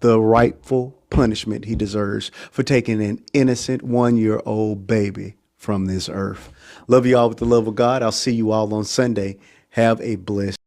the rightful punishment he deserves for taking an innocent 1-year-old baby from this earth. Love you all with the love of God. I'll see you all on Sunday. Have a blessed